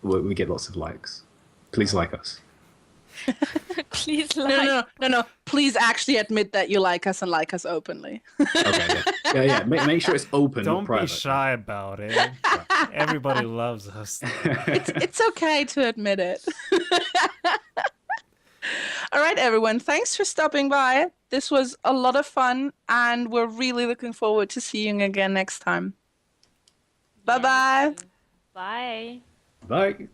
we get lots of likes. Please like us. Please like. No. Please actually admit that you like us and like us openly. Okay, yeah. Make sure it's open, Don't not private. be shy about it. Everybody loves us. It's okay to admit it. All right, everyone. Thanks for stopping by. This was a lot of fun, and we're really looking forward to seeing you again next time. Bye-bye. Bye. Bye.